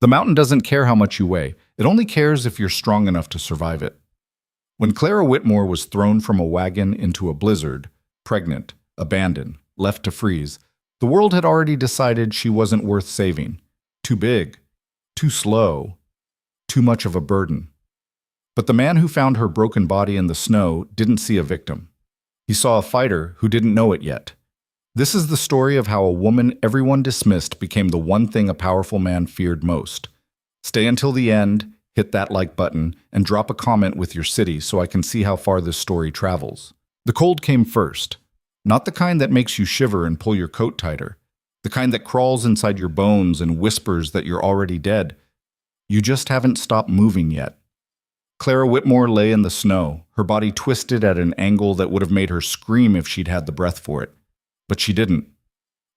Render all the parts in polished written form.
The mountain doesn't care how much you weigh. It only cares if you're strong enough to survive it. When Clara Whitmore was thrown from a wagon into a blizzard, pregnant, abandoned, left to freeze, the world had already decided she wasn't worth saving. Too big, too slow, too much of a burden. But the man who found her broken body in the snow didn't see a victim. He saw a fighter who didn't know it yet. This is the story of how a woman everyone dismissed became the one thing a powerful man feared most. Stay until the end, hit that like button, and drop a comment with your city so I can see how far this story travels. The cold came first. Not the kind that makes you shiver and pull your coat tighter. The kind that crawls inside your bones and whispers that you're already dead. You just haven't stopped moving yet. Clara Whitmore lay in the snow, her body twisted at an angle that would have made her scream if she'd had the breath for it. But she didn't.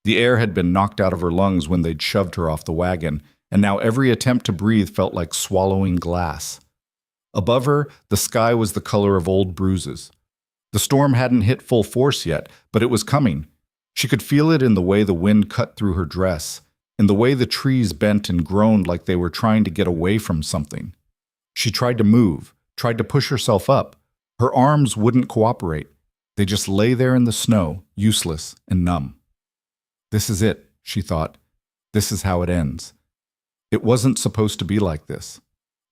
The air had been knocked out of her lungs when they'd shoved her off the wagon, and now every attempt to breathe felt like swallowing glass. Above her, the sky was the color of old bruises. The storm hadn't hit full force yet, but it was coming. She could feel it in the way the wind cut through her dress, in the way the trees bent and groaned like they were trying to get away from something. She tried to move, tried to push herself up. Her arms wouldn't cooperate. They just lay there in the snow, useless and numb. This is it, she thought. This is how it ends. It wasn't supposed to be like this.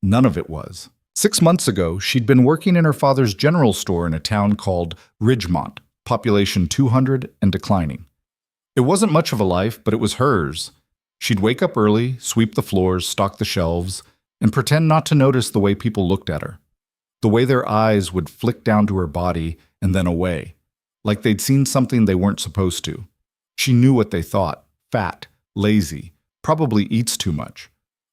None of it was. 6 months ago, she'd been working in her father's general store in a town called Ridgemont, population 200 and declining. It wasn't much of a life, but it was hers. She'd wake up early, sweep the floors, stock the shelves, and pretend not to notice the way people looked at her. The way their eyes would flick down to her body and then away, like they'd seen something they weren't supposed to. She knew what they thought: fat, lazy, probably eats too much.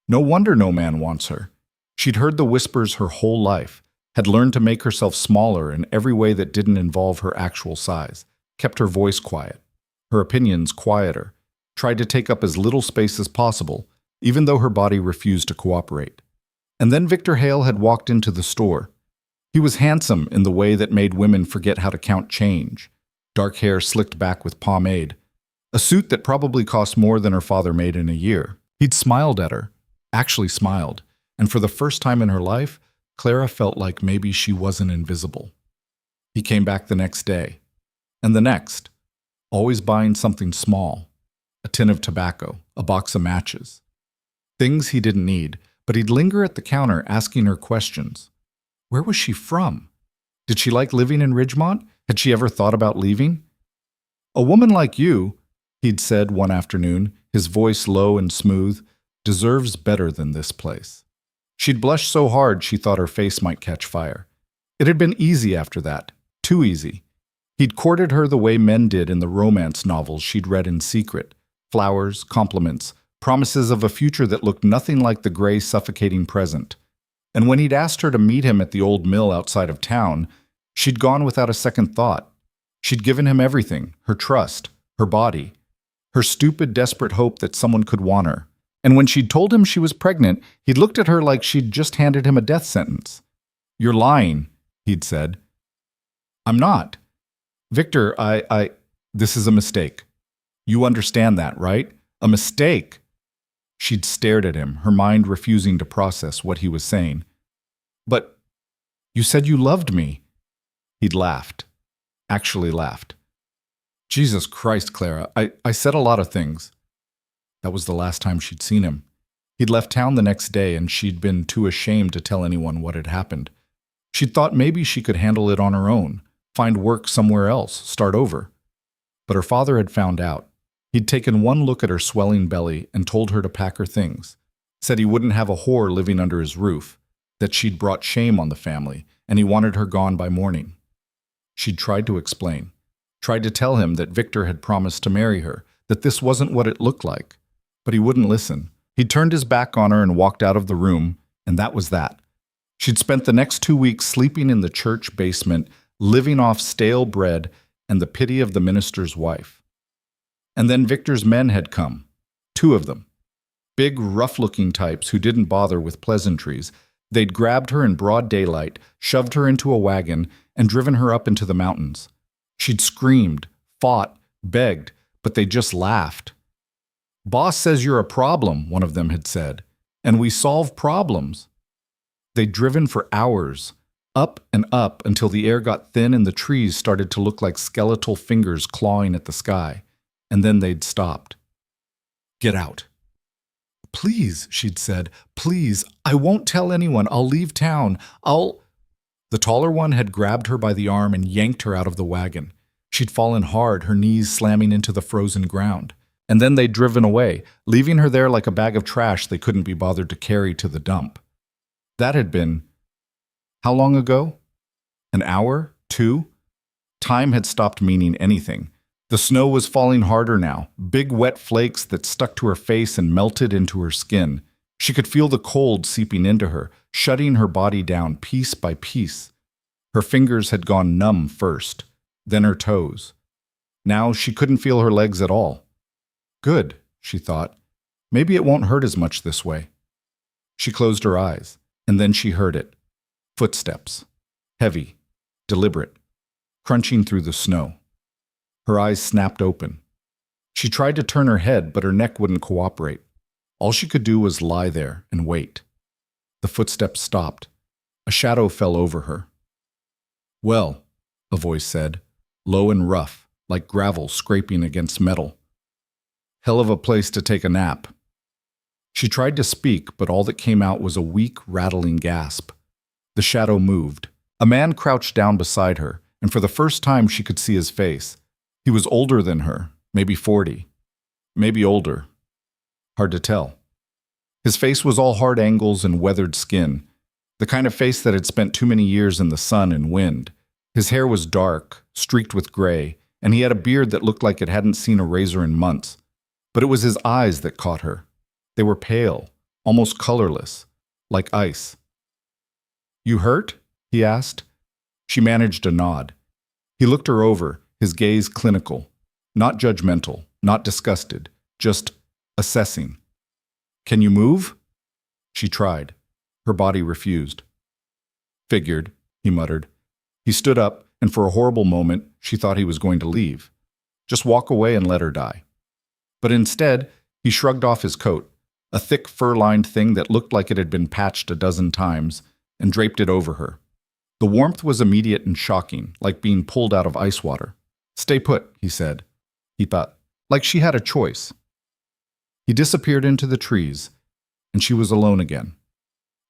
No wonder no man wants her. She'd heard the whispers her whole life, had learned to make herself smaller in every way that didn't involve her actual size, kept her voice quiet, her opinions quieter, tried to take up as little space as possible, even though her body refused to cooperate. And then Victor Hale had walked into the store. He was handsome in the way that made women forget how to count change. Dark hair slicked back with pomade. A suit that probably cost more than her father made in a year. He'd smiled at her, actually smiled, and for the first time in her life, Clara felt like maybe she wasn't invisible. He came back the next day, and the next, always buying something small, a tin of tobacco, a box of matches. Things he didn't need, but he'd linger at the counter asking her questions. Where was she from? Did she like living in Ridgemont? Had she ever thought about leaving? A woman like you, he'd said one afternoon, his voice low and smooth, deserves better than this place. She'd blushed so hard she thought her face might catch fire. It had been easy after that, too easy. He'd courted her the way men did in the romance novels she'd read in secret. Flowers, compliments, promises of a future that looked nothing like the gray, suffocating present. And when he'd asked her to meet him at the old mill outside of town, she'd gone without a second thought. She'd given him everything, her trust, her body, her stupid, desperate hope that someone could want her. And when she'd told him she was pregnant, he'd looked at her like she'd just handed him a death sentence. You're lying, he'd said. I'm not. Victor, this is a mistake. You understand that, right? A mistake. She'd stared at him, her mind refusing to process what he was saying. But you said you loved me. He'd laughed. Actually laughed. Jesus Christ, Clara, I said a lot of things. That was the last time she'd seen him. He'd left town the next day, and she'd been too ashamed to tell anyone what had happened. She'd thought maybe she could handle it on her own, find work somewhere else, start over. But her father had found out. He'd taken one look at her swelling belly and told her to pack her things, said he wouldn't have a whore living under his roof, that she'd brought shame on the family, and he wanted her gone by morning. She'd tried to explain, tried to tell him that Victor had promised to marry her, that this wasn't what it looked like. But he wouldn't listen. He turned his back on her and walked out of the room, and that was that. She'd spent the next 2 weeks sleeping in the church basement, living off stale bread and the pity of the minister's wife. And then Victor's men had come, 2 of them. Big, rough-looking types who didn't bother with pleasantries. They'd grabbed her in broad daylight, shoved her into a wagon, and driven her up into the mountains. She'd screamed, fought, begged, but they just laughed. Boss says you're a problem, one of them had said. And we solve problems. They'd driven for hours, up and up until the air got thin and the trees started to look like skeletal fingers clawing at the sky. And then they'd stopped. Get out. Please, she'd said, please, I won't tell anyone. I'll leave town. The taller one had grabbed her by the arm and yanked her out of the wagon. She'd fallen hard, her knees slamming into the frozen ground. And then they'd driven away, leaving her there like a bag of trash they couldn't be bothered to carry to the dump. That had been, how long ago? An hour? 2? Time had stopped meaning anything. The snow was falling harder now, big wet flakes that stuck to her face and melted into her skin. She could feel the cold seeping into her, shutting her body down piece by piece. Her fingers had gone numb first, then her toes. Now she couldn't feel her legs at all. Good, she thought. Maybe it won't hurt as much this way. She closed her eyes, and then she heard it. Footsteps. Heavy, deliberate, crunching through the snow. Her eyes snapped open. She tried to turn her head, but her neck wouldn't cooperate. All she could do was lie there and wait. The footsteps stopped. A shadow fell over her. Well, a voice said, low and rough, like gravel scraping against metal. Hell of a place to take a nap. She tried to speak, but all that came out was a weak, rattling gasp. The shadow moved. A man crouched down beside her, and for the first time she could see his face. He was older than her, maybe 40. Maybe older. Hard to tell. His face was all hard angles and weathered skin, the kind of face that had spent too many years in the sun and wind. His hair was dark, streaked with gray, and he had a beard that looked like it hadn't seen a razor in months. But it was his eyes that caught her. They were pale, almost colorless, like ice. You hurt? He asked. She managed a nod. He looked her over, his gaze clinical, not judgmental, not disgusted, just assessing. Can you move? She tried. Her body refused. Figured, he muttered. He stood up, and for a horrible moment, she thought he was going to leave. Just walk away and let her die. But instead, he shrugged off his coat, a thick fur-lined thing that looked like it had been patched a dozen times, and draped it over her. The warmth was immediate and shocking, like being pulled out of ice water. Stay put, he said. He thought, like she had a choice. He disappeared into the trees, and she was alone again.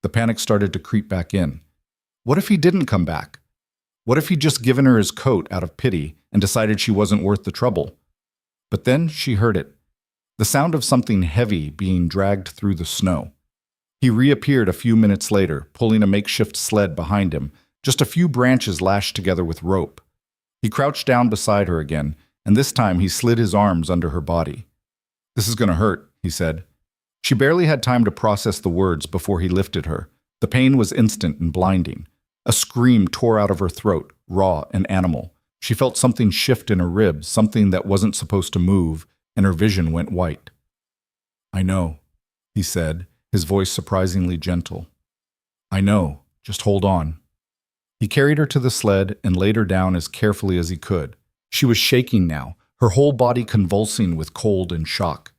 The panic started to creep back in. What if he didn't come back? What if he'd just given her his coat out of pity and decided she wasn't worth the trouble? But then she heard it. The sound of something heavy being dragged through the snow. He reappeared a few minutes later, pulling a makeshift sled behind him, just a few branches lashed together with rope. He crouched down beside her again, and this time he slid his arms under her body. This is going to hurt, he said. She barely had time to process the words before he lifted her. The pain was instant and blinding. A scream tore out of her throat, raw and animal. She felt something shift in her ribs, something that wasn't supposed to move, and her vision went white. I know, he said, his voice surprisingly gentle. I know, just hold on. He carried her to the sled and laid her down as carefully as he could. She was shaking now, her whole body convulsing with cold and shock.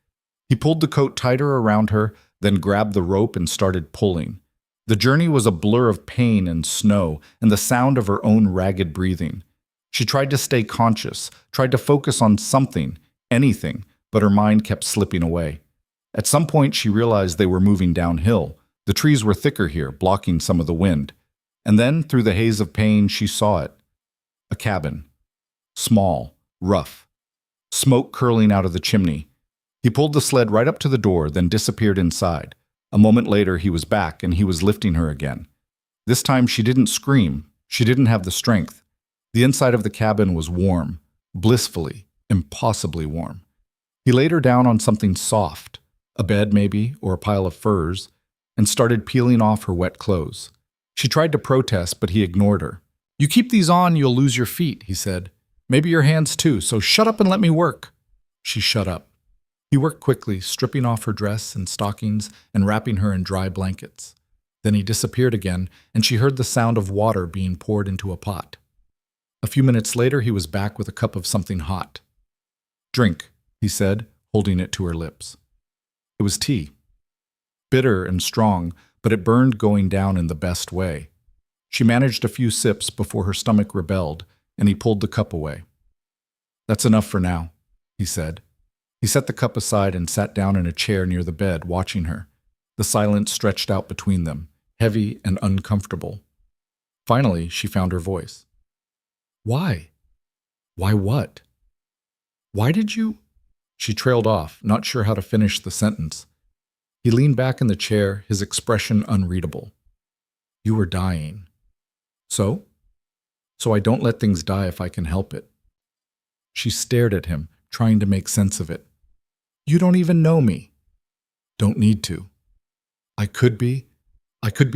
He pulled the coat tighter around her, then grabbed the rope and started pulling. The journey was a blur of pain and snow and the sound of her own ragged breathing. She tried to stay conscious, tried to focus on something, anything, but her mind kept slipping away. At some point, she realized they were moving downhill. The trees were thicker here, blocking some of the wind. And then, through the haze of pain, she saw it. A cabin. Small, rough. Smoke curling out of the chimney. He pulled the sled right up to the door, then disappeared inside. A moment later, he was back, and he was lifting her again. This time, she didn't scream. She didn't have the strength. The inside of the cabin was warm, blissfully, impossibly warm. He laid her down on something soft, a bed maybe, or a pile of furs, and started peeling off her wet clothes. She tried to protest, but he ignored her. You keep these on, you'll lose your feet, he said. Maybe your hands too, so shut up and let me work. She shut up. He worked quickly, stripping off her dress and stockings and wrapping her in dry blankets. Then he disappeared again, and she heard the sound of water being poured into a pot. A few minutes later, he was back with a cup of something hot. Drink, he said, holding it to her lips. It was tea. bitter and strong, but it burned going down in the best way. She managed a few sips before her stomach rebelled, and he pulled the cup away. "That's enough for now," he said. He set the cup aside and sat down in a chair near the bed, watching her. The silence stretched out between them, heavy and uncomfortable. Finally, she found her voice. "Why? Why what? Why did you—" She trailed off, not sure how to finish the sentence. He leaned back in the chair, his expression unreadable. "You were dying." "So? So I don't let things die if I can help it." She stared at him, trying to make sense of it. "You don't even know me." "Don't need to." I could be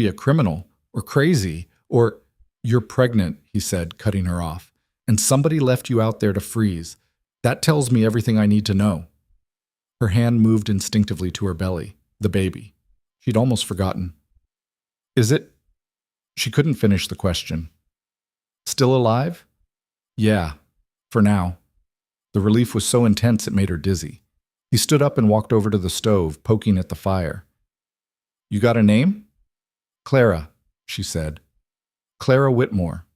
a criminal, or crazy, or—" "You're pregnant," he said, cutting her off, "and somebody left you out there to freeze. That tells me everything I need to know." Her hand moved instinctively to her belly, the baby. She'd almost forgotten. "Is it—" She couldn't finish the question. "Still alive?" "Yeah, for now." The relief was so intense it made her dizzy. He stood up and walked over to the stove, poking at the fire. "You got a name?" "Clara," she said. "Clara Whitmore."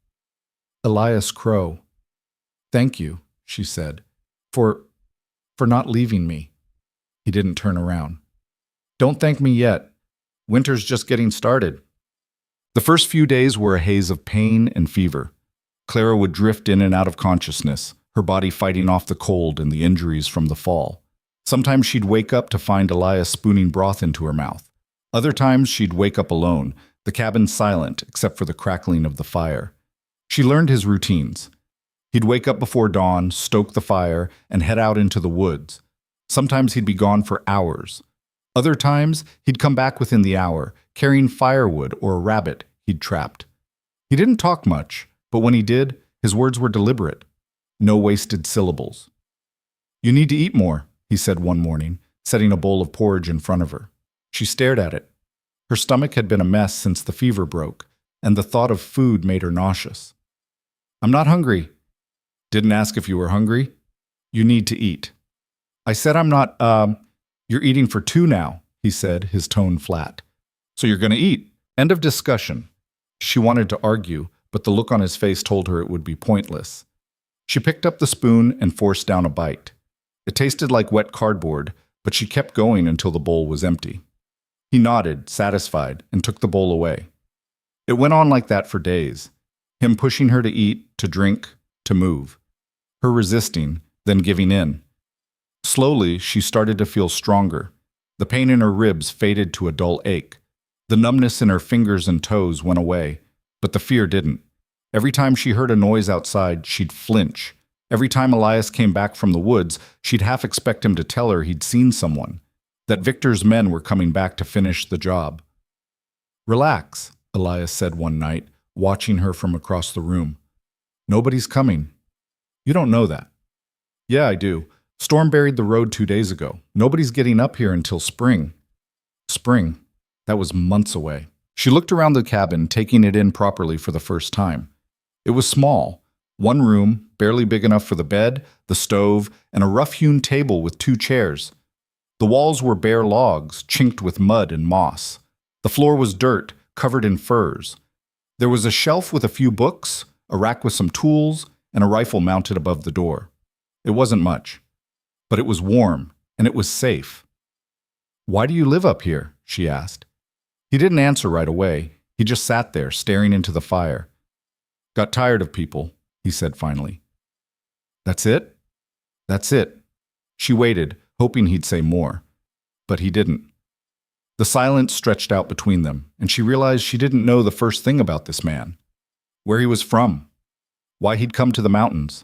"Elias Crow." "Thank you," she said, for not leaving me." He didn't turn around. "Don't thank me yet. Winter's just getting started." The first few days were a haze of pain and fever. Clara would drift in and out of consciousness, her body fighting off the cold and the injuries from the fall. Sometimes she'd wake up to find Elias spooning broth into her mouth. Other times she'd wake up alone, the cabin silent except for the crackling of the fire. She learned his routines. He'd wake up before dawn, stoke the fire, and head out into the woods. Sometimes he'd be gone for hours. Other times, he'd come back within the hour, carrying firewood or a rabbit he'd trapped. He didn't talk much, but when he did, his words were deliberate. No wasted syllables. "You need to eat more," he said one morning, setting a bowl of porridge in front of her. She stared at it. Her stomach had been a mess since the fever broke, and the thought of food made her nauseous. "I'm not hungry." "Didn't ask if you were hungry. You need to eat." "I said I'm not, You're eating for two now," he said, his tone flat. "So you're going to eat. End of discussion." She wanted to argue, but the look on his face told her it would be pointless. She picked up the spoon and forced down a bite. It tasted like wet cardboard, but she kept going until the bowl was empty. He nodded, satisfied, and took the bowl away. It went on like that for days, him pushing her to eat, to drink, to move. Her resisting, then giving in. Slowly, she started to feel stronger. The pain in her ribs faded to a dull ache. The numbness in her fingers and toes went away, but the fear didn't. Every time she heard a noise outside, she'd flinch. Every time Elias came back from the woods, she'd half expect him to tell her he'd seen someone, that Victor's men were coming back to finish the job. "Relax," Elias said one night, watching her from across the room. "Nobody's coming." "You don't know that." "Yeah, I do. Storm buried the road 2 days ago. Nobody's getting up here until spring." Spring? That was months away. She looked around the cabin, taking it in properly for the first time. It was small. One room, barely big enough for the bed, the stove, and a rough-hewn table with 2 chairs. The walls were bare logs, chinked with mud and moss. The floor was dirt, covered in furs. There was a shelf with a few books, a rack with some tools, and a rifle mounted above the door. It wasn't much. But it was warm, and it was safe. "Why do you live up here?" she asked. He didn't answer right away. He just sat there, staring into the fire. "Got tired of people," he said finally. "That's it?" "That's it." She waited, hoping he'd say more. But he didn't. The silence stretched out between them, and she realized she didn't know the first thing about this man. Where he was from. Why he'd come to the mountains.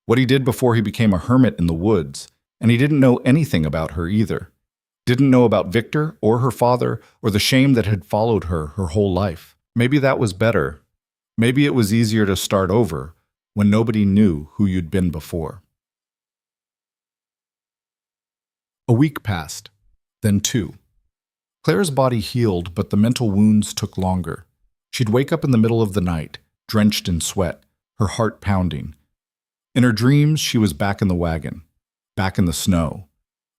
What he did before he became a hermit in the woods. And he didn't know anything about her either. Didn't know about Victor or her father or the shame that had followed her whole life. Maybe that was better. Maybe it was easier to start over when nobody knew who you'd been before. A week passed, then 2. Claire's body healed, but the mental wounds took longer. She'd wake up in the middle of the night, drenched in sweat, her heart pounding. In her dreams, she was back in the wagon. Back in the snow,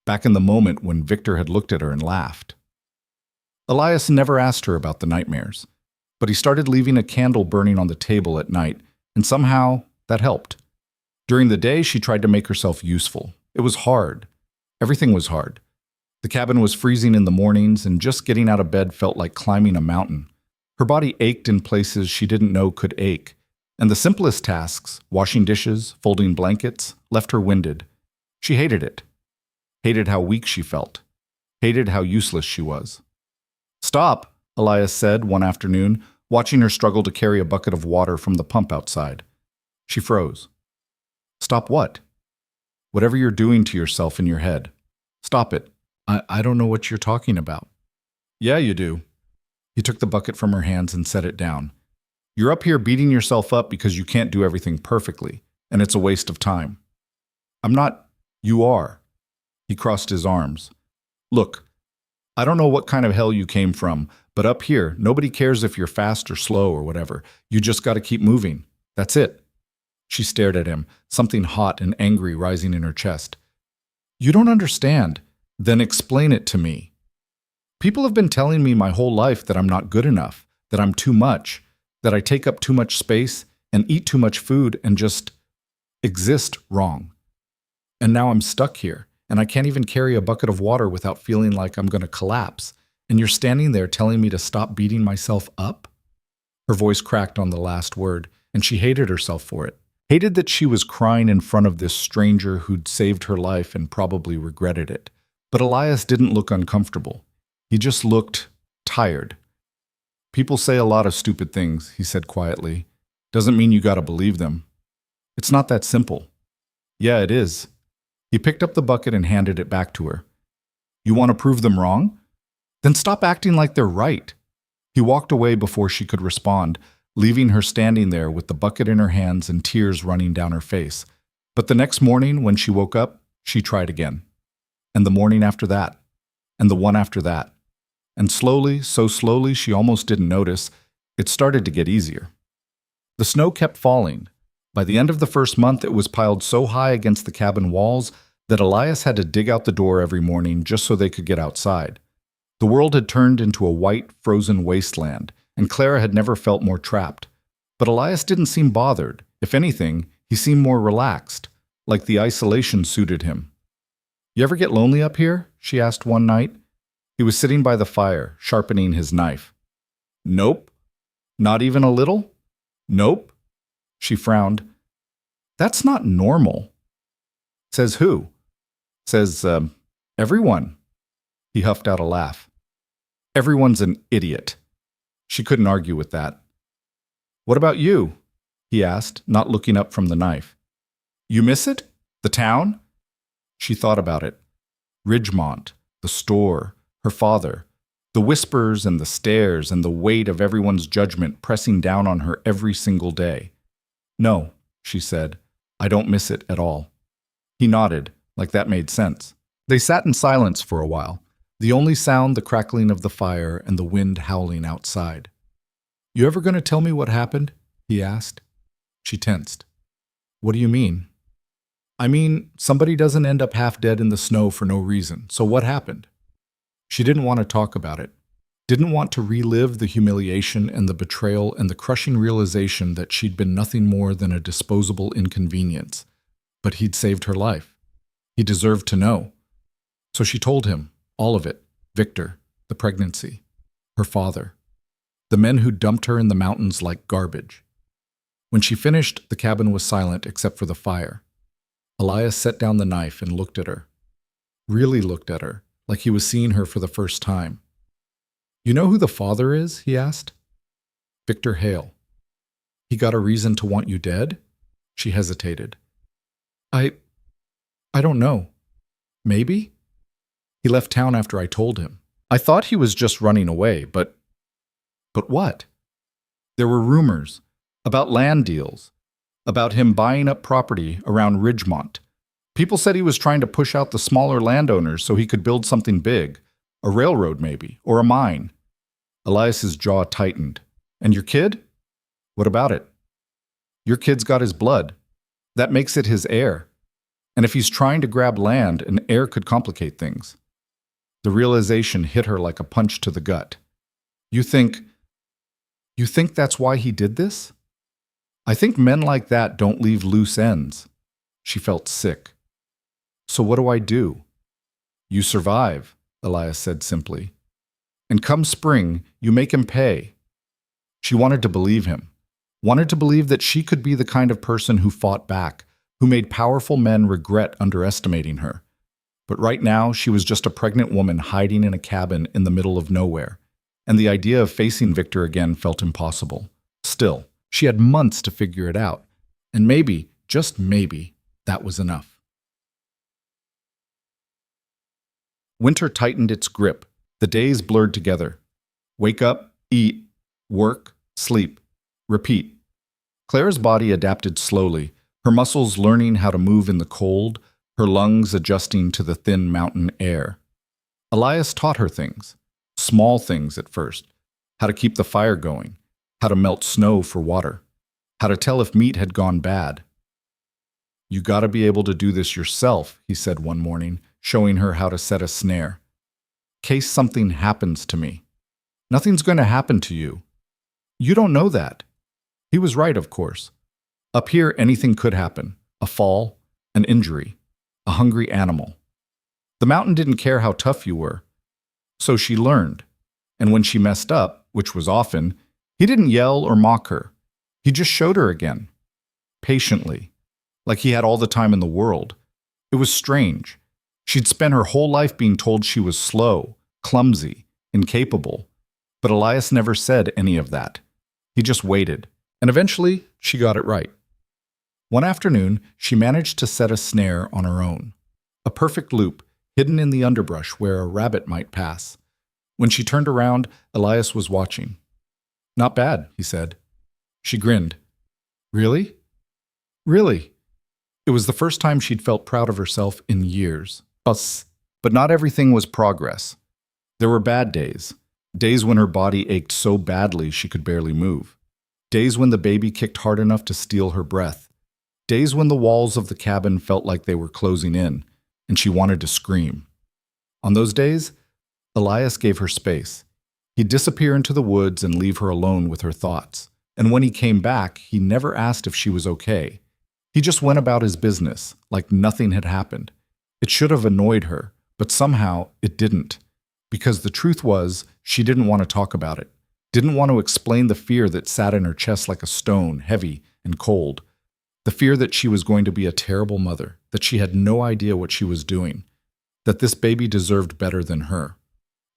back in the moment when Victor had looked at her and laughed. Elias never asked her about the nightmares, but he started leaving a candle burning on the table at night, and somehow that helped. During the day, she tried to make herself useful. It was hard. Everything was hard. The cabin was freezing in the mornings, and just getting out of bed felt like climbing a mountain. Her body ached in places she didn't know could ache, and the simplest tasks, washing dishes, folding blankets, left her winded. She hated it. Hated how weak she felt. Hated how useless she was. "Stop," Elias said one afternoon, watching her struggle to carry a bucket of water from the pump outside. She froze. "Stop what?" "Whatever you're doing to yourself in your head. Stop it. I don't know what you're talking about." "Yeah, you do." He took the bucket from her hands and set it down. "You're up here beating yourself up because you can't do everything perfectly, and it's a waste of time." "I'm not." "You are." He crossed his arms. "Look, I don't know what kind of hell you came from, but up here, nobody cares if you're fast or slow or whatever. You just got to keep moving. That's it." She stared at him, something hot and angry rising in her chest. "You don't understand. Then explain it to me. People have been telling me my whole life that I'm not good enough, that I'm too much, that I take up too much space and eat too much food and just exist wrong. And now I'm stuck here, and I can't even carry a bucket of water without feeling like I'm going to collapse. And you're standing there telling me to stop beating myself up?" Her voice cracked on the last word, and she hated herself for it. Hated that she was crying in front of this stranger who'd saved her life and probably regretted it. But Elias didn't look uncomfortable. He just looked tired. "People say a lot of stupid things," he said quietly. "Doesn't mean you gotta believe them. It's not that simple." "Yeah, it is." He picked up the bucket and handed it back to her. "You want to prove them wrong? Then stop acting like they're right." He walked away before she could respond, leaving her standing there with the bucket in her hands and tears running down her face. But the next morning, when she woke up, she tried again. And the morning after that. And the one after that. And slowly, so slowly she almost didn't notice, it started to get easier. The snow kept falling. By the end of the first month, it was piled so high against the cabin walls that Elias had to dig out the door every morning just so they could get outside. The world had turned into a white, frozen wasteland, and Clara had never felt more trapped. But Elias didn't seem bothered. If anything, he seemed more relaxed, like the isolation suited him. "You ever get lonely up here?" she asked one night. He was sitting by the fire, sharpening his knife. "Nope." "Not even a little?" "Nope." She frowned. "That's not normal." "Says who?" "Says, everyone." He huffed out a laugh. "Everyone's an idiot." She couldn't argue with that. "What about you?" he asked, not looking up from the knife. "You miss it? The town?" She thought about it. Ridgemont, the store, her father, the whispers and the stares and the weight of everyone's judgment pressing down on her every single day. "No," she said, "I don't miss it at all." He nodded, like that made sense. They sat in silence for a while, the only sound the crackling of the fire and the wind howling outside. "You ever going to tell me what happened?" he asked. She tensed. "What do you mean?" "I mean, somebody doesn't end up half dead in the snow for no reason, so what happened?" She didn't want to talk about it, didn't want to relive the humiliation and the betrayal and the crushing realization that she'd been nothing more than a disposable inconvenience. But he'd saved her life. He deserved to know. So she told him, all of it, Victor, the pregnancy, her father, the men who dumped her in the mountains like garbage. When she finished, the cabin was silent except for the fire. Elias set down the knife and looked at her. Really looked at her, like he was seeing her for the first time. "You know who the father is?" he asked. "Victor Hale." "He got a reason to want you dead?" She hesitated. I don't know. Maybe?" "He left town after I told him. I thought he was just running away, but..." "But what?" "There were rumors about land deals, about him buying up property around Ridgemont. People said he was trying to push out the smaller landowners so he could build something big, a railroad maybe, or a mine." Elias's jaw tightened. "And your kid? What about it?" "Your kid's got his blood. That makes it his heir. And if he's trying to grab land, an heir could complicate things." The realization hit her like a punch to the gut. You think, you think that's why he did this? I think men like that don't leave loose ends. She felt sick. So what do I do? You survive, Elias said simply. And come spring, you make him pay. She wanted to believe him, wanted to believe that she could be the kind of person who fought back, who made powerful men regret underestimating her. But right now, she was just a pregnant woman hiding in a cabin in the middle of nowhere, and the idea of facing Victor again felt impossible. Still, she had months to figure it out, and maybe, just maybe, that was enough. Winter tightened its grip. The days blurred together. Wake up, eat, work, sleep, repeat. Clara's body adapted slowly, her muscles learning how to move in the cold, her lungs adjusting to the thin mountain air. Elias taught her things, small things at first, how to keep the fire going, how to melt snow for water, how to tell if meat had gone bad. You gotta be able to do this yourself, he said one morning, showing her how to set a snare. Case something happens to me. Nothing's going to happen to you. You don't know that. He was right, of course. Up here, anything could happen. A fall, an injury, a hungry animal. The mountain didn't care how tough you were. So she learned. And when she messed up, which was often, he didn't yell or mock her. He just showed her again. Patiently. Like he had all the time in the world. It was strange. She'd spent her whole life being told she was slow, clumsy, incapable. But Elias never said any of that. He just waited. And eventually, she got it right. One afternoon, she managed to set a snare on her own. A perfect loop, hidden in the underbrush where a rabbit might pass. When she turned around, Elias was watching. Not bad, he said. She grinned. Really? Really? It was the first time she'd felt proud of herself in years. But not everything was progress. There were bad days. Days when her body ached so badly she could barely move. Days when the baby kicked hard enough to steal her breath. Days when the walls of the cabin felt like they were closing in, and she wanted to scream. On those days, Elias gave her space. He'd disappear into the woods and leave her alone with her thoughts. And when he came back, he never asked if she was okay. He just went about his business, like nothing had happened. It should have annoyed her, but somehow it didn't. Because the truth was, she didn't want to talk about it. Didn't want to explain the fear that sat in her chest like a stone, heavy and cold. The fear that she was going to be a terrible mother, that she had no idea what she was doing, that this baby deserved better than her.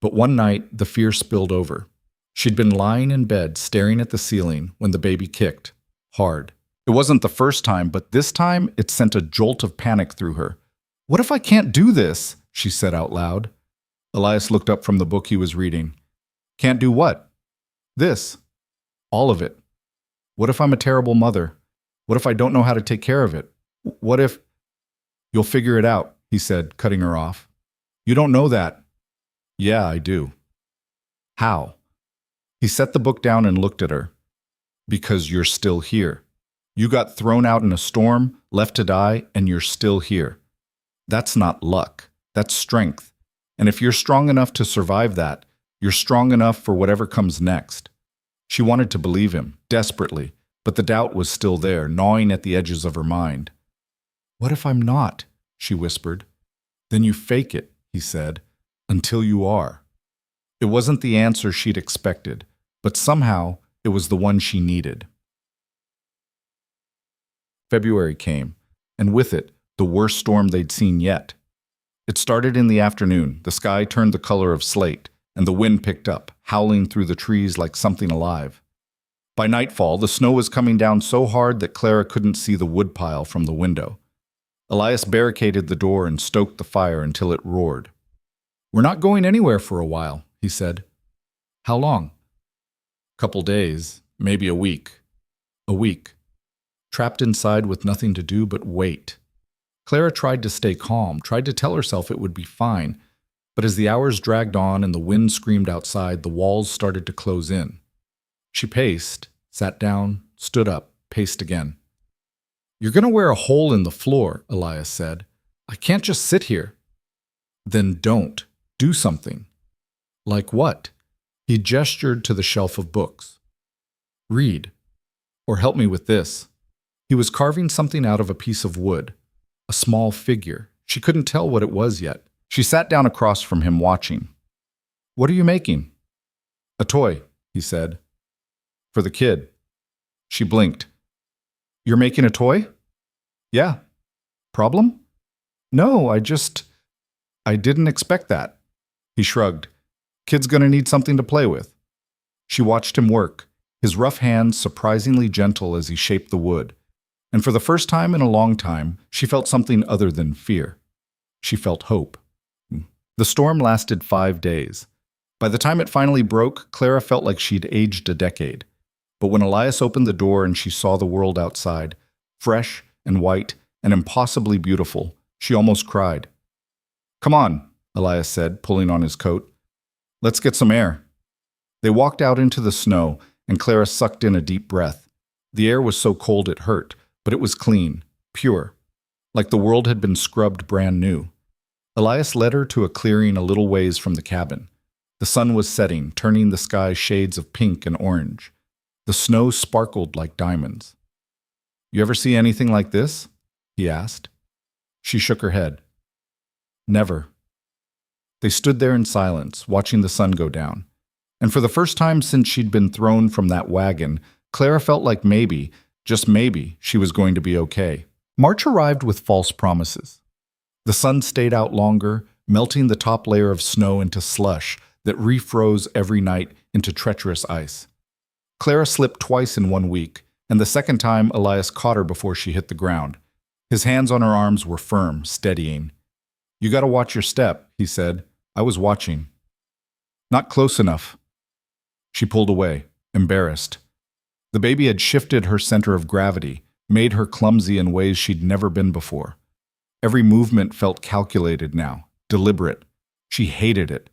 But one night, the fear spilled over. She'd been lying in bed, staring at the ceiling, when the baby kicked. Hard. It wasn't the first time, but this time, it sent a jolt of panic through her. What if I can't do this? She said out loud. Elias looked up from the book he was reading. Can't do what? This. All of it. What if I'm a terrible mother? What if I don't know how to take care of it? What if... You'll figure it out, he said, cutting her off. You don't know that. Yeah, I do. How? He set the book down and looked at her. Because you're still here. You got thrown out in a storm, left to die, and you're still here. That's not luck. That's strength. And if you're strong enough to survive that, you're strong enough for whatever comes next. She wanted to believe him, desperately, but the doubt was still there, gnawing at the edges of her mind. What if I'm not? She whispered. Then you fake it, he said, until you are. It wasn't the answer she'd expected, but somehow it was the one she needed. February came, and with it, the worst storm they'd seen yet. It started in the afternoon. The sky turned the color of slate, and the wind picked up, howling through the trees like something alive. By nightfall, the snow was coming down so hard that Clara couldn't see the woodpile from the window. Elias barricaded the door and stoked the fire until it roared. We're not going anywhere for a while, he said. How long? Couple days, maybe a week. A week. Trapped inside with nothing to do but wait. Clara tried to stay calm, tried to tell herself it would be fine, but as the hours dragged on and the wind screamed outside, the walls started to close in. She paced, sat down, stood up, paced again. You're going to wear a hole in the floor, Elias said. I can't just sit here. Then don't. Do something. Like what? He gestured to the shelf of books. Read. Or help me with this. He was carving something out of a piece of wood. A small figure. She couldn't tell what it was yet. She sat down across from him, watching. What are you making? A toy, he said. For the kid. She blinked. You're making a toy? Yeah. Problem? No, I didn't expect that. He shrugged. Kid's gonna need something to play with. She watched him work, his rough hands surprisingly gentle as he shaped the wood. And for the first time in a long time, she felt something other than fear. She felt hope. The storm lasted 5 days. By the time it finally broke, Clara felt like she'd aged a decade. But when Elias opened the door and she saw the world outside, fresh and white and impossibly beautiful, she almost cried. Come on, Elias said, pulling on his coat. Let's get some air. They walked out into the snow, and Clara sucked in a deep breath. The air was so cold it hurt, but it was clean, pure, like the world had been scrubbed brand new. Elias led her to a clearing a little ways from the cabin. The sun was setting, turning the sky shades of pink and orange. The snow sparkled like diamonds. You ever see anything like this? He asked. She shook her head. Never. They stood there in silence, watching the sun go down. And for the first time since she'd been thrown from that wagon, Clara felt like maybe, just maybe, she was going to be okay. March arrived with false promises. The sun stayed out longer, melting the top layer of snow into slush that refroze every night into treacherous ice. Clara slipped twice in 1 week, and the second time Elias caught her before she hit the ground. His hands on her arms were firm, steadying. You gotta watch your step, he said. I was watching. Not close enough. She pulled away, embarrassed. The baby had shifted her center of gravity, made her clumsy in ways she'd never been before. Every movement felt calculated now, deliberate. She hated it.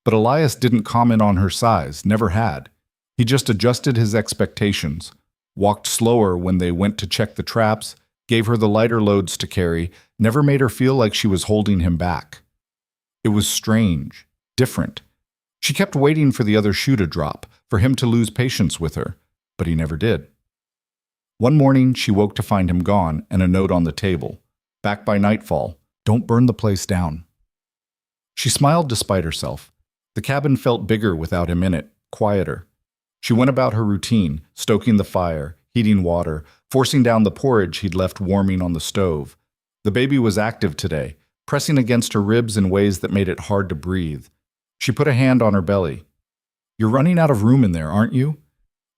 But Elias didn't comment on her size, never had. He just adjusted his expectations, walked slower when they went to check the traps, gave her the lighter loads to carry, never made her feel like she was holding him back. It was strange, different. She kept waiting for the other shoe to drop, for him to lose patience with her, but he never did. One morning, she woke to find him gone and a note on the table. Back by nightfall. Don't burn the place down. She smiled despite herself. The cabin felt bigger without him in it, quieter. She went about her routine, stoking the fire, heating water, forcing down the porridge he'd left warming on the stove. The baby was active today, pressing against her ribs in ways that made it hard to breathe. She put a hand on her belly. You're running out of room in there, aren't you?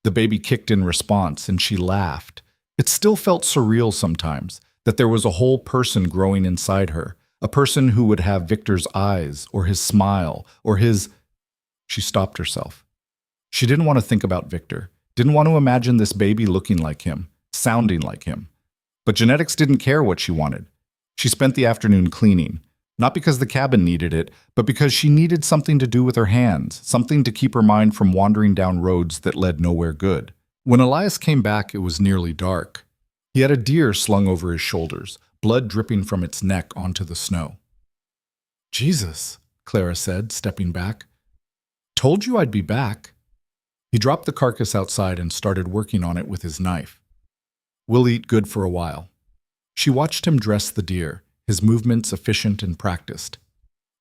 The baby kicked in response, and she laughed. It still felt surreal sometimes, that there was a whole person growing inside her, a person who would have Victor's eyes, or his smile, or his... She stopped herself. She didn't want to think about Victor, didn't want to imagine this baby looking like him, sounding like him. But genetics didn't care what she wanted. She spent the afternoon cleaning, not because the cabin needed it, but because she needed something to do with her hands, something to keep her mind from wandering down roads that led nowhere good. When Elias came back, it was nearly dark. He had a deer slung over his shoulders, blood dripping from its neck onto the snow. Jesus, Clara said, stepping back. Told you I'd be back. He dropped the carcass outside and started working on it with his knife. We'll eat good for a while. She watched him dress the deer, his movements efficient and practiced.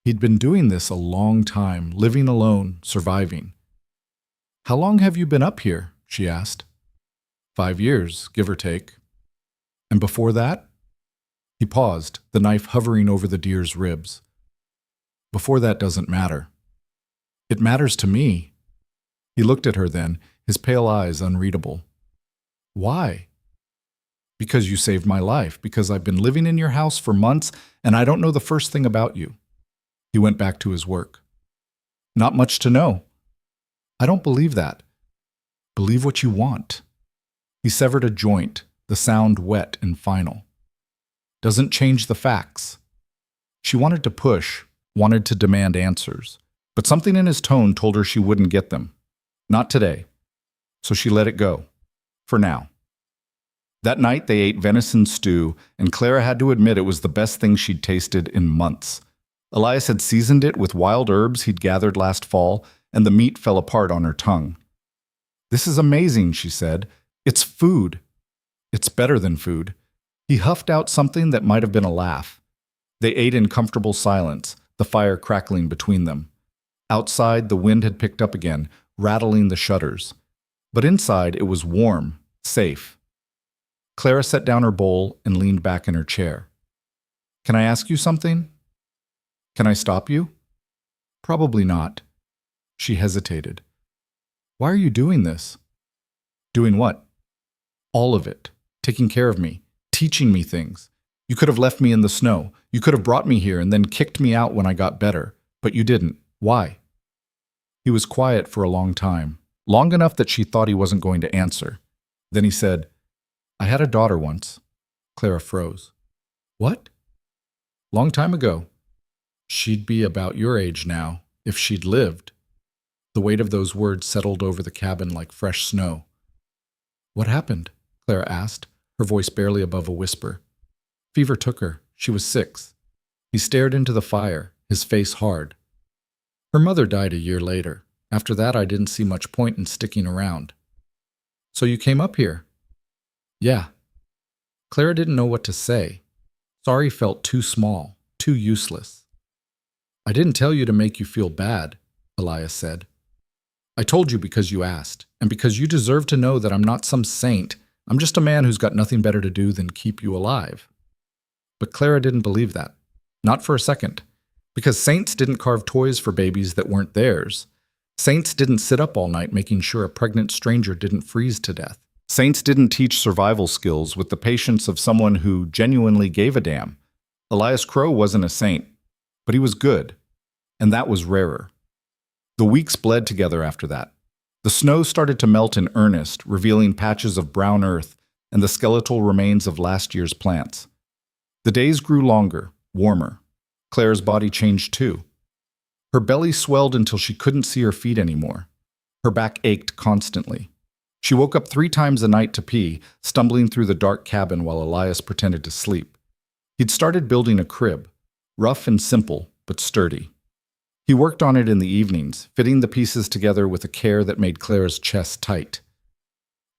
He'd been doing this a long time, living alone, surviving. How long have you been up here? She asked. 5 years, give or take. And before that? He paused, the knife hovering over the deer's ribs. Before that doesn't matter. It matters to me. He looked at her then, his pale eyes unreadable. Why? Because you saved my life, because I've been living in your house for months and I don't know the first thing about you. He went back to his work. Not much to know. I don't believe that. Believe what you want. He severed a joint, the sound wet and final. Doesn't change the facts. She wanted to push, wanted to demand answers, but something in his tone told her she wouldn't get them. Not today. So she let it go. For now. That night they ate venison stew, and Clara had to admit it was the best thing she'd tasted in months. Elias had seasoned it with wild herbs he'd gathered last fall, and the meat fell apart on her tongue. "This is amazing," she said. "It's food." "It's better than food." He huffed out something that might have been a laugh. They ate in comfortable silence, the fire crackling between them. Outside, the wind had picked up again, rattling the shutters. But inside, it was warm, safe. Clara set down her bowl and leaned back in her chair. "Can I ask you something? Can I stop you?" "Probably not." She hesitated. "Why are you doing this?" "Doing what?" "All of it. Taking care of me. Teaching me things. You could have left me in the snow. You could have brought me here and then kicked me out when I got better. But you didn't. Why?" He was quiet for a long time, long enough that she thought he wasn't going to answer. Then he said, "I had a daughter once." Clara froze. "What?" "Long time ago. She'd be about your age now, if she'd lived." The weight of those words settled over the cabin like fresh snow. "What happened?" Clara asked, her voice barely above a whisper. "Fever took her. She was 6. He stared into the fire, his face hard. "Her mother died a year later. After that, I didn't see much point in sticking around." "So you came up here?" "Yeah." Clara didn't know what to say. Sorry felt too small, too useless. "I didn't tell you to make you feel bad," Elias said. "I told you because you asked, and because you deserve to know that I'm not some saint. I'm just a man who's got nothing better to do than keep you alive." But Clara didn't believe that. Not for a second. Because saints didn't carve toys for babies that weren't theirs. Saints didn't sit up all night making sure a pregnant stranger didn't freeze to death. Saints didn't teach survival skills with the patience of someone who genuinely gave a damn. Elias Crow wasn't a saint, but he was good, and that was rarer. The weeks bled together after that. The snow started to melt in earnest, revealing patches of brown earth and the skeletal remains of last year's plants. The days grew longer, warmer. Claire's body changed too. Her belly swelled until she couldn't see her feet anymore. Her back ached constantly. She woke up 3 times a night to pee, stumbling through the dark cabin while Elias pretended to sleep. He'd started building a crib, rough and simple, but sturdy. He worked on it in the evenings, fitting the pieces together with a care that made Claire's chest tight.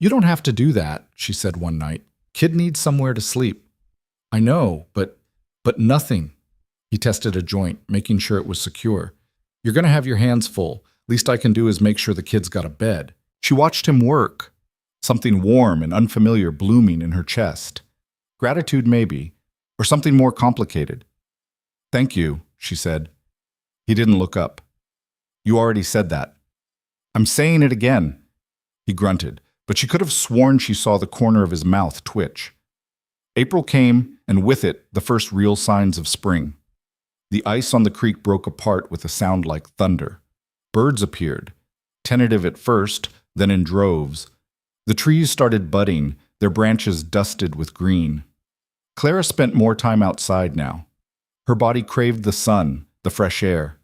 "You don't have to do that," she said one night. "Kid needs somewhere to sleep." "I know, but nothing." He tested a joint, making sure it was secure. "You're going to have your hands full. Least I can do is make sure the kid's got a bed." She watched him work, something warm and unfamiliar blooming in her chest. Gratitude, maybe, or something more complicated. "Thank you," she said. He didn't look up. "You already said that." "I'm saying it again." He grunted, but she could have sworn she saw the corner of his mouth twitch. April came, and with it, the first real signs of spring. The ice on the creek broke apart with a sound like thunder. Birds appeared, tentative at first, then in droves. The trees started budding, their branches dusted with green. Clara spent more time outside now. Her body craved the sun, the fresh air.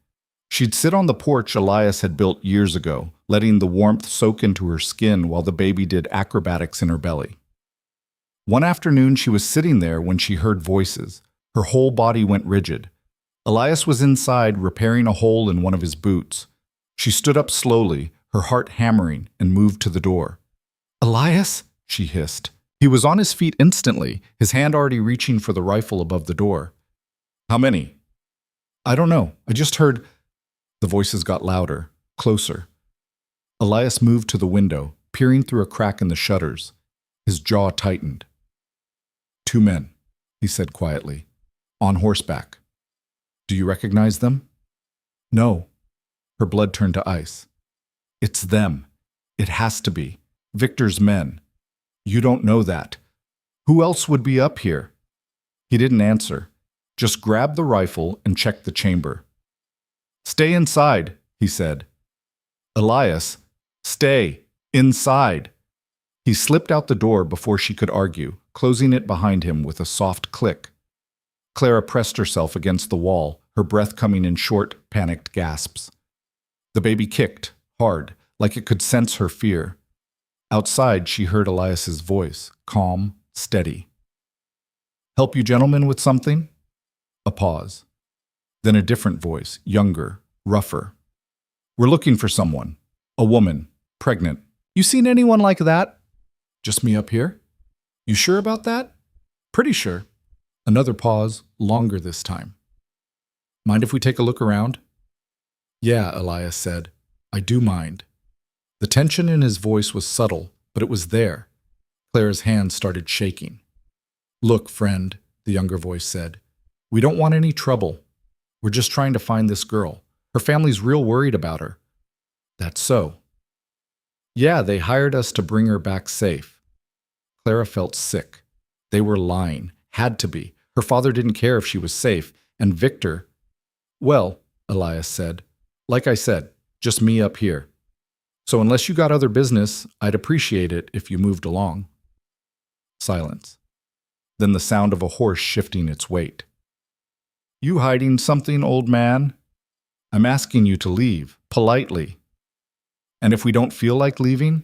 She'd sit on the porch Elias had built years ago, letting the warmth soak into her skin while the baby did acrobatics in her belly. One afternoon she was sitting there when she heard voices. Her whole body went rigid. Elias was inside repairing a hole in one of his boots. She stood up slowly, her heart hammering, and moved to the door. "Elias?" she hissed. He was on his feet instantly, his hand already reaching for the rifle above the door. "How many?" "I don't know. I just heard—" The voices got louder, closer. Elias moved to the window, peering through a crack in the shutters. His jaw tightened. "2 men," he said quietly, "on horseback. Do you recognize them?" "No." Her blood turned to ice. "It's them. It has to be. Victor's men. You don't know that. Who else would be up here?" He didn't answer. Just grabbed the rifle and checked the chamber. "Stay inside," he said. "Elias, stay inside." He slipped out the door before she could argue, closing it behind him with a soft click. Clara pressed herself against the wall, her breath coming in short, panicked gasps. The baby kicked, hard, like it could sense her fear. Outside, she heard Elias's voice, calm, steady. "Help you gentlemen with something?" A pause. Then a different voice, younger, rougher. We're looking for someone. A woman, pregnant. You seen anyone like that? Just me up here? You sure about that? Pretty sure. Another pause, longer this time. Mind if we take a look around? Yeah, Elias said. I do mind. The tension in his voice was subtle, but it was there. Clara's hand started shaking. Look, friend, the younger voice said. We don't want any trouble. We're just trying to find this girl. Her family's real worried about her. That's so. Yeah, they hired us to bring her back safe. Clara felt sick. They were lying. Had to be. Her father didn't care if she was safe. And Victor... Well, Elias said. Like I said, just me up here. So unless you got other business, I'd appreciate it if you moved along. Silence. Then the sound of a horse shifting its weight. You hiding something, old man? I'm asking you to leave, politely. And if we don't feel like leaving?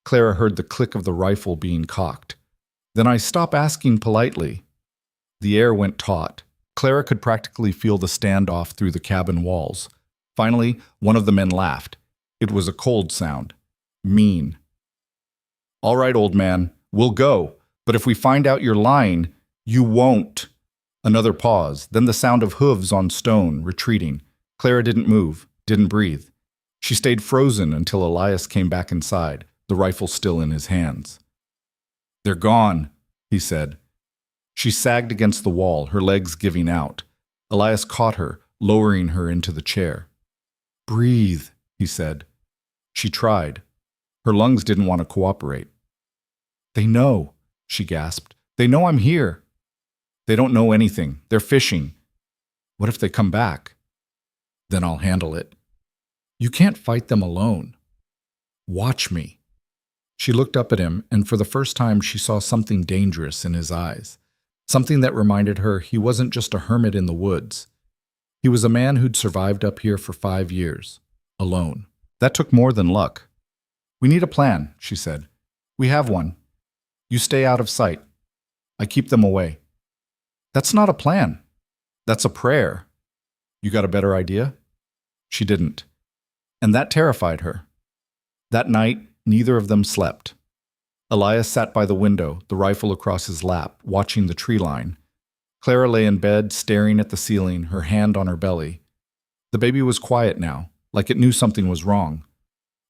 Clara heard the click of the rifle being cocked. Then I stop asking politely. The air went taut. Clara could practically feel the standoff through the cabin walls. Finally, one of the men laughed. It was a cold sound. Mean. All right, old man, we'll go. But if we find out you're lying, you won't. Another pause, then the sound of hooves on stone, retreating. Clara didn't move, didn't breathe. She stayed frozen until Elias came back inside, the rifle still in his hands. They're gone, he said. She sagged against the wall, her legs giving out. Elias caught her, lowering her into the chair. Breathe, he said. She tried. Her lungs didn't want to cooperate. They know, she gasped. They know I'm here. They don't know anything. They're fishing. What if they come back? Then I'll handle it. You can't fight them alone. Watch me. She looked up at him, and for the first time she saw something dangerous in his eyes. Something that reminded her he wasn't just a hermit in the woods. He was a man who'd survived up here for 5 years, alone. That took more than luck. We need a plan, she said. We have one. You stay out of sight. I keep them away. That's not a plan. That's a prayer. You got a better idea? She didn't. And that terrified her. That night, neither of them slept. Elias sat by the window, the rifle across his lap, watching the tree line. Clara lay in bed, staring at the ceiling, her hand on her belly. The baby was quiet now, like it knew something was wrong.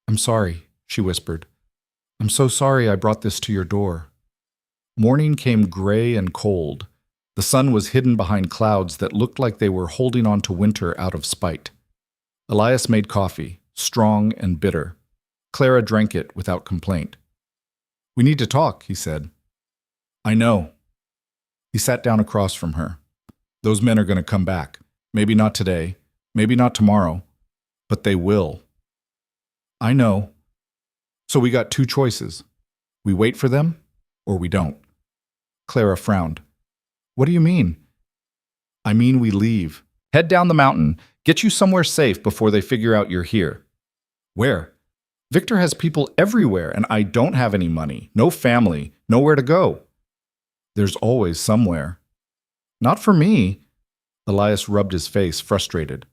I'm sorry, she whispered. I'm so sorry I brought this to your door. Morning came gray and cold. The sun was hidden behind clouds that looked like they were holding on to winter out of spite. Elias made coffee, strong and bitter. Clara drank it without complaint. We need to talk, he said. I know. He sat down across from her. Those men are going to come back. Maybe not today, maybe not tomorrow, but they will. I know. So we got 2 choices. We wait for them, or we don't. Clara frowned. What do you mean? I mean we leave. Head down the mountain. Get you somewhere safe before they figure out you're here. Where? Victor has people everywhere, and I don't have any money, no family, nowhere to go. There's always somewhere. Not for me. Elias rubbed his face, frustrated.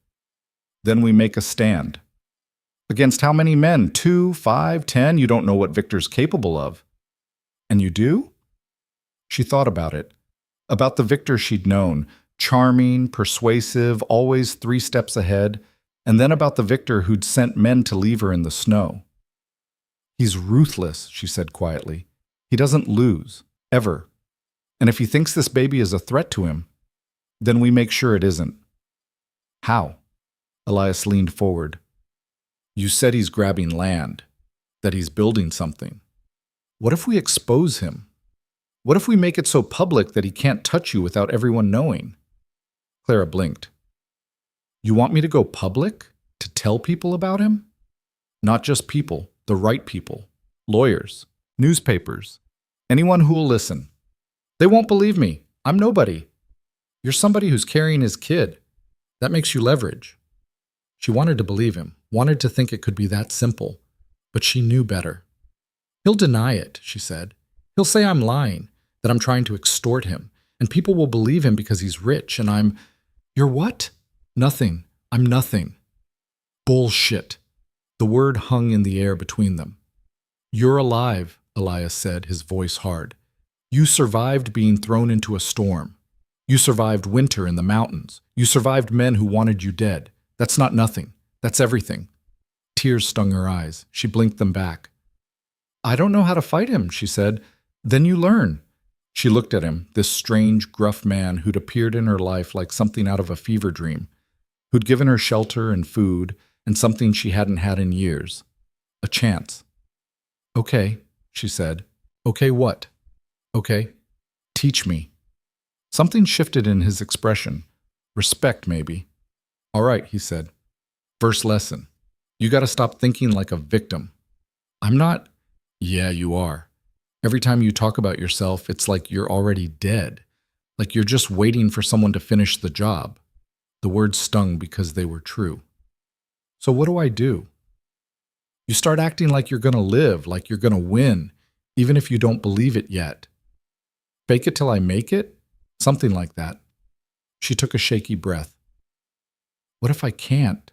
Then we make a stand. Against how many men? 2, 5, 10? You don't know what Victor's capable of. And you do? She thought about it. About the Victor she'd known. Charming, persuasive, always 3 steps ahead. And then about the Victor who'd sent men to leave her in the snow. He's ruthless, she said quietly. He doesn't lose, ever. And if he thinks this baby is a threat to him, then we make sure it isn't. How? Elias leaned forward. You said he's grabbing land, that he's building something. What if we expose him? What if we make it so public that he can't touch you without everyone knowing? Clara blinked. You want me to go public? To tell people about him? Not just people, the right people. Lawyers, newspapers, anyone who will listen. They won't believe me. I'm nobody. You're somebody who's carrying his kid. That makes you leverage. She wanted to believe him, wanted to think it could be that simple, but she knew better. He'll deny it, she said. He'll say I'm lying, that I'm trying to extort him, and people will believe him because he's rich, and I'm... You're what? Nothing. I'm nothing. Bullshit. The word hung in the air between them. You're alive, Elias said, his voice hard. You survived being thrown into a storm. You survived winter in the mountains. You survived men who wanted you dead. That's not nothing. That's everything. Tears stung her eyes. She blinked them back. I don't know how to fight him, she said. Then you learn. She looked at him, this strange, gruff man who'd appeared in her life like something out of a fever dream, who'd given her shelter and food and something she hadn't had in years. A chance. Okay, she said. Okay what? Okay. Teach me. Something shifted in his expression. Respect, maybe. All right, he said. First lesson. You gotta stop thinking like a victim. I'm not. Yeah, you are. Every time you talk about yourself, it's like you're already dead. Like you're just waiting for someone to finish the job. The words stung because they were true. So what do I do? You start acting like you're gonna live, like you're gonna win, even if you don't believe it yet. Fake it till I make it? Something like that. She took a shaky breath. What if I can't?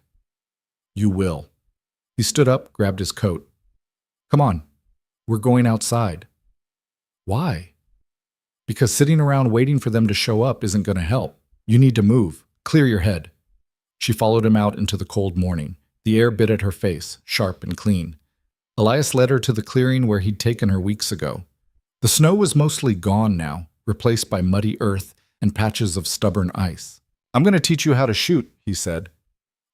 You will. He stood up, grabbed his coat. Come on, we're going outside. Why? Because sitting around waiting for them to show up isn't going to help. You need to move. Clear your head. She followed him out into the cold morning. The air bit at her face, sharp and clean. Elias led her to the clearing where he'd taken her weeks ago. The snow was mostly gone now, replaced by muddy earth and patches of stubborn ice. I'm going to teach you how to shoot, he said.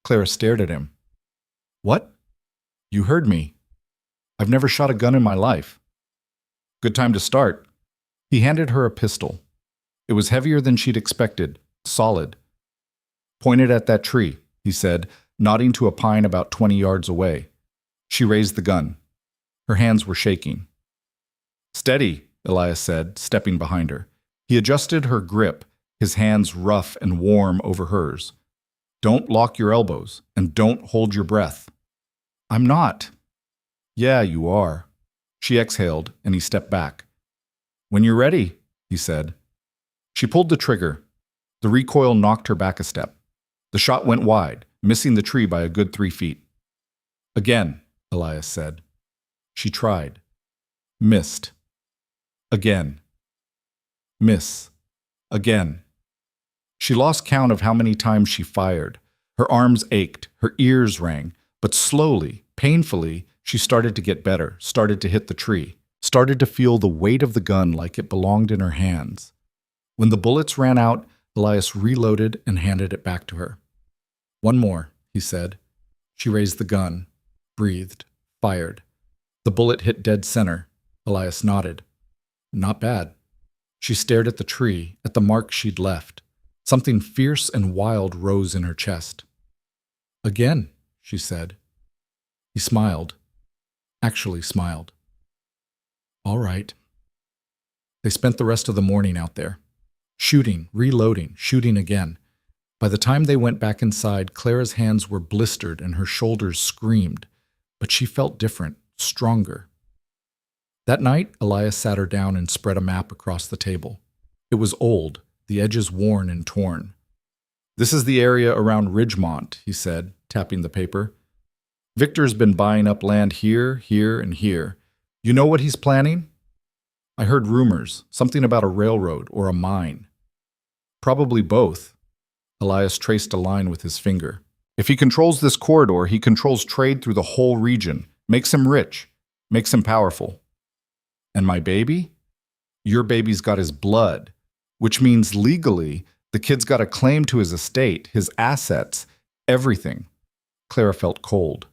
Clara stared at him. What? You heard me. I've never shot a gun in my life. Good time to start. He handed her a pistol. It was heavier than she'd expected, solid. Point it at that tree, he said, nodding to a pine about 20 yards away. She raised the gun. Her hands were shaking. Steady, Elias said, stepping behind her. He adjusted her grip, his hands rough and warm over hers. Don't lock your elbows, and don't hold your breath. I'm not. Yeah, you are. She exhaled, and he stepped back. When you're ready, he said. She pulled the trigger. The recoil knocked her back a step. The shot went wide, missing the tree by a good 3 feet. Again, Elias said. She tried. Missed. Again. Miss. Again. She lost count of how many times she fired. Her arms ached, her ears rang, but slowly, painfully, she started to get better, started to hit the tree, started to feel the weight of the gun like it belonged in her hands. When the bullets ran out, Elias reloaded and handed it back to her. One more, he said. She raised the gun, breathed, fired. The bullet hit dead center. Elias nodded. Not bad. She stared at the tree, at the mark she'd left. Something fierce and wild rose in her chest. Again, she said. He smiled. Actually smiled. All right. They spent the rest of the morning out there. Shooting, reloading, shooting again. By the time they went back inside, Clara's hands were blistered and her shoulders screamed, but she felt different, stronger. That night, Elias sat her down and spread a map across the table. It was old, the edges worn and torn. This is the area around Ridgemont, he said, tapping the paper. Victor's been buying up land here, here, and here. You know what he's planning? I heard rumors, something about a railroad or a mine. Probably both. Elias traced a line with his finger. If he controls this corridor, he controls trade through the whole region, makes him rich, makes him powerful. And my baby? Your baby's got his blood, which means legally the kid's got a claim to his estate, his assets, everything. Clara felt cold.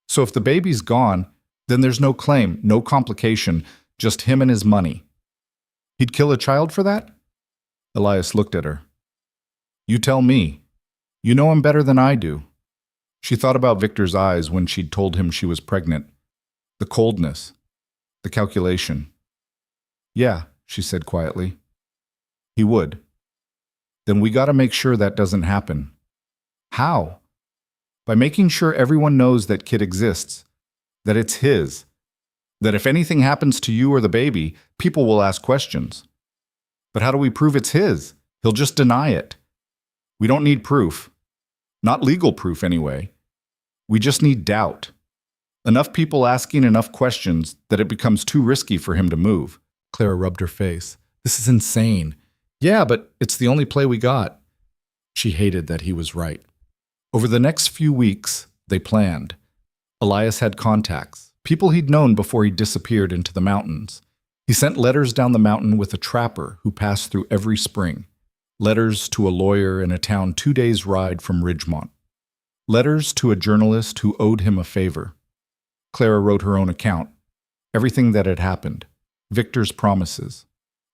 So if the baby's gone, then there's no claim, no complication, just him and his money. He'd kill a child for that? Elias looked at her. You tell me. You know him better than I do. She thought about Victor's eyes when she'd told him she was pregnant. The coldness. The calculation. Yeah, she said quietly. He would. Then we gotta make sure that doesn't happen. How? By making sure everyone knows that kid exists, that it's his, that if anything happens to you or the baby, people will ask questions. But how do we prove it's his? He'll just deny it. We don't need proof. Not legal proof, anyway. We just need doubt. Enough people asking enough questions that it becomes too risky for him to move. Clara rubbed her face. This is insane. Yeah, but it's the only play we got. She hated that he was right. Over the next few weeks, they planned. Elias had contacts, people he'd known before he disappeared into the mountains. He sent letters down the mountain with a trapper who passed through every spring. Letters to a lawyer in a town 2 days' ride from Ridgemont. Letters to a journalist who owed him a favor. Clara wrote her own account. Everything that had happened. Victor's promises.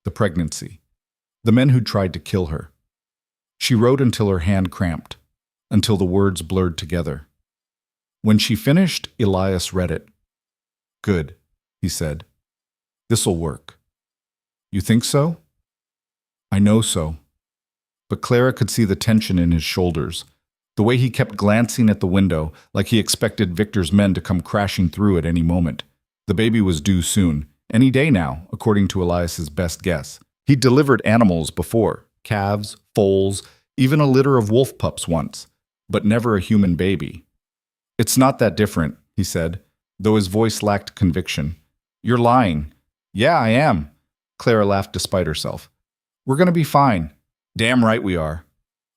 The pregnancy. The men who'd tried to kill her. She wrote until her hand cramped, until the words blurred together. When she finished, Elias read it. Good, he said. This'll work. You think so? I know so. But Clara could see the tension in his shoulders, the way he kept glancing at the window like he expected Victor's men to come crashing through at any moment. The baby was due soon, any day now, according to Elias's best guess. He'd delivered animals before, calves, foals, even a litter of wolf pups once, but never a human baby. It's not that different, he said, though his voice lacked conviction. You're lying. Yeah, I am. Clara laughed despite herself. We're going to be fine. Damn right we are.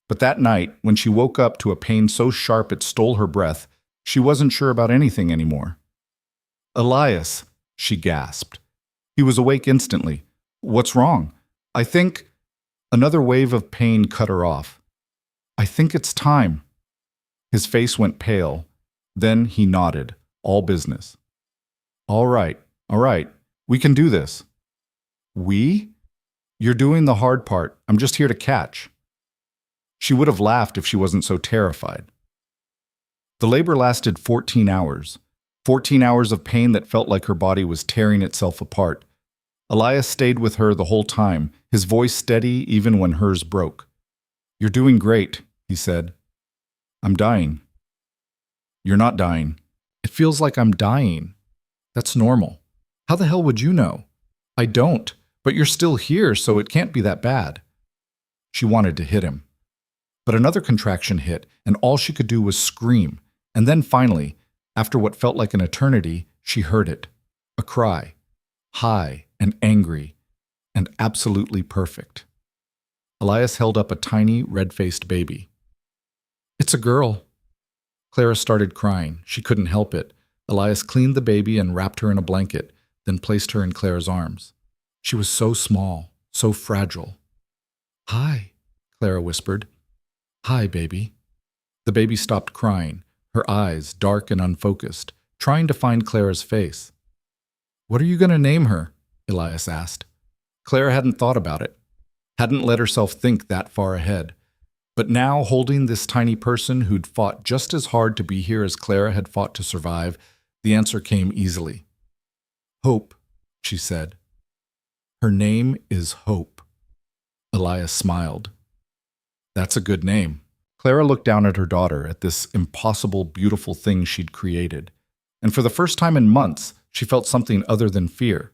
But that night, when she woke up to a pain so sharp it stole her breath, she wasn't sure about anything anymore. Elias, she gasped. He was awake instantly. What's wrong? I think... Another wave of pain cut her off. I think it's time. His face went pale. Then he nodded, all business. All right. We can do this. We? You're doing the hard part. I'm just here to catch. She would have laughed if she wasn't so terrified. The labor lasted 14 hours. 14 hours of pain that felt like her body was tearing itself apart. Elias stayed with her the whole time, his voice steady even when hers broke. You're doing great, he said. I'm dying. You're not dying. It feels like I'm dying. That's normal. How the hell would you know? I don't, but you're still here, so it can't be that bad. She wanted to hit him. But another contraction hit, and all she could do was scream. And then finally, after what felt like an eternity, she heard it. A cry. High and angry, and absolutely perfect. Elias held up a tiny, red-faced baby. It's a girl. Clara started crying. She couldn't help it. Elias cleaned the baby and wrapped her in a blanket, then placed her in Clara's arms. She was so small, so fragile. Hi, Clara whispered. Hi, baby. The baby stopped crying, her eyes dark and unfocused, trying to find Clara's face. What are you going to name her? Elias asked. Clara hadn't thought about it, hadn't let herself think that far ahead. But now, holding this tiny person who'd fought just as hard to be here as Clara had fought to survive, the answer came easily. Hope, she said. Her name is Hope. Elias smiled. That's a good name. Clara looked down at her daughter, at this impossible, beautiful thing she'd created. And for the first time in months, she felt something other than fear.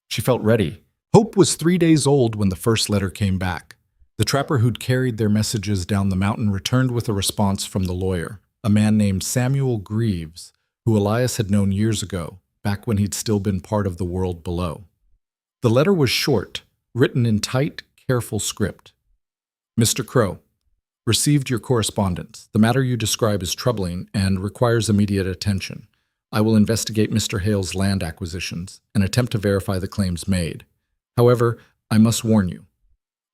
She felt ready. Hope was 3 days old when the first letter came back. The trapper who'd carried their messages down the mountain returned with a response from the lawyer, a man named Samuel Greaves, who Elias had known years ago, back when he'd still been part of the world below. The letter was short, written in tight, careful script. Mr. Crow, received your correspondence. The matter you describe is troubling and requires immediate attention. I will investigate Mr. Hale's land acquisitions and attempt to verify the claims made. However, I must warn you.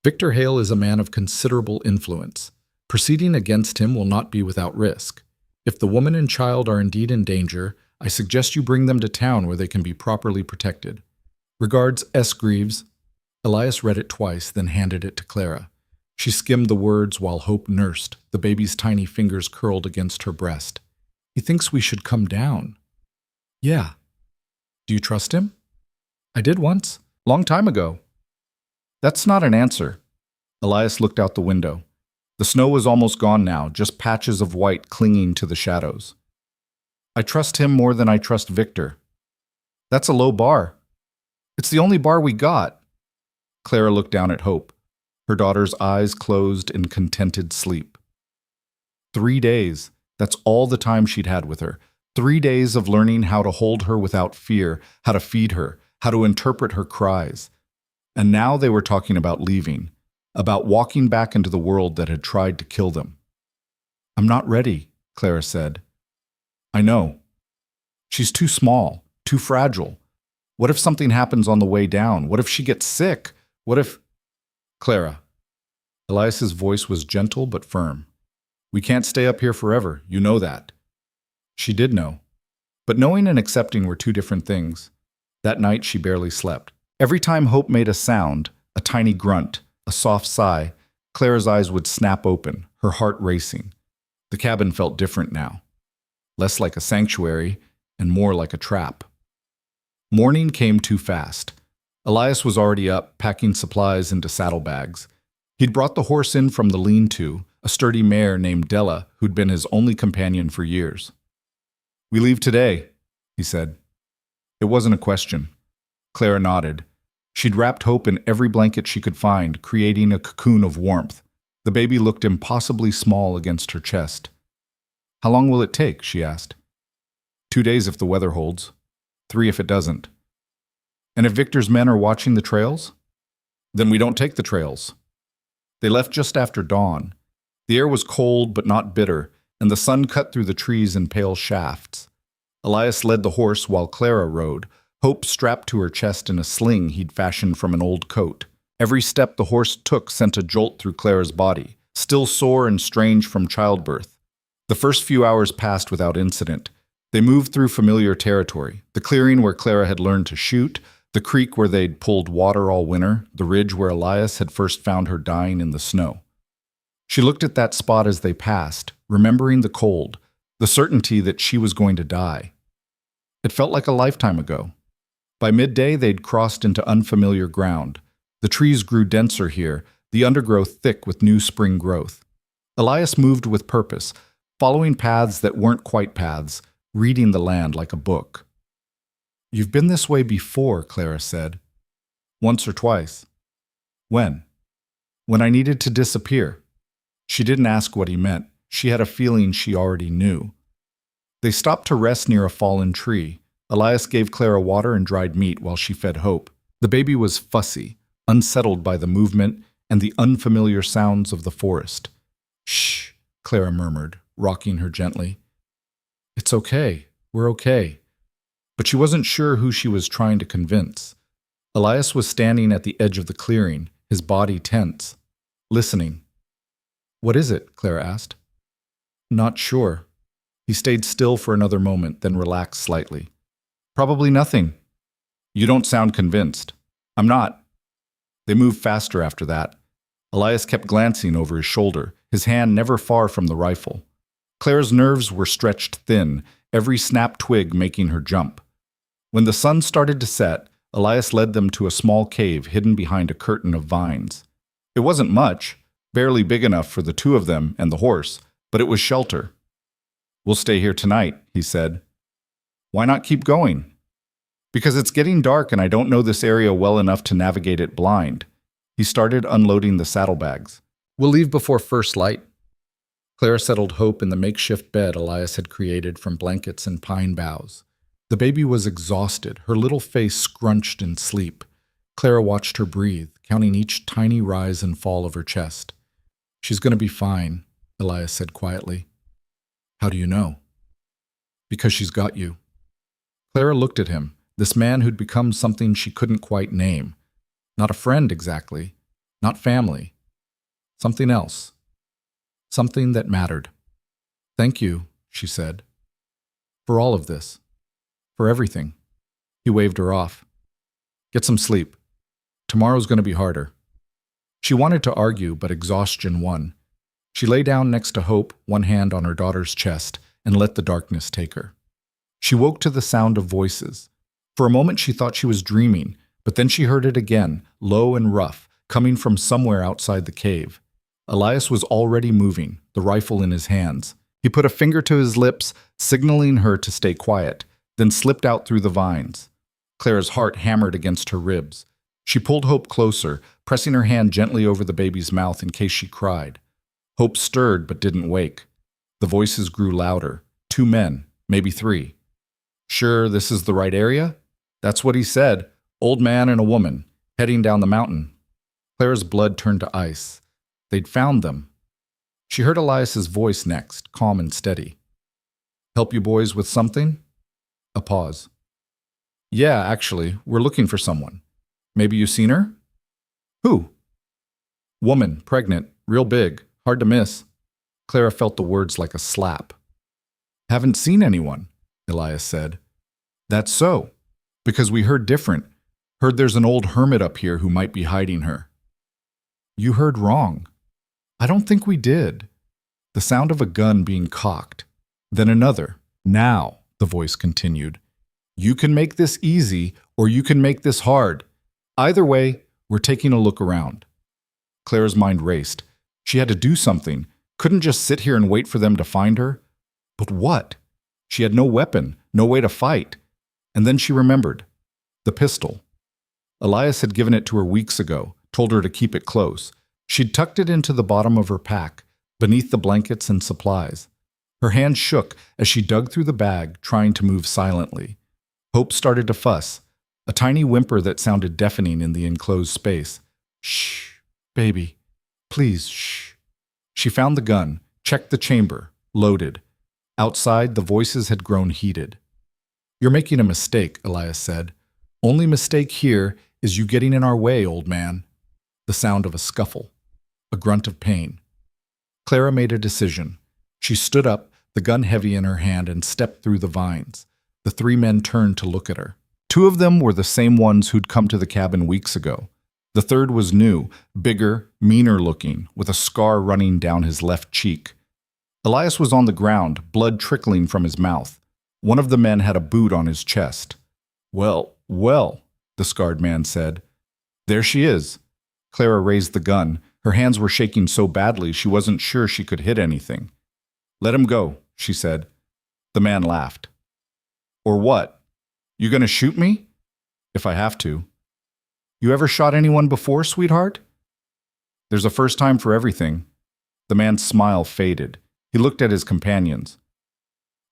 Victor Hale is a man of considerable influence. Proceeding against him will not be without risk. If the woman and child are indeed in danger, I suggest you bring them to town where they can be properly protected. Regards, S. Greaves. Elias read it twice, then handed it to Clara. She skimmed the words while Hope nursed, the baby's tiny fingers curled against her breast. He thinks we should come down. Yeah. Do you trust him? I did once. Long time ago. That's not an answer. Elias looked out the window. The snow was almost gone now, just patches of white clinging to the shadows. I trust him more than I trust Victor. That's a low bar. It's the only bar we got. Clara looked down at Hope. Her daughter's eyes closed in contented sleep. 3 days. That's all the time she'd had with her. 3 days of learning how to hold her without fear, how to feed her, how to interpret her cries. And now they were talking about leaving, about walking back into the world that had tried to kill them. "I'm not ready," Clara said. "I know. She's too small, too fragile. What if something happens on the way down? What if she gets sick? What if—" "Clara." Elias's voice was gentle but firm. "We can't stay up here forever. You know that." She did know. But knowing and accepting were two different things. That night she barely slept. Every time Hope made a sound, a tiny grunt, a soft sigh, Clara's eyes would snap open, her heart racing. The cabin felt different now. Less like a sanctuary and more like a trap. Morning came too fast. Elias was already up, packing supplies into saddlebags. He'd brought the horse in from the lean-to, a sturdy mare named Della, who'd been his only companion for years. "We leave today," he said. It wasn't a question. Clara nodded. She'd wrapped Hope in every blanket she could find, creating a cocoon of warmth. The baby looked impossibly small against her chest. "How long will it take?" she asked. 2 days if the weather holds. 3 if it doesn't. "And if Victor's men are watching the trails?" "Then we don't take the trails." They left just after dawn. The air was cold but not bitter, and the sun cut through the trees in pale shafts. Elias led the horse while Clara rode, Hope strapped to her chest in a sling he'd fashioned from an old coat. Every step the horse took sent a jolt through Clara's body, still sore and strange from childbirth. The first few hours passed without incident. They moved through familiar territory, the clearing where Clara had learned to shoot, the creek where they'd pulled water all winter, the ridge where Elias had first found her dying in the snow. She looked at that spot as they passed, remembering the cold, the certainty that she was going to die. It felt like a lifetime ago. By midday, they'd crossed into unfamiliar ground. The trees grew denser here, the undergrowth thick with new spring growth. Elias moved with purpose, following paths that weren't quite paths, reading the land like a book. "You've been this way before," Clara said. "Once or twice." "When?" "When I needed to disappear." She didn't ask what he meant. She had a feeling she already knew. They stopped to rest near a fallen tree. Elias gave Clara water and dried meat while she fed Hope. The baby was fussy, unsettled by the movement and the unfamiliar sounds of the forest. "Shh," Clara murmured, rocking her gently. "It's okay. We're okay." But she wasn't sure who she was trying to convince. Elias was standing at the edge of the clearing, his body tense, listening. "What is it?" Clara asked. "Not sure." He stayed still for another moment, then relaxed slightly. "Probably nothing." "You don't sound convinced." "I'm not." They moved faster after that. Elias kept glancing over his shoulder, his hand never far from the rifle. Clara's nerves were stretched thin, every snapped twig making her jump. When the sun started to set, Elias led them to a small cave hidden behind a curtain of vines. It wasn't much, barely big enough for the two of them and the horse, but it was shelter. "We'll stay here tonight," he said. "Why not keep going?" "Because it's getting dark and I don't know this area well enough to navigate it blind." He started unloading the saddlebags. "We'll leave before first light." Clara settled Hope in the makeshift bed Elias had created from blankets and pine boughs. The baby was exhausted, her little face scrunched in sleep. Clara watched her breathe, counting each tiny rise and fall of her chest. "She's going to be fine," Elias said quietly. "How do you know?" "Because she's got you." Clara looked at him, this man who'd become something she couldn't quite name. Not a friend exactly, not family. Something else. Something that mattered. "Thank you," she said. "For all of this. For everything." He waved her off. "Get some sleep. Tomorrow's going to be harder." She wanted to argue, but exhaustion won. She lay down next to Hope, one hand on her daughter's chest, and let the darkness take her. She woke to the sound of voices. For a moment she thought she was dreaming, but then she heard it again, low and rough, coming from somewhere outside the cave. Elias was already moving, the rifle in his hands. He put a finger to his lips, signaling her to stay quiet, then slipped out through the vines. Clara's heart hammered against her ribs. She pulled Hope closer, pressing her hand gently over the baby's mouth in case she cried. Hope stirred but didn't wake. The voices grew louder. 2 men, maybe 3. Sure, this is the right area? That's what he said. Old man and a woman, heading down the mountain. Clara's blood turned to ice. They'd found them. She heard Elias's voice next, calm and steady. Help you boys with something? A pause. Yeah, actually, we're looking for someone. Maybe you seen her? Who? Woman, pregnant, real big, hard to miss. Clara felt the words like a slap. Haven't seen anyone, Elias said. That's so, because we heard different. Heard there's an old hermit up here who might be hiding her. You heard wrong. I don't think we did. The sound of a gun being cocked. Then another. Now, the voice continued. You can make this easy, or you can make this hard. Either way, we're taking a look around. Clara's mind raced. She had to do something. Couldn't just sit here and wait for them to find her. But what? She had no weapon, no way to fight. And then she remembered. The pistol. Elias had given it to her weeks ago, told her to keep it close. She'd tucked it into the bottom of her pack, beneath the blankets and supplies. Her hand shook as she dug through the bag, trying to move silently. Hope started to fuss, a tiny whimper that sounded deafening in the enclosed space. Shh, baby, please, shh. She found the gun, checked the chamber, loaded. Outside, the voices had grown heated. You're making a mistake, Elias said. Only mistake here is you getting in our way, old man. The sound of a scuffle, a grunt of pain. Clara made a decision. She stood up, the gun heavy in her hand, and stepped through the vines. The 3 men turned to look at her. 2 of them were the same ones who'd come to the cabin weeks ago. The third was new, bigger, meaner looking, with a scar running down his left cheek. Elias was on the ground, blood trickling from his mouth. One of the men had a boot on his chest. Well, the scarred man said. There she is. Clara raised the gun. Her hands were shaking so badly she wasn't sure she could hit anything. Let him go, she said. The man laughed. Or what? You gonna shoot me? If I have to. You ever shot anyone before, sweetheart? There's a first time for everything. The man's smile faded. He looked at his companions.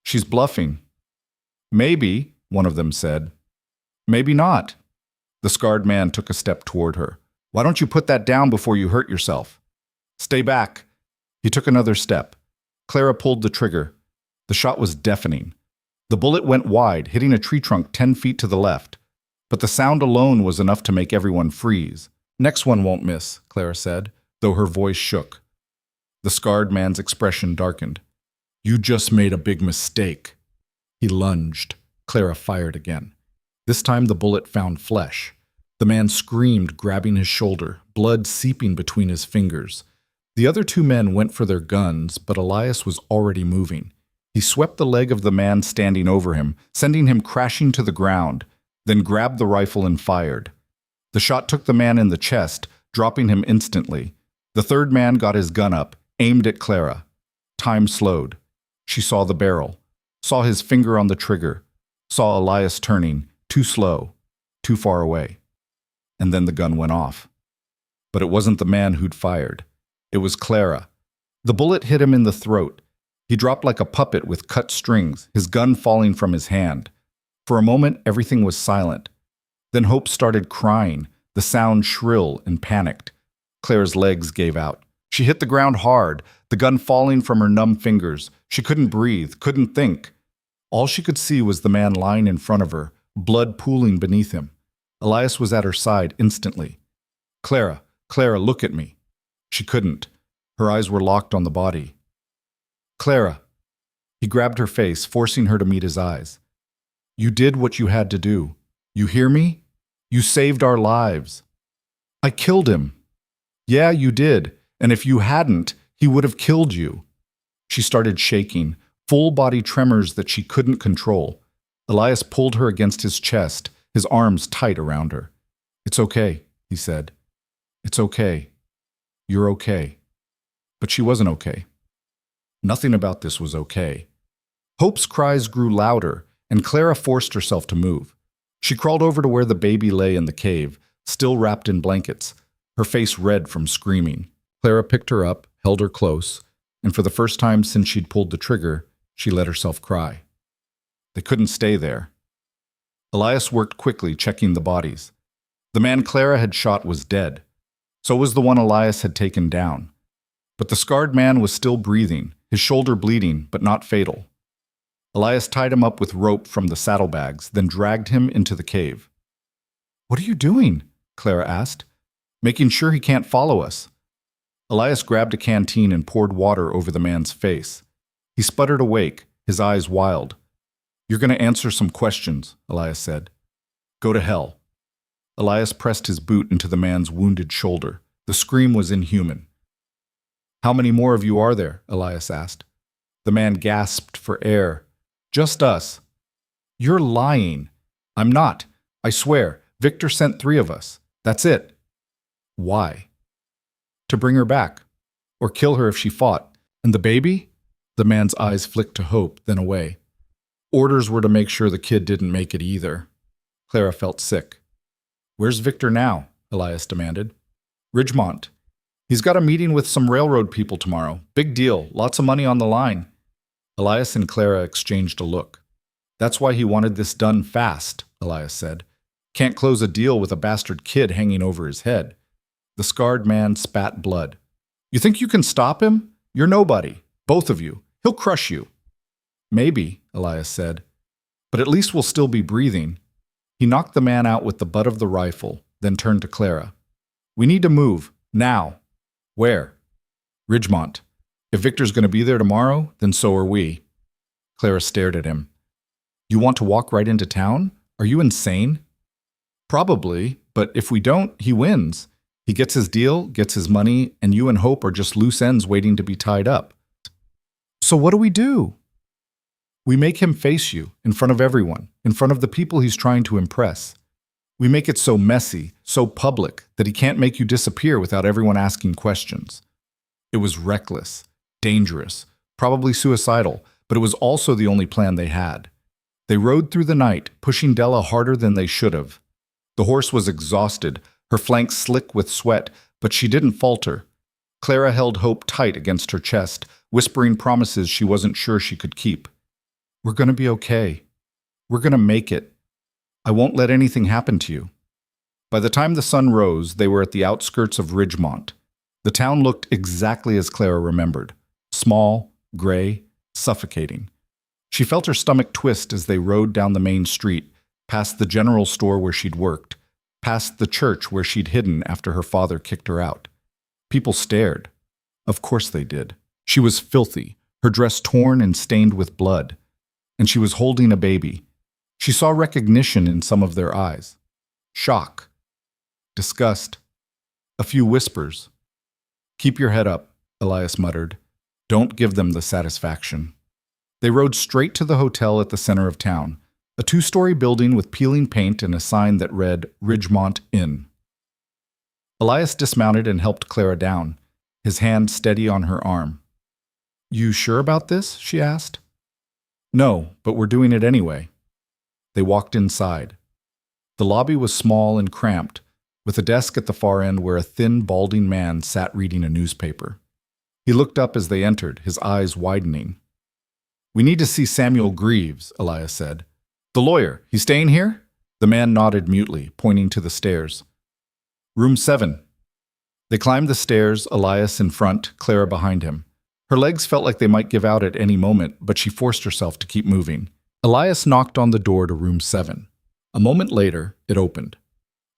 She's bluffing. Maybe, one of them said. Maybe not. The scarred man took a step toward her. Why don't you put that down before you hurt yourself? Stay back. He took another step. Clara pulled the trigger. The shot was deafening. The bullet went wide, hitting a tree trunk 10 feet to the left. But the sound alone was enough to make everyone freeze. Next one won't miss, Clara said, though her voice shook. The scarred man's expression darkened. You just made a big mistake. He lunged. Clara fired again. This time the bullet found flesh. The man screamed, grabbing his shoulder, blood seeping between his fingers. The other 2 men went for their guns, but Elias was already moving. He swept the leg of the man standing over him, sending him crashing to the ground, then grabbed the rifle and fired. The shot took the man in the chest, dropping him instantly. The third man got his gun up, aimed at Clara. Time slowed. She saw the barrel, saw his finger on the trigger, saw Elias turning, too slow, too far away. And then the gun went off. But it wasn't the man who'd fired. It was Clara. The bullet hit him in the throat. He dropped like a puppet with cut strings, his gun falling from his hand. For a moment, everything was silent. Then Hope started crying, the sound shrill and panicked. Clara's legs gave out. She hit the ground hard, the gun falling from her numb fingers. She couldn't breathe, couldn't think. All she could see was the man lying in front of her, blood pooling beneath him. Elias was at her side instantly. Clara, look at me. She couldn't. Her eyes were locked on the body. Clara. He grabbed her face, forcing her to meet his eyes. You did what you had to do. You hear me? You saved our lives. I killed him. Yeah, you did. And if you hadn't, he would have killed you. She started shaking, full body tremors that she couldn't control. Elias pulled her against his chest, his arms tight around her. It's okay, he said. It's okay. You're okay. But she wasn't okay. Nothing about this was okay. Hope's cries grew louder, and Clara forced herself to move. She crawled over to where the baby lay in the cave, still wrapped in blankets, her face red from screaming. Clara picked her up, held her close. and for the first time since she'd pulled the trigger, she let herself cry. They couldn't stay there. Elias worked quickly, checking the bodies. The man Clara had shot was dead. So was the one Elias had taken down. But the scarred man was still breathing, his shoulder bleeding, but not fatal. Elias tied him up with rope from the saddlebags, then dragged him into the cave. "What are you doing?" Clara asked. "Making sure he can't follow us." Elias grabbed a canteen and poured water over the man's face. He sputtered awake, his eyes wild. "You're going to answer some questions," Elias said. "Go to hell." Elias pressed his boot into the man's wounded shoulder. The scream was inhuman. "How many more of you are there?" Elias asked. The man gasped for air. "Just us." "You're lying." "I'm not. I swear. Victor sent 3 of us. That's it." "Why?" "To bring her back. Or kill her if she fought. And the baby?" The man's eyes flicked to hope, then away. "Orders were to make sure the kid didn't make it either." Clara felt sick. "Where's Victor now?" Elias demanded. "Ridgemont. He's got a meeting with some railroad people tomorrow. Big deal. Lots of money on the line." Elias and Clara exchanged a look. "That's why he wanted this done fast," Elias said. "Can't close a deal with a bastard kid hanging over his head." The scarred man spat blood. "You think you can stop him? You're nobody. Both of you. He'll crush you." "Maybe," Elias said. "But at least we'll still be breathing." He knocked the man out with the butt of the rifle, then turned to Clara. "We need to move. Now." "Where?" "Ridgemont. If Victor's going to be there tomorrow, then so are we." Clara stared at him. "You want to walk right into town? Are you insane?" "Probably, but if we don't, he wins. He gets his deal, gets his money, and you and Hope are just loose ends waiting to be tied up." "So what do we do?" "We make him face you, in front of everyone, in front of the people he's trying to impress. We make it so messy, so public, that he can't make you disappear without everyone asking questions." It was reckless, dangerous, probably suicidal, but it was also the only plan they had. They rode through the night, pushing Della harder than they should have. The horse was exhausted, her flanks slick with sweat, but she didn't falter. Clara held Hope tight against her chest, whispering promises she wasn't sure she could keep. "We're going to be okay. We're going to make it. I won't let anything happen to you." By the time the sun rose, they were at the outskirts of Ridgemont. The town looked exactly as Clara remembered. Small, gray, suffocating. She felt her stomach twist as they rode down the main street, past the general store where she'd worked, past the church where she'd hidden after her father kicked her out. People stared. Of course they did. She was filthy, her dress torn and stained with blood. And she was holding a baby. She saw recognition in some of their eyes. Shock. Disgust. A few whispers. "Keep your head up," Elias muttered. "Don't give them the satisfaction." They rode straight to the hotel at the center of town, a 2-story building with peeling paint and a sign that read Ridgemont Inn. Elias dismounted and helped Clara down, his hand steady on her arm. "You sure about this?" she asked. "No, but we're doing it anyway." They walked inside. The lobby was small and cramped, with a desk at the far end where a thin, balding man sat reading a newspaper. He looked up as they entered, his eyes widening. "We need to see Samuel Greaves," Elias said. "The lawyer. He's staying here?" The man nodded mutely, pointing to the stairs. "Room 7. They climbed the stairs, Elias in front, Clara behind him. Her legs felt like they might give out at any moment, but she forced herself to keep moving. Elias knocked on the door to room 7. A moment later, it opened.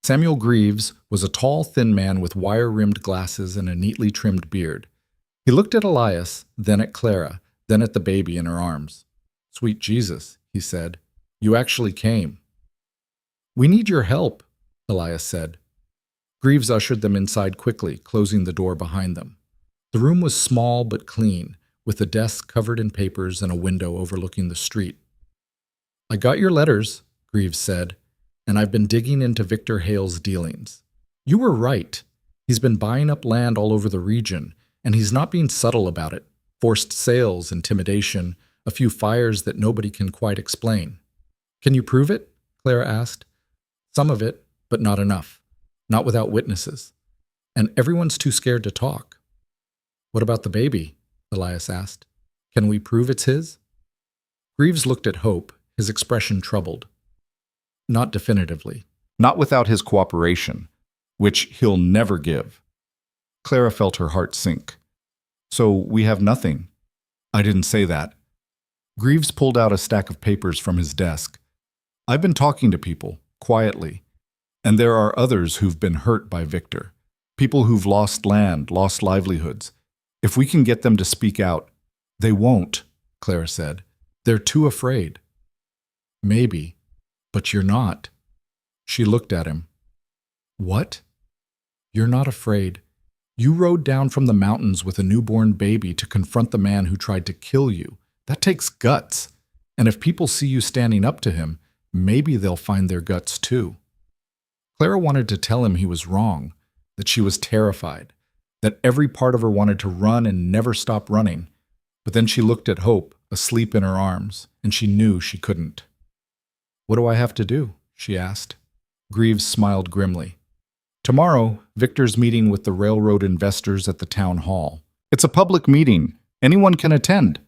Samuel Greaves was a tall, thin man with wire-rimmed glasses and a neatly trimmed beard. He looked at Elias, then at Clara, then at the baby in her arms. "Sweet Jesus," he said, "you actually came." "We need your help," Elias said. Greaves ushered them inside quickly, closing the door behind them. The room was small but clean, with a desk covered in papers and a window overlooking the street. "I got your letters," Greaves said, "and I've been digging into Victor Hale's dealings. You were right. He's been buying up land all over the region, and he's not being subtle about it. Forced sales, intimidation, a few fires that nobody can quite explain." "Can you prove it?" Clara asked. "Some of it, but not enough. Not without witnesses. And everyone's too scared to talk." "What about the baby?" Elias asked. Can we prove it's his? Greaves looked at Hope, his expression troubled. Not definitively. Not without his cooperation, which he'll never give. Clara felt her heart sink. So we have nothing. I didn't say that. Greaves pulled out a stack of papers from his desk. I've been talking to people, quietly, and there are others who've been hurt by Victor. People who've lost land, lost livelihoods. If we can get them to speak out, they won't, Clara said. They're too afraid. Maybe, but you're not. She looked at him. What? You're not afraid. You rode down from the mountains with a newborn baby to confront the man who tried to kill you. That takes guts. And if people see you standing up to him, maybe they'll find their guts too. Clara wanted to tell him he was wrong, that she was terrified, that every part of her wanted to run and never stop running. But then she looked at Hope, asleep in her arms, and she knew she couldn't. What do I have to do? She asked. Greaves smiled grimly. Tomorrow, Victor's meeting with the railroad investors at the town hall. It's a public meeting. Anyone can attend.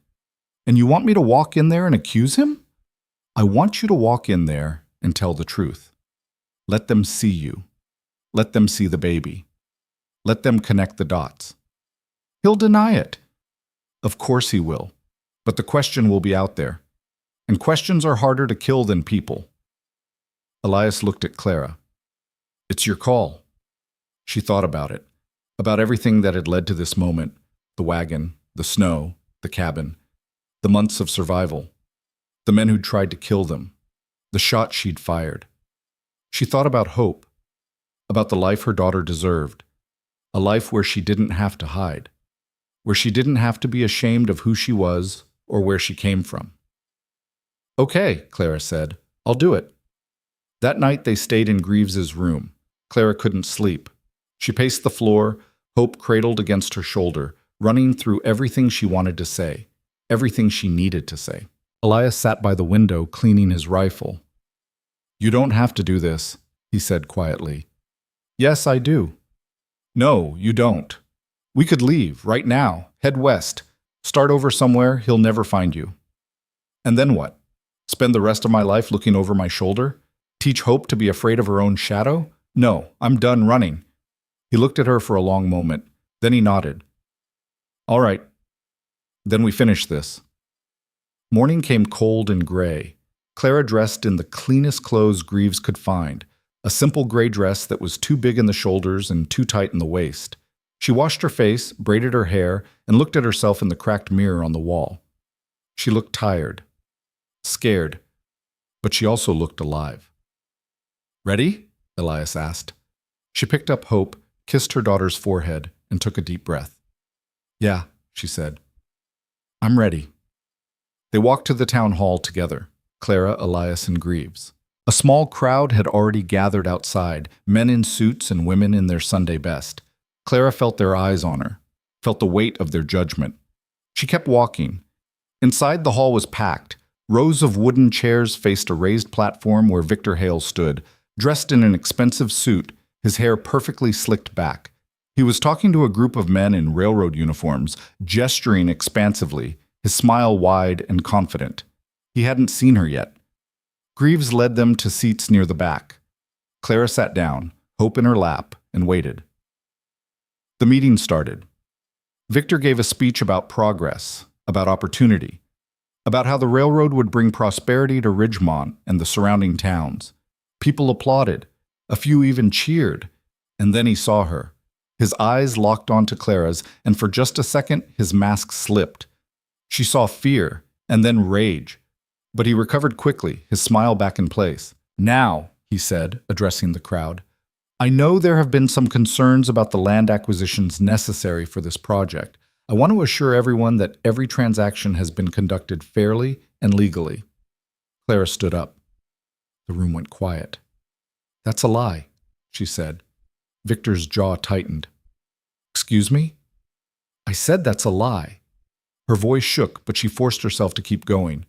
And you want me to walk in there and accuse him? I want you to walk in there and tell the truth. Let them see you. Let them see the baby. Let them connect the dots. He'll deny it. Of course he will. But the question will be out there. And questions are harder to kill than people. Elias looked at Clara. It's your call. She thought about it, about everything that had led to this moment, the wagon, the snow, the cabin, the months of survival, the men who'd tried to kill them, the shot she'd fired. She thought about Hope, about the life her daughter deserved, a life where she didn't have to hide, where she didn't have to be ashamed of who she was or where she came from. Okay, Clara said, I'll do it. That night they stayed in Greaves's room. Clara couldn't sleep. She paced the floor, Hope cradled against her shoulder, running through everything she wanted to say, everything she needed to say. Elias sat by the window cleaning his rifle. You don't have to do this, he said quietly. Yes, I do. No, you don't. We could leave, right now, head west, start over somewhere he'll never find you. And then what? Spend the rest of my life looking over my shoulder? Teach Hope to be afraid of her own shadow? No, I'm done running. He looked at her for a long moment. Then he nodded. All right. Then we finish this. Morning came cold and gray. Clara dressed in the cleanest clothes Greaves could find, a simple gray dress that was too big in the shoulders and too tight in the waist. She washed her face, braided her hair, and looked at herself in the cracked mirror on the wall. She looked tired, scared, but she also looked alive. Ready? Elias asked. She picked up Hope, kissed her daughter's forehead, and took a deep breath. Yeah, she said. I'm ready. They walked to the town hall together, Clara, Elias, and Greaves. A small crowd had already gathered outside, men in suits and women in their Sunday best. Clara felt their eyes on her, felt the weight of their judgment. She kept walking. Inside, the hall was packed. Rows of wooden chairs faced a raised platform where Victor Hale stood, dressed in an expensive suit, his hair perfectly slicked back. He was talking to a group of men in railroad uniforms, gesturing expansively, his smile wide and confident. He hadn't seen her yet. Greaves led them to seats near the back. Clara sat down, Hope in her lap, and waited. The meeting started. Victor gave a speech about progress, about opportunity, about how the railroad would bring prosperity to Ridgemont and the surrounding towns. People applauded. A few even cheered. And then he saw her. His eyes locked onto Clara's, and for just a second, his mask slipped. She saw fear, and then rage. But he recovered quickly, his smile back in place. Now, he said, addressing the crowd, I know there have been some concerns about the land acquisitions necessary for this project. I want to assure everyone that every transaction has been conducted fairly and legally. Clara stood up. The room went quiet. That's a lie, she said. Victor's jaw tightened. Excuse me? I said that's a lie. Her voice shook, but she forced herself to keep going.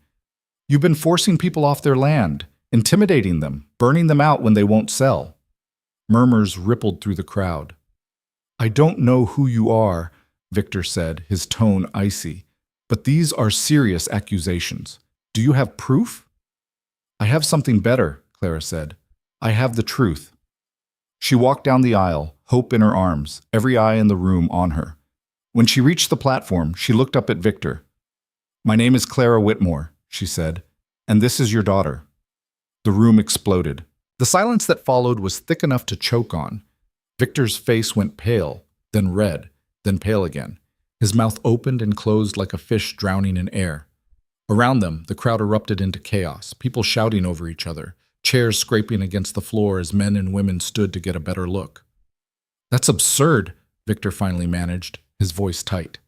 You've been forcing people off their land, intimidating them, burning them out when they won't sell. Murmurs rippled through the crowd. I don't know who you are, Victor said, his tone icy. "But these are serious accusations. Do you have proof?" "I have something better," Clara said. "I have the truth." She walked down the aisle, hope in her arms, every eye in the room on her. When she reached the platform, she looked up at Victor. "My name is Clara Whitmore," she said, "and this is your daughter." The room exploded. The silence that followed was thick enough to choke on. Victor's face went pale, then red, then pale again. His mouth opened and closed like a fish drowning in air. Around them, the crowd erupted into chaos, people shouting over each other, chairs scraping against the floor as men and women stood to get a better look. "That's absurd," Victor finally managed, his voice tight.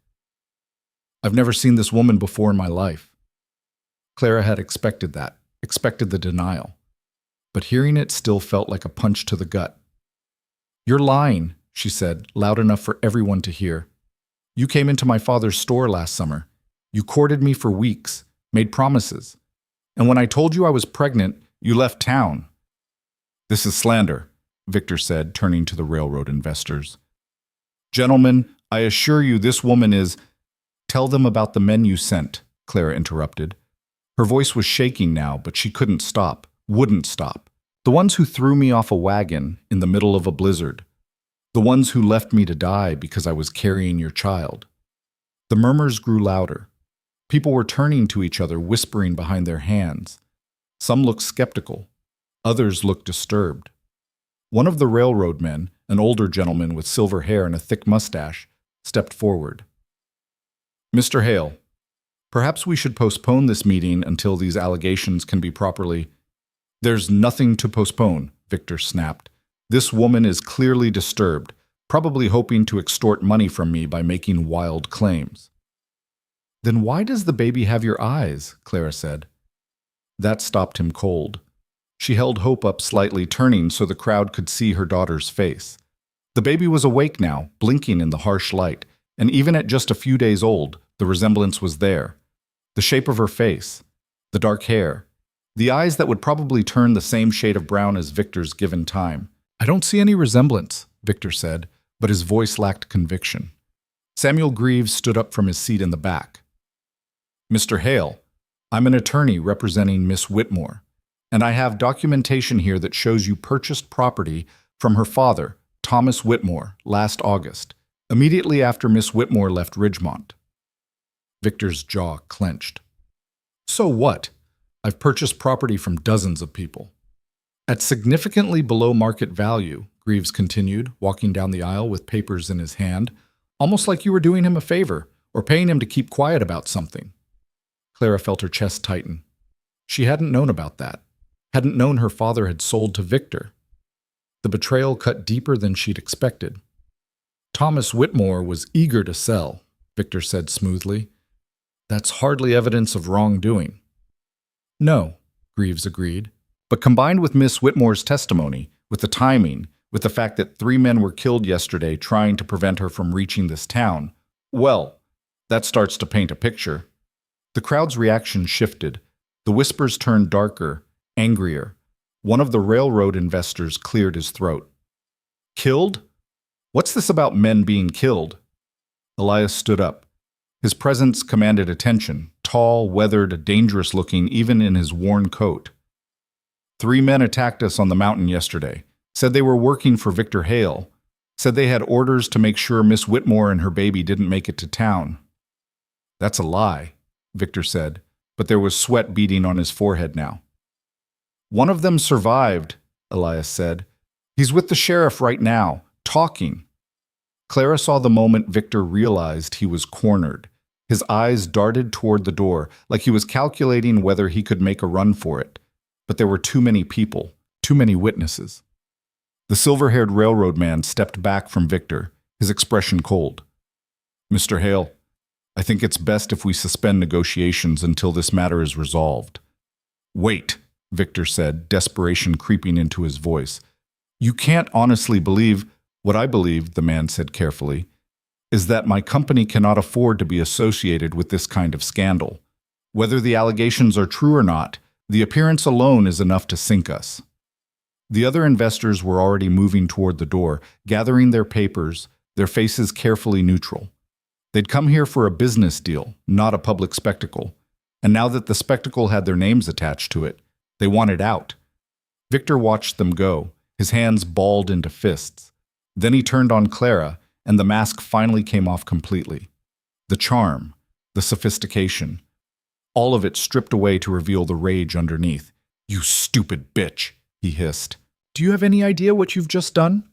"I've never seen this woman before in my life." Clara had expected that, expected the denial. But hearing it still felt like a punch to the gut. "You're lying," she said, loud enough for everyone to hear. "You came into my father's store last summer. You courted me for weeks, made promises. And when I told you I was pregnant, you left town." "This is slander," Victor said, turning to the railroad investors. "Gentlemen, I assure you this woman is—" "Tell them about the men you sent," Clara interrupted. Her voice was shaking now, but she couldn't stop, wouldn't stop. "The ones who threw me off a wagon in the middle of a blizzard. The ones who left me to die because I was carrying your child." The murmurs grew louder. People were turning to each other, whispering behind their hands. Some looked skeptical. Others looked disturbed. One of the railroad men, an older gentleman with silver hair and a thick mustache, stepped forward. "Mr. Hale, perhaps we should postpone this meeting until these allegations can be properly—" "There's nothing to postpone," Victor snapped. "This woman is clearly disturbed, probably hoping to extort money from me by making wild claims." "Then why does the baby have your eyes?" Clara said. That stopped him cold. She held Hope up slightly, turning so the crowd could see her daughter's face. The baby was awake now, blinking in the harsh light, and even at just a few days old, the resemblance was there. The shape of her face, the dark hair, the eyes that would probably turn the same shade of brown as Victor's given time. "I don't see any resemblance," Victor said, but his voice lacked conviction. Samuel Greaves stood up from his seat in the back. "Mr. Hale, I'm an attorney representing Miss Whitmore, and I have documentation here that shows you purchased property from her father, Thomas Whitmore, last August, immediately after Miss Whitmore left Ridgemont." Victor's jaw clenched. "So what? I've purchased property from dozens of people." "At significantly below market value," Greaves continued, walking down the aisle with papers in his hand, almost like you were doing him a favor or paying him to keep quiet about something. Clara felt her chest tighten. She hadn't known about that, hadn't known her father had sold to Victor. The betrayal cut deeper than she'd expected. "Thomas Whitmore was eager to sell," Victor said smoothly. "That's hardly evidence of wrongdoing." "No," Greaves agreed. "But combined with Miss Whitmore's testimony, with the timing, with the fact that 3 men were killed yesterday trying to prevent her from reaching this town, well, that starts to paint a picture." The crowd's reaction shifted. The whispers turned darker, angrier. One of the railroad investors cleared his throat. "Killed? What's this about men being killed?" Elias stood up. His presence commanded attention, tall, weathered, dangerous-looking even in his worn coat. 3 men attacked us on the mountain yesterday, said they were working for Victor Hale, said they had orders to make sure Miss Whitmore and her baby didn't make it to town." "That's a lie," Victor said, but there was sweat beading on his forehead now. "One of them survived," Elias said. "He's with the sheriff right now, talking." Clara saw the moment Victor realized he was cornered. His eyes darted toward the door, like he was calculating whether he could make a run for it. But there were too many people, too many witnesses. The silver-haired railroad man stepped back from Victor, his expression cold. "Mr. Hale, I think it's best if we suspend negotiations until this matter is resolved." "Wait," Victor said, desperation creeping into his voice. "You can't honestly believe—" "What I believe," the man said carefully, "is that my company cannot afford to be associated with this kind of scandal. Whether the allegations are true or not, the appearance alone is enough to sink us." The other investors were already moving toward the door, gathering their papers, their faces carefully neutral. They'd come here for a business deal, not a public spectacle. And now that the spectacle had their names attached to it, they wanted out. Victor watched them go, his hands balled into fists. Then he turned on Clara, and the mask finally came off completely. The charm, the sophistication, all of it stripped away to reveal the rage underneath. "You stupid bitch," he hissed. "Do you have any idea what you've just done?"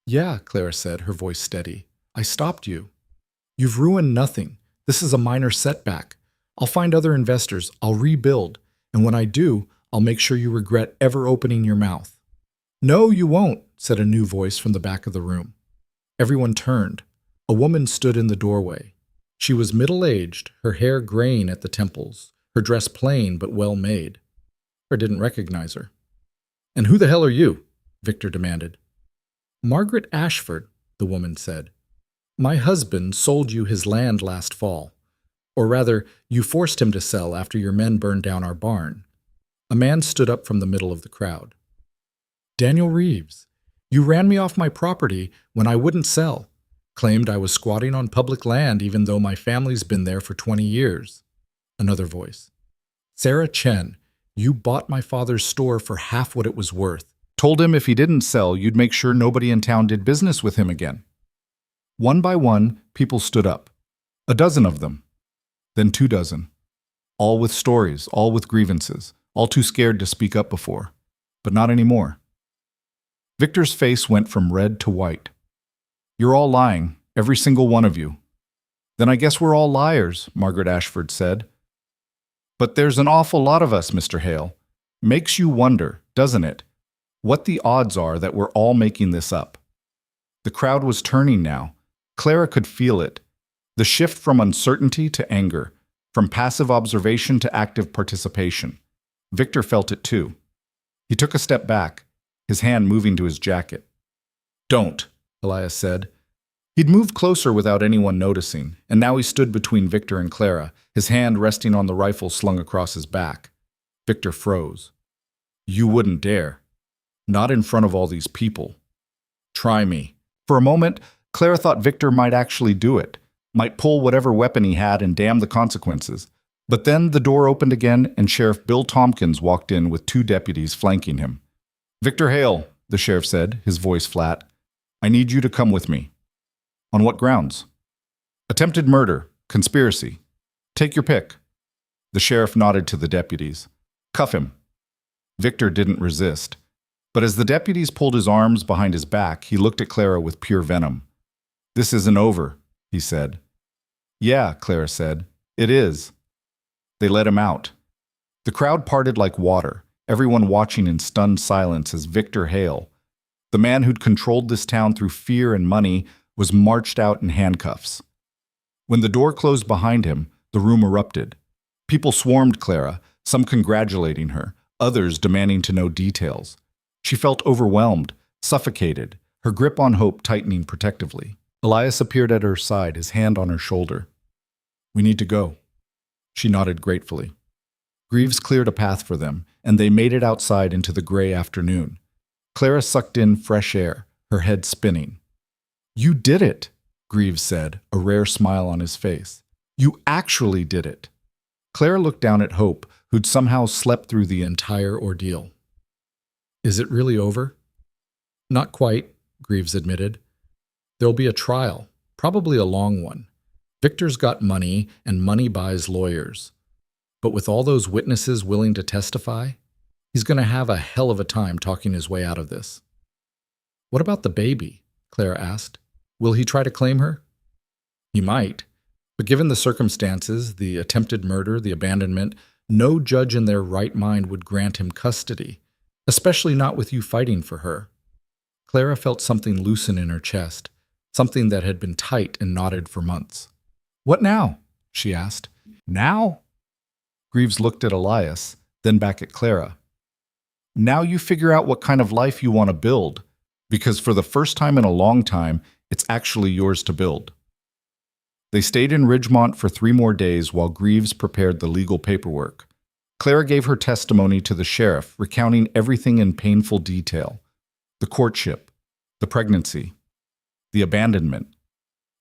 "Yeah," Clara said, her voice steady. "I stopped you. You've ruined nothing. This is a minor setback. I'll find other investors, I'll rebuild, and when I do, I'll make sure you regret ever opening your mouth." "No, you won't," said a new voice from the back of the room. Everyone turned. A woman stood in the doorway. She was middle-aged, her hair graying at the temples, her dress plain but well-made. I didn't recognize her. "And who the hell are you?" Victor demanded. "Margaret Ashford," the woman said. "My husband sold you his land last fall. Or rather, you forced him to sell after your men burned down our barn." A man stood up from the middle of the crowd. "Daniel Reeves, you ran me off my property when I wouldn't sell. Claimed I was squatting on public land even though my family's been there for 20 years. Another voice. "Sarah Chen, you bought my father's store for half what it was worth. Told him if he didn't sell, you'd make sure nobody in town did business with him again." One by one, people stood up. A dozen of them. Then 24. All with stories, all with grievances, all too scared to speak up before. But not anymore. Victor's face went from red to white. "You're all lying, every single one of you." "Then I guess we're all liars," Margaret Ashford said. "But there's an awful lot of us, Mr. Hale. Makes you wonder, doesn't it, what the odds are that we're all making this up." The crowd was turning now. Clara could feel it. The shift from uncertainty to anger, from passive observation to active participation. Victor felt it too. He took a step back, his hand moving to his jacket. "Don't," Elias said. He'd moved closer without anyone noticing, and now he stood between Victor and Clara, his hand resting on the rifle slung across his back. Victor froze. "You wouldn't dare. Not in front of all these people. Try me." For a moment, Clara thought Victor might actually do it, might pull whatever weapon he had and damn the consequences. But then the door opened again and Sheriff Bill Tompkins walked in with 2 deputies flanking him. "Victor Hale," the sheriff said, his voice flat, "I need you to come with me." "On what grounds?" "Attempted murder, conspiracy. Take your pick." The sheriff nodded to the deputies. "Cuff him." Victor didn't resist. But as the deputies pulled his arms behind his back, he looked at Clara with pure venom. "This isn't over," he said. "Yeah," Clara said. "It is." They let him out. The crowd parted like water, everyone watching in stunned silence as Victor Hale, the man who'd controlled this town through fear and money, was marched out in handcuffs. When the door closed behind him, the room erupted. People swarmed Clara, some congratulating her, others demanding to know details. She felt overwhelmed, suffocated, her grip on Hope tightening protectively. Elias appeared at her side, his hand on her shoulder. "We need to go." She nodded gratefully. Greaves cleared a path for them, and they made it outside into the gray afternoon. Clara sucked in fresh air, her head spinning. "You did it," Greaves said, a rare smile on his face. "You actually did it." Clara looked down at Hope, who'd somehow slept through the entire ordeal. "Is it really over?" "Not quite," Greaves admitted. "There'll be a trial, probably a long one. Victor's got money, and money buys lawyers. But with all those witnesses willing to testify, he's going to have a hell of a time talking his way out of this." "What about the baby?" Clara asked. "Will he try to claim her?" "He might. But given the circumstances, the attempted murder, the abandonment, no judge in their right mind would grant him custody, especially not with you fighting for her." Clara felt something loosen in her chest, something that had been tight and knotted for months. "What now?" she asked. "Now?" Greaves looked at Elias, then back at Clara. "Now you figure out what kind of life you want to build, because for the first time in a long time, it's actually yours to build." They stayed in Ridgemont for 3 more days while Greaves prepared the legal paperwork. Clara gave her testimony to the sheriff, recounting everything in painful detail. The courtship, the pregnancy, the abandonment,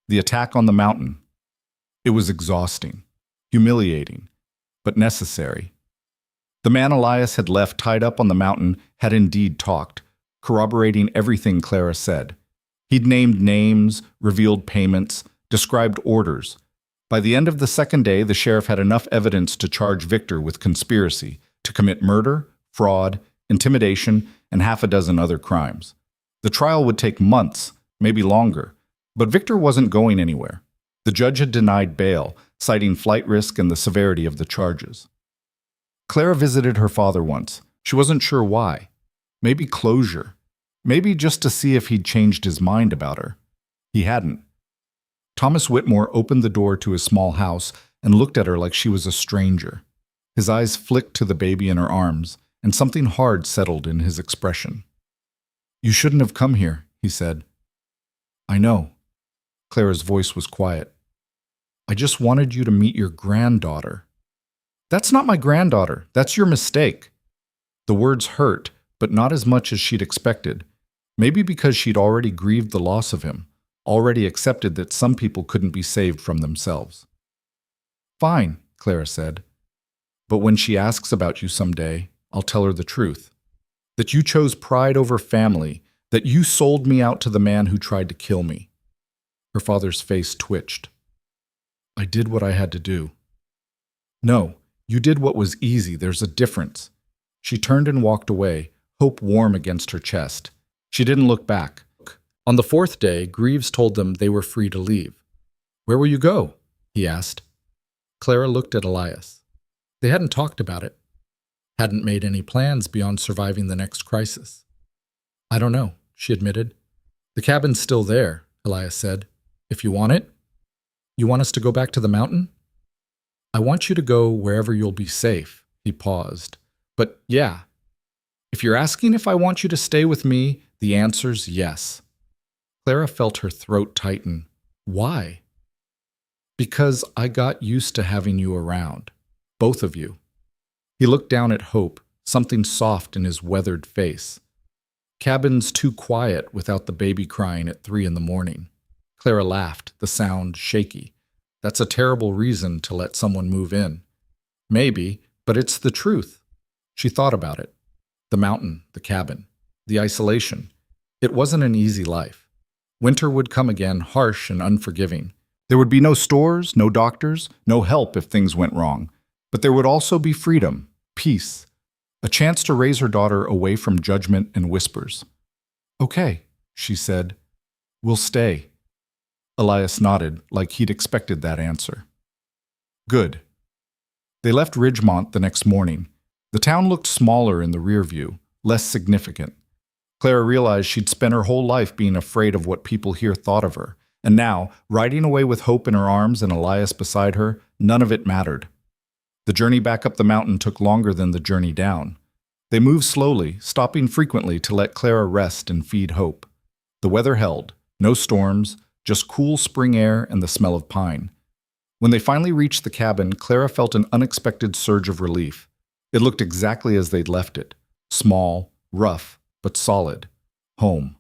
the attack on the mountain, It was exhausting, humiliating, but necessary. The man Elias had left tied up on the mountain had indeed talked, corroborating everything Clara said. He'd named names, revealed payments, described orders. By the end of the second day, the sheriff had enough evidence to charge Victor with conspiracy to commit murder, fraud, intimidation, and half a dozen other crimes. The trial would take months, maybe longer, but Victor wasn't going anywhere. The judge had denied bail, citing flight risk and the severity of the charges. Clara visited her father once. She wasn't sure why. Maybe closure. Maybe just to see if he'd changed his mind about her. He hadn't. Thomas Whitmore opened the door to his small house and looked at her like she was a stranger. His eyes flicked to the baby in her arms, and something hard settled in his expression. "You shouldn't have come here," he said. "I know." Clara's voice was quiet. "I just wanted you to meet your granddaughter." "That's not my granddaughter. That's your mistake." The words hurt, but not as much as she'd expected. Maybe because she'd already grieved the loss of him, already accepted that some people couldn't be saved from themselves. "Fine," Clara said. "But when she asks about you someday, I'll tell her the truth. That you chose pride over family, that you sold me out to the man who tried to kill me." Her father's face twitched. "I did what I had to do." "No, you did what was easy. There's a difference." She turned and walked away, hope warm against her chest. She didn't look back. On the fourth day, Greaves told them they were free to leave. "Where will you go?" he asked. Clara looked at Elias. They hadn't talked about it. Hadn't made any plans beyond surviving the next crisis. "I don't know," she admitted. "The cabin's still there," Elias said. "If you want it." "You want us to go back to the mountain?" "I want you to go wherever you'll be safe." He paused. "But yeah. If you're asking if I want you to stay with me, the answer's yes." Clara felt her throat tighten. "Why?" "Because I got used to having you around. Both of you." He looked down at Hope, something soft in his weathered face. "Cabin's too quiet without the baby crying at 3 a.m. Clara laughed, the sound shaky. "That's a terrible reason to let someone move in." "Maybe, but it's the truth." She thought about it. The mountain, the cabin, the isolation. It wasn't an easy life. Winter would come again, harsh and unforgiving. There would be no stores, no doctors, no help if things went wrong. But there would also be freedom, peace, a chance to raise her daughter away from judgment and whispers. "Okay," she said. "We'll stay." Elias nodded, like he'd expected that answer. Good. They left Ridgemont the next morning. The town looked smaller in the rear view, less significant. Clara realized she'd spent her whole life being afraid of what people here thought of her, and now, riding away with Hope in her arms and Elias beside her, none of it mattered. The journey back up the mountain took longer than the journey down. They moved slowly, stopping frequently to let Clara rest and feed Hope. The weather held, no storms, just cool spring air and the smell of pine. When they finally reached the cabin, Clara felt an unexpected surge of relief. It looked exactly as they'd left it, small, rough, but solid. Home.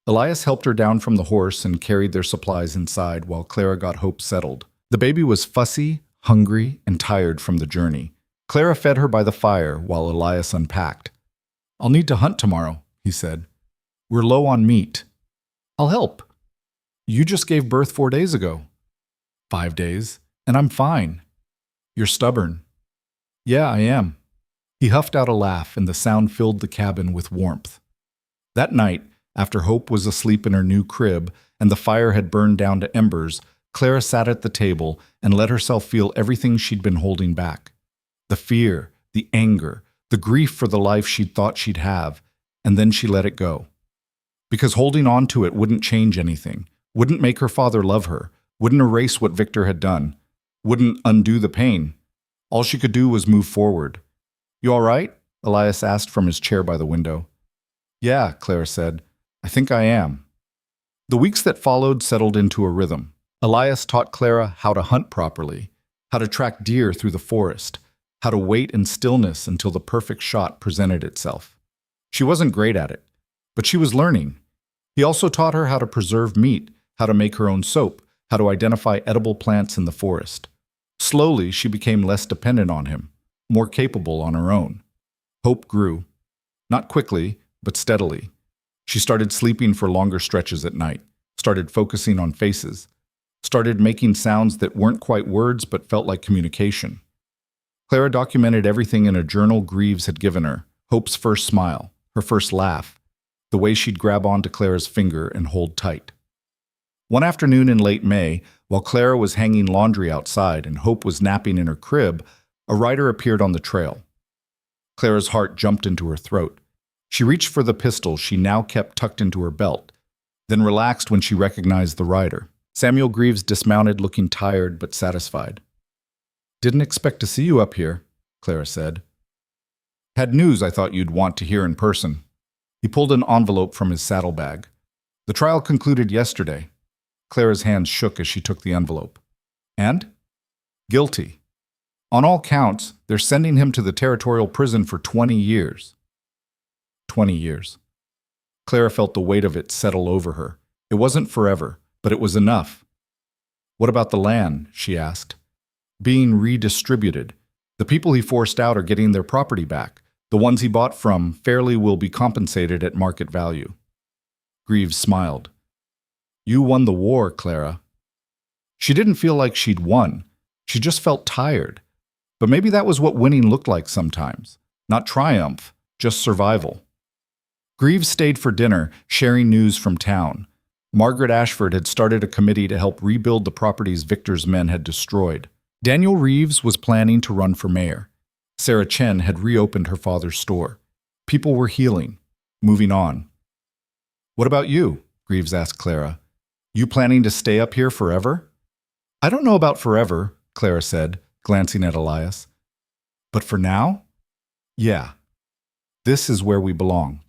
Elias helped her down from the horse and carried their supplies inside while Clara got Hope settled. The baby was fussy, hungry, and tired from the journey. Clara fed her by the fire while Elias unpacked. "I'll need to hunt tomorrow," he said. "We're low on meat." "I'll help." "You just gave birth 4 days ago." 5 days, and I'm fine." "You're stubborn." "Yeah, I am." He huffed out a laugh, and the sound filled the cabin with warmth. That night, after Hope was asleep in her new crib and the fire had burned down to embers, Clara sat at the table and let herself feel everything she'd been holding back. The fear, the anger, the grief for the life she'd thought she'd have, and then she let it go. Because holding on to it wouldn't change anything, wouldn't make her father love her, wouldn't erase what Victor had done, wouldn't undo the pain. All she could do was move forward. "You all right?" Elias asked from his chair by the window. "Yeah," Clara said. "I think I am." The weeks that followed settled into a rhythm. Elias taught Clara how to hunt properly, how to track deer through the forest, how to wait in stillness until the perfect shot presented itself. She wasn't great at it, but she was learning. He also taught her how to preserve meat, how to make her own soap, how to identify edible plants in the forest. Slowly, she became less dependent on him, more capable on her own. Hope grew. Not quickly, but steadily. She started sleeping for longer stretches at night, started focusing on faces, started making sounds that weren't quite words but felt like communication. Clara documented everything in a journal Greaves had given her: Hope's first smile, her first laugh, the way she'd grab onto Clara's finger and hold tight. One afternoon in late May, while Clara was hanging laundry outside and Hope was napping in her crib, a rider appeared on the trail. Clara's heart jumped into her throat. She reached for the pistol she now kept tucked into her belt, then relaxed when she recognized the rider. Samuel Greaves dismounted, looking tired but satisfied. "Didn't expect to see you up here," Clara said. "Had news I thought you'd want to hear in person." He pulled an envelope from his saddlebag. "The trial concluded yesterday." Clara's hands shook as she took the envelope. "And?" "Guilty. On all counts, they're sending him to the territorial prison for 20 years. 20 years. Clara felt the weight of it settle over her. It wasn't forever, but it was enough. "What about the land?" she asked. "Being redistributed. The people he forced out are getting their property back. The ones he bought from fairly will be compensated at market value." Greaves smiled. "You won the war, Clara." She didn't feel like she'd won. She just felt tired. But maybe that was what winning looked like sometimes. Not triumph, just survival. Greaves stayed for dinner, sharing news from town. Margaret Ashford had started a committee to help rebuild the properties Victor's men had destroyed. Daniel Reeves was planning to run for mayor. Sarah Chen had reopened her father's store. People were healing, moving on. "What about you?" Greaves asked Clara. "You planning to stay up here forever?" "I don't know about forever," Clara said, glancing at Elias. "But for now? Yeah. This is where we belong."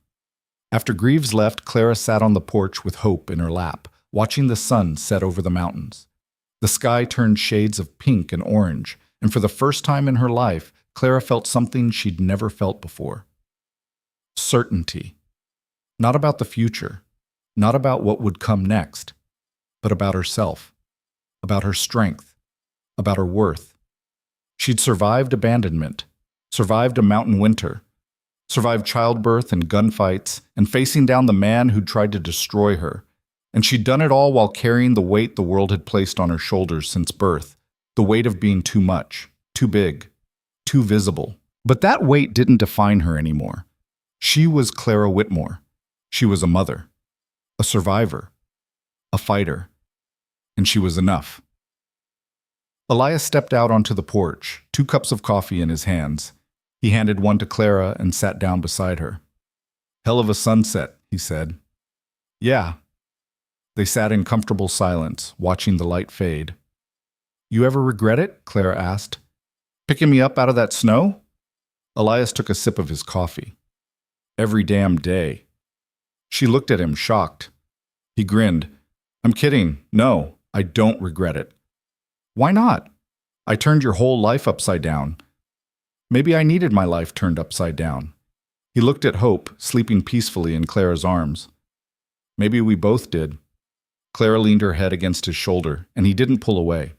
After Greaves left, Clara sat on the porch with Hope in her lap, watching the sun set over the mountains. The sky turned shades of pink and orange, and for the first time in her life, Clara felt something she'd never felt before. Certainty. Not about the future, not about what would come next, but about herself, about her strength, about her worth. She'd survived abandonment, survived a mountain winter, survived childbirth and gunfights, and facing down the man who'd tried to destroy her. And she'd done it all while carrying the weight the world had placed on her shoulders since birth, the weight of being too much, too big, too visible. But that weight didn't define her anymore. She was Clara Whitmore. She was a mother, a survivor, a fighter, and she was enough. Elias stepped out onto the porch, 2 cups of coffee in his hands. He handed one to Clara and sat down beside her. "Hell of a sunset," he said. "Yeah." They sat in comfortable silence, watching the light fade. "You ever regret it?" Clara asked. "Picking me up out of that snow?" Elias took a sip of his coffee. "Every damn day." She looked at him, shocked. He grinned. "I'm kidding. No, I don't regret it." "Why not? I turned your whole life upside down." "Maybe I needed my life turned upside down." He looked at Hope, sleeping peacefully in Clara's arms. "Maybe we both did." Clara leaned her head against his shoulder, and he didn't pull away.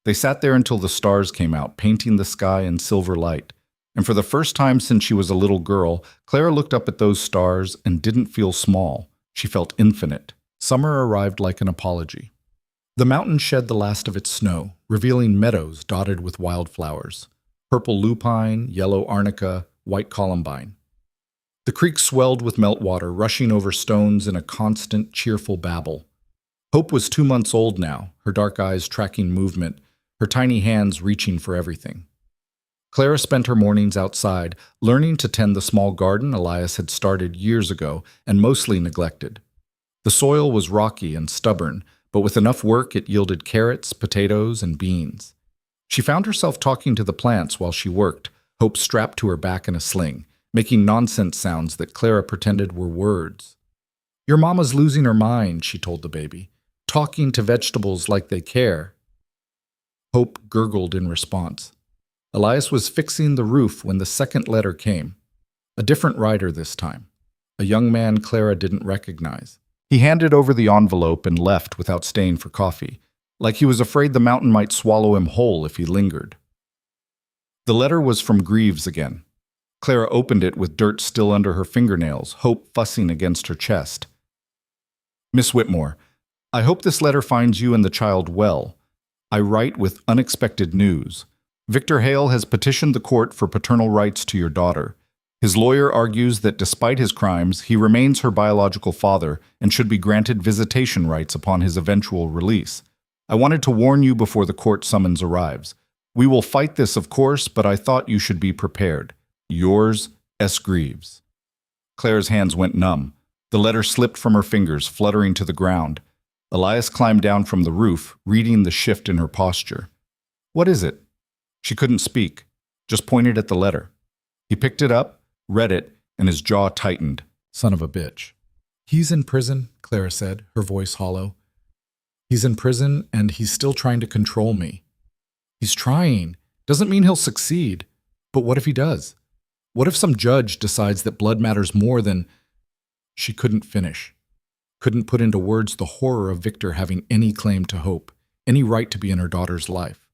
They sat there until the stars came out, painting the sky in silver light. And for the first time since she was a little girl, Clara looked up at those stars and didn't feel small. She felt infinite. Summer arrived like an apology. The mountain shed the last of its snow, revealing meadows dotted with wildflowers. Purple lupine, yellow arnica, white columbine. The creek swelled with meltwater, rushing over stones in a constant, cheerful babble. Hope was 2 months old now, her dark eyes tracking movement, her tiny hands reaching for everything. Clara spent her mornings outside, learning to tend the small garden Elias had started years ago and mostly neglected. The soil was rocky and stubborn, but with enough work it yielded carrots, potatoes, and beans. She found herself talking to the plants while she worked, Hope strapped to her back in a sling, making nonsense sounds that Clara pretended were words. "Your mama's losing her mind," she told the baby, "talking to vegetables like they care." Hope gurgled in response. Elias was fixing the roof when the second letter came. A different writer this time. A young man Clara didn't recognize. He handed over the envelope and left without staying for coffee, like he was afraid the mountain might swallow him whole if he lingered. The letter was from Greaves again. Clara opened it with dirt still under her fingernails, hope fussing against her chest. Miss Whitmore, I hope this letter finds you and the child well. I write with unexpected news. Victor Hale has petitioned the court for paternal rights to your daughter. His lawyer argues that despite his crimes, he remains her biological father and should be granted visitation rights upon his eventual release. I wanted to warn you before the court summons arrives. We will fight this, of course, but I thought you should be prepared. Yours, S. Greaves. Claire's hands went numb. The letter slipped from her fingers, fluttering to the ground. Elias climbed down from the roof, reading the shift in her posture. What is it? She couldn't speak, just pointed at the letter. He picked it up, read it, and his jaw tightened. Son of a bitch. He's in prison, Clara said, her voice hollow. He's in prison, and he's still trying to control me. He's trying. Doesn't mean he'll succeed. But what if he does? What if some judge decides that blood matters more than... She couldn't finish. Couldn't put into words the horror of Victor having any claim to hope, any right to be in her daughter's life.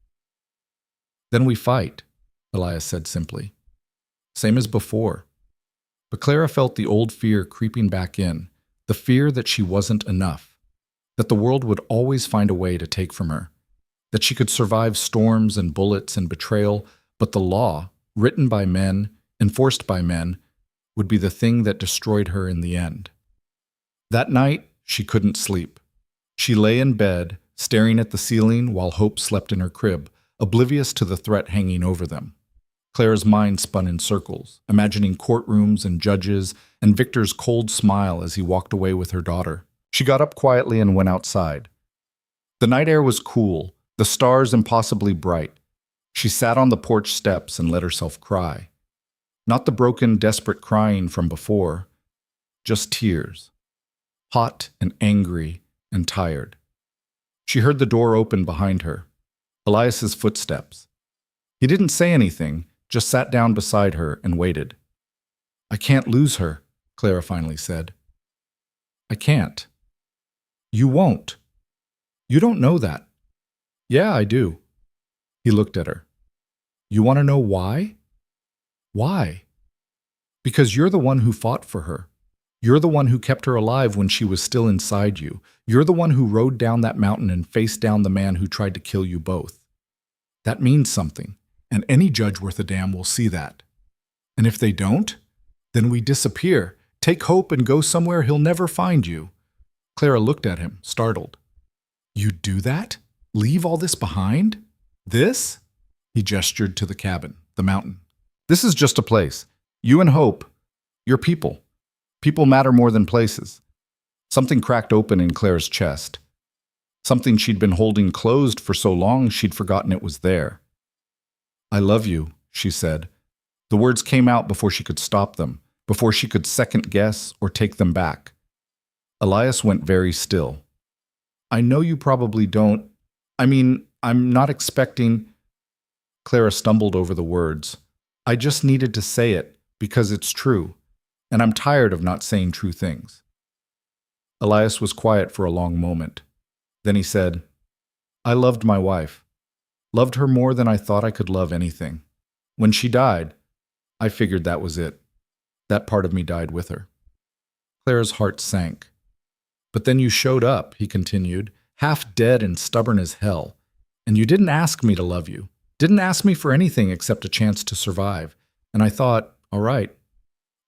Then we fight, Elias said simply. Same as before. But Clara felt the old fear creeping back in, the fear that she wasn't enough, that the world would always find a way to take from her, that she could survive storms and bullets and betrayal, but the law, written by men, enforced by men, would be the thing that destroyed her in the end. That night, she couldn't sleep. She lay in bed, staring at the ceiling while Hope slept in her crib, oblivious to the threat hanging over them. Clara's mind spun in circles, imagining courtrooms and judges and Victor's cold smile as he walked away with her daughter. She got up quietly and went outside. The night air was cool, the stars impossibly bright. She sat on the porch steps and let herself cry. Not the broken, desperate crying from before, just tears. Hot and angry and tired. She heard the door open behind her. Elias's footsteps. He didn't say anything, just sat down beside her and waited. I can't lose her, Clara finally said. I can't. You won't. You don't know that. Yeah, I do. He looked at her. You want to know why? Why? Because you're the one who fought for her. You're the one who kept her alive when she was still inside you. You're the one who rode down that mountain and faced down the man who tried to kill you both. That means something, and any judge worth a damn will see that. And if they don't, then we disappear, take Hope and go somewhere he'll never find you. Clara looked at him, startled. You'd do that? Leave all this behind? This? He gestured to the cabin, the mountain. This is just a place. You and Hope, your people. People matter more than places. Something cracked open in Clara's chest. Something she'd been holding closed for so long she'd forgotten it was there. I love you, she said. The words came out before she could stop them, before she could second guess or take them back. Elias went very still. I know you probably don't. I'm not expecting... Clara stumbled over the words. I just needed to say it because it's true, and I'm tired of not saying true things. Elias was quiet for a long moment. Then he said, I loved my wife. Loved her more than I thought I could love anything. When she died, I figured that was it. That part of me died with her. Clara's heart sank. But then you showed up, he continued, half dead and stubborn as hell. And you didn't ask me to love you. Didn't ask me for anything except a chance to survive. And I thought, all right,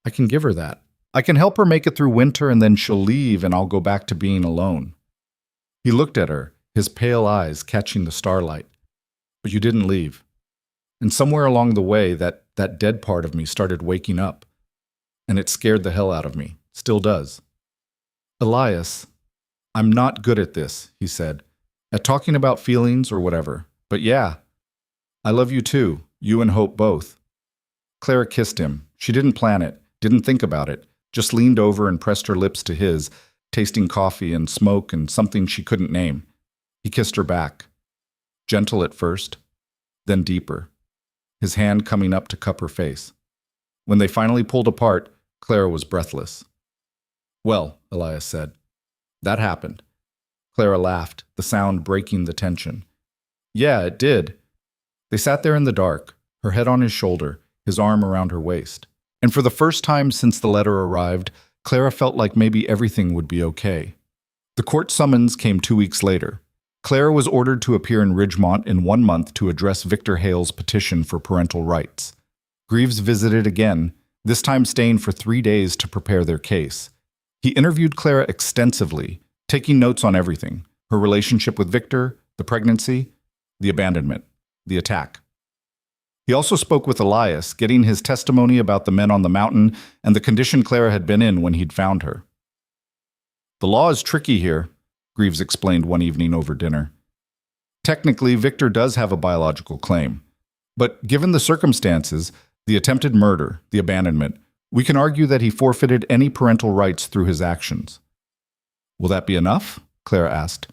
I can give her that. I can help her make it through winter and then she'll leave and I'll go back to being alone. He looked at her, his pale eyes catching the starlight. But you didn't leave. And somewhere along the way, that dead part of me started waking up. And it scared the hell out of me. Still does. Elias, I'm not good at this, he said. At talking about feelings or whatever. But yeah, I love you too. You and Hope both. Clara kissed him. She didn't plan it, didn't think about it. Just leaned over and pressed her lips to his, tasting coffee and smoke and something she couldn't name. He kissed her back. Gentle at first, then deeper, his hand coming up to cup her face. When they finally pulled apart, Clara was breathless. Well, Elias said, that happened. Clara laughed, the sound breaking the tension. Yeah, it did. They sat there in the dark, her head on his shoulder, his arm around her waist. And for the first time since the letter arrived, Clara felt like maybe everything would be okay. The court summons came 2 weeks later. Clara was ordered to appear in Ridgemont in 1 month to address Victor Hale's petition for parental rights. Greaves visited again, this time staying for 3 days to prepare their case. He interviewed Clara extensively, taking notes on everything: her relationship with Victor, the pregnancy, the abandonment, the attack. He also spoke with Elias, getting his testimony about the men on the mountain and the condition Clara had been in when he'd found her. The law is tricky here, Greaves explained one evening over dinner. Technically, Victor does have a biological claim. But given the circumstances, the attempted murder, the abandonment, we can argue that he forfeited any parental rights through his actions. Will that be enough? Clara asked.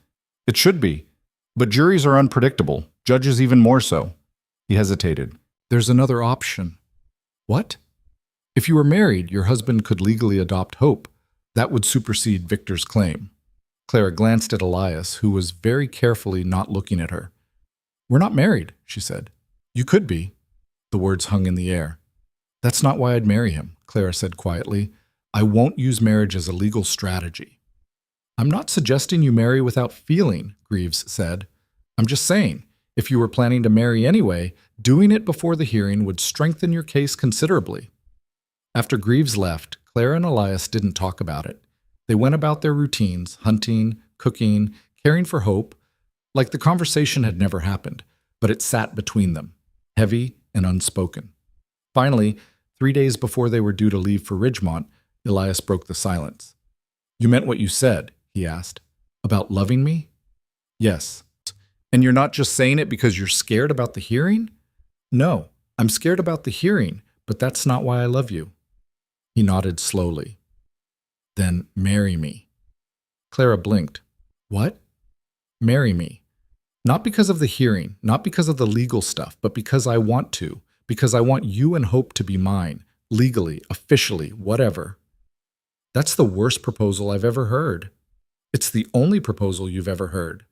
It should be. But juries are unpredictable, judges even more so. He hesitated. There's another option. What? If you were married, your husband could legally adopt Hope. That would supersede Victor's claim. Clara glanced at Elias, who was very carefully not looking at her. We're not married, she said. You could be. The words hung in the air. That's not why I'd marry him, Clara said quietly. I won't use marriage as a legal strategy. I'm not suggesting you marry without feeling, Greaves said. I'm just saying, if you were planning to marry anyway, doing it before the hearing would strengthen your case considerably. After Greaves left, Clara and Elias didn't talk about it. They went about their routines, hunting, cooking, caring for Hope, like the conversation had never happened, but it sat between them, heavy and unspoken. Finally, 3 days before they were due to leave for Ridgemont, Elias broke the silence. You meant what you said, he asked. About loving me? Yes. And you're not just saying it because you're scared about the hearing? No, I'm scared about the hearing, but that's not why I love you. He nodded slowly. Then marry me. Clara blinked. What? Marry me. Not because of the hearing, not because of the legal stuff, but because I want to, because I want you and Hope to be mine, legally, officially, whatever. That's the worst proposal I've ever heard. It's the only proposal you've ever heard.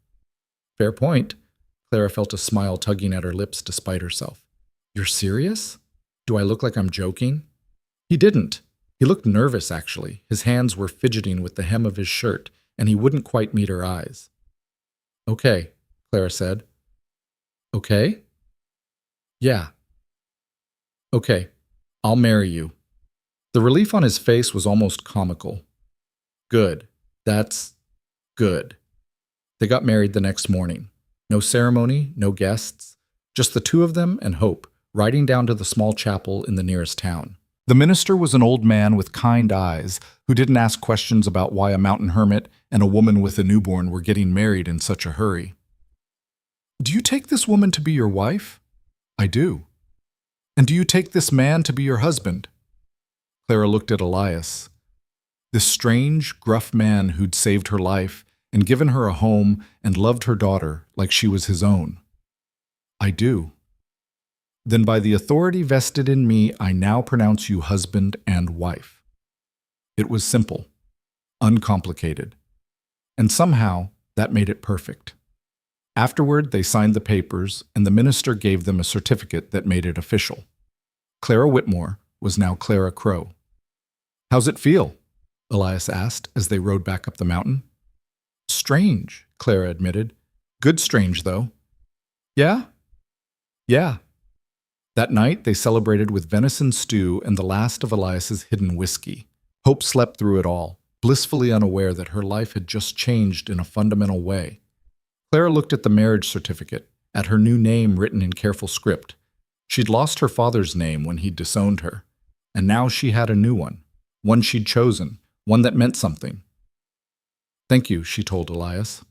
Fair point. Clara felt a smile tugging at her lips despite herself. You're serious? Do I look like I'm joking? He didn't. He looked nervous, actually. His hands were fidgeting with the hem of his shirt, and he wouldn't quite meet her eyes. Okay, Clara said. Okay? Yeah. Okay, I'll marry you. The relief on his face was almost comical. Good. That's good. They got married the next morning. No ceremony, no guests, just the two of them and Hope, riding down to the small chapel in the nearest town. The minister was an old man with kind eyes who didn't ask questions about why a mountain hermit and a woman with a newborn were getting married in such a hurry. Do you take this woman to be your wife? I do. And do you take this man to be your husband? Clara looked at Elias. This strange, gruff man who'd saved her life and given her a home and loved her daughter like she was his own. I do. Then by the authority vested in me, I now pronounce you husband and wife. It was simple, uncomplicated, and somehow that made it perfect. Afterward, they signed the papers, and the minister gave them a certificate that made it official. Clara Whitmore was now Clara Crow. How's it feel? Elias asked as they rode back up the mountain. Strange, Clara admitted. Good strange, though. Yeah? Yeah. That night, they celebrated with venison stew and the last of Elias's hidden whiskey. Hope slept through it all, blissfully unaware that her life had just changed in a fundamental way. Clara looked at the marriage certificate, at her new name written in careful script. She'd lost her father's name when he'd disowned her, and now she had a new one she'd chosen, one that meant something. Thank you, she told Elias.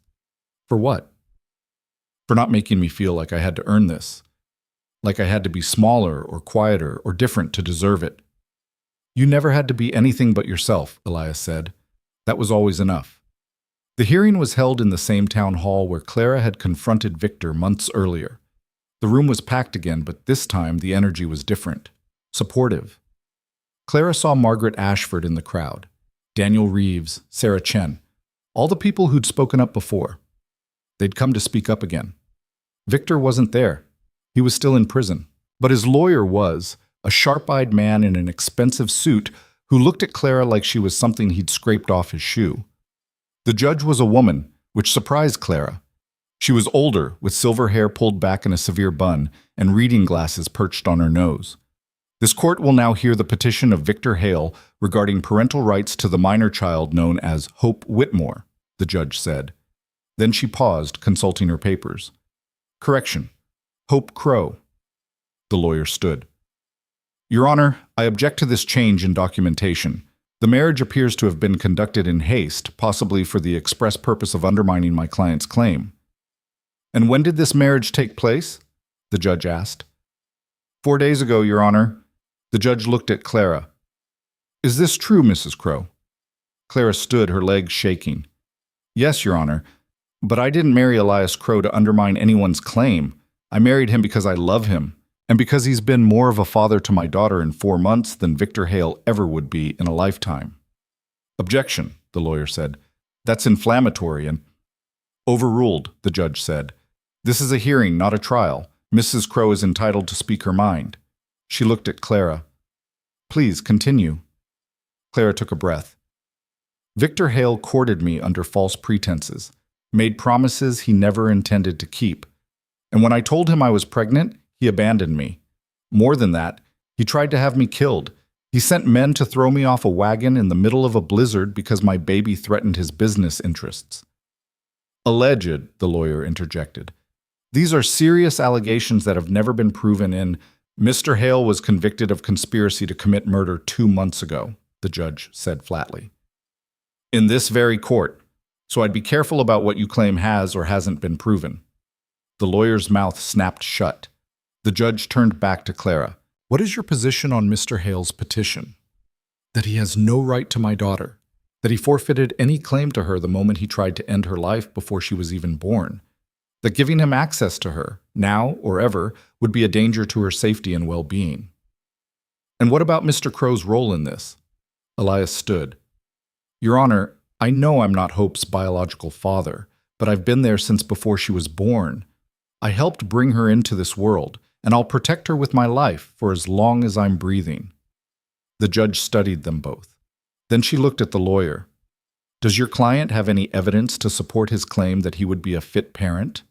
For what? For not making me feel like I had to earn this. Like I had to be smaller or quieter or different to deserve it. You never had to be anything but yourself, Elias said. That was always enough. The hearing was held in the same town hall where Clara had confronted Victor months earlier. The room was packed again, but this time the energy was different, supportive. Clara saw Margaret Ashford in the crowd, Daniel Reeves, Sarah Chen, All the people who'd spoken up before. They'd come to speak up again. Victor wasn't there. He was still in prison. But his lawyer was, a sharp-eyed man in an expensive suit who looked at Clara like she was something he'd scraped off his shoe. The judge was a woman, which surprised Clara. She was older, with silver hair pulled back in a severe bun and reading glasses perched on her nose. This court will now hear the petition of Victor Hale regarding parental rights to the minor child known as Hope Whitmore, the judge said. Then she paused, consulting her papers. Correction. Hope Crow. The lawyer stood. Your Honor, I object to this change in documentation. The marriage appears to have been conducted in haste, possibly for the express purpose of undermining my client's claim. And when did this marriage take place? The judge asked. 4 days ago, Your Honor. The judge looked at Clara. Is this true, Mrs. Crow? Clara stood, her legs shaking. Yes, Your Honor, but I didn't marry Elias Crow to undermine anyone's claim. I married him because I love him, and because he's been more of a father to my daughter in 4 months than Victor Hale ever would be in a lifetime. Objection, the lawyer said. That's inflammatory and… Overruled, the judge said. This is a hearing, not a trial. Mrs. Crow is entitled to speak her mind. She looked at Clara. Please, continue. Clara took a breath. Victor Hale courted me under false pretenses, made promises he never intended to keep. And when I told him I was pregnant, he abandoned me. More than that, he tried to have me killed. He sent men to throw me off a wagon in the middle of a blizzard because my baby threatened his business interests. Alleged, the lawyer interjected. These are serious allegations that have never been proven in… Mr. Hale was convicted of conspiracy to commit murder 2 months ago, the judge said flatly. In this very court, so I'd be careful about what you claim has or hasn't been proven. The lawyer's mouth snapped shut. The judge turned back to Clara. What is your position on Mr. Hale's petition? That he has no right to my daughter. That he forfeited any claim to her the moment he tried to end her life before she was even born. That giving him access to her, now or ever, would be a danger to her safety and well-being. And what about Mr. Crow's role in this? Elias stood. Your Honor, I know I'm not Hope's biological father, but I've been there since before she was born. I helped bring her into this world, and I'll protect her with my life for as long as I'm breathing. The judge studied them both. Then she looked at the lawyer. Does your client have any evidence to support his claim that he would be a fit parent?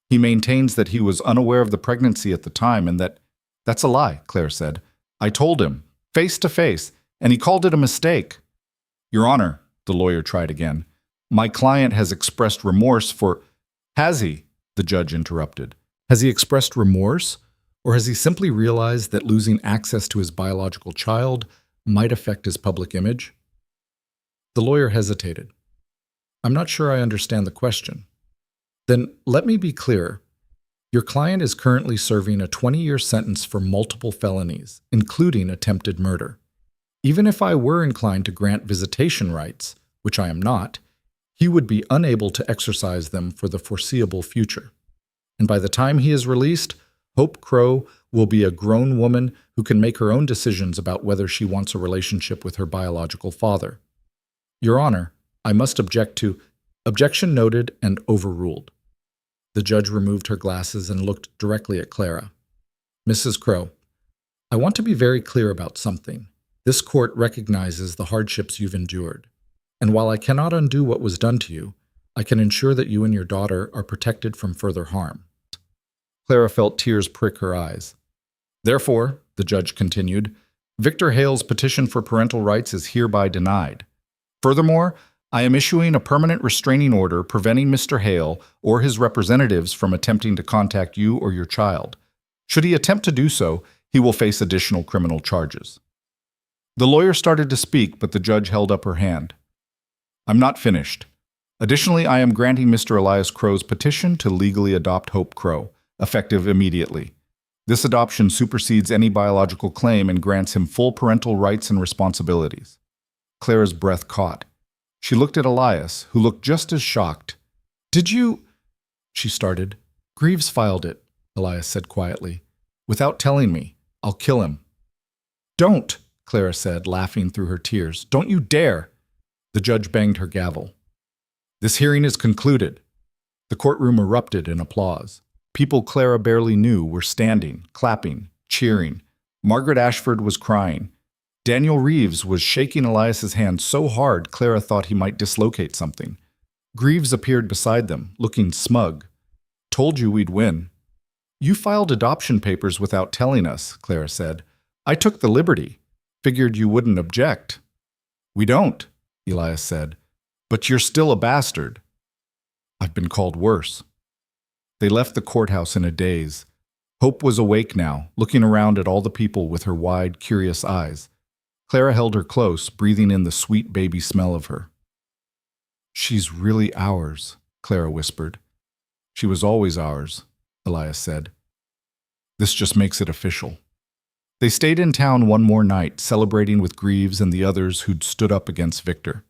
He maintains that he was unaware of the pregnancy at the time and that… That's a lie, Claire said. I told him, face to face, and he called it a mistake. Your Honor, the lawyer tried again, my client has expressed remorse for… Has he? The judge interrupted. Has he expressed remorse, or has he simply realized that losing access to his biological child might affect his public image? The lawyer hesitated. I'm not sure I understand the question. Then let me be clear. Your client is currently serving a 20-year sentence for multiple felonies, including attempted murder. Even if I were inclined to grant visitation rights, which I am not, he would be unable to exercise them for the foreseeable future. And by the time he is released, Hope Crow will be a grown woman who can make her own decisions about whether she wants a relationship with her biological father. Your Honor, I must object to… Objection noted and overruled. The judge removed her glasses and looked directly at Clara. Mrs. Crow, I want to be very clear about something. This court recognizes the hardships you've endured. And while I cannot undo what was done to you, I can ensure that you and your daughter are protected from further harm. Clara felt tears prick her eyes. Therefore, the judge continued, Victor Hale's petition for parental rights is hereby denied. Furthermore, I am issuing a permanent restraining order preventing Mr. Hale or his representatives from attempting to contact you or your child. Should he attempt to do so, he will face additional criminal charges. The lawyer started to speak, but the judge held up her hand. I'm not finished. Additionally, I am granting Mr. Elias Crow's petition to legally adopt Hope Crow, effective immediately. This adoption supersedes any biological claim and grants him full parental rights and responsibilities. Clara's breath caught. She looked at Elias, who looked just as shocked. Did you… She started. Greaves filed it, Elias said quietly. Without telling me. I'll kill him. Don't, Clara said, laughing through her tears. Don't you dare! The judge banged her gavel. This hearing is concluded. The courtroom erupted in applause. People Clara barely knew were standing, clapping, cheering. Margaret Ashford was crying. Daniel Reeves was shaking Elias's hand so hard Clara thought he might dislocate something. Greaves appeared beside them, looking smug. Told you we'd win. You filed adoption papers without telling us, Clara said. I took the liberty. Figured you wouldn't object. We don't, Elias said. But you're still a bastard. I've been called worse. They left the courthouse in a daze. Hope was awake now, looking around at all the people with her wide, curious eyes. Clara held her close, breathing in the sweet baby smell of her. She's really ours, Clara whispered. She was always ours, Elias said. This just makes it official. They stayed in town one more night, celebrating with Greaves and the others who'd stood up against Victor.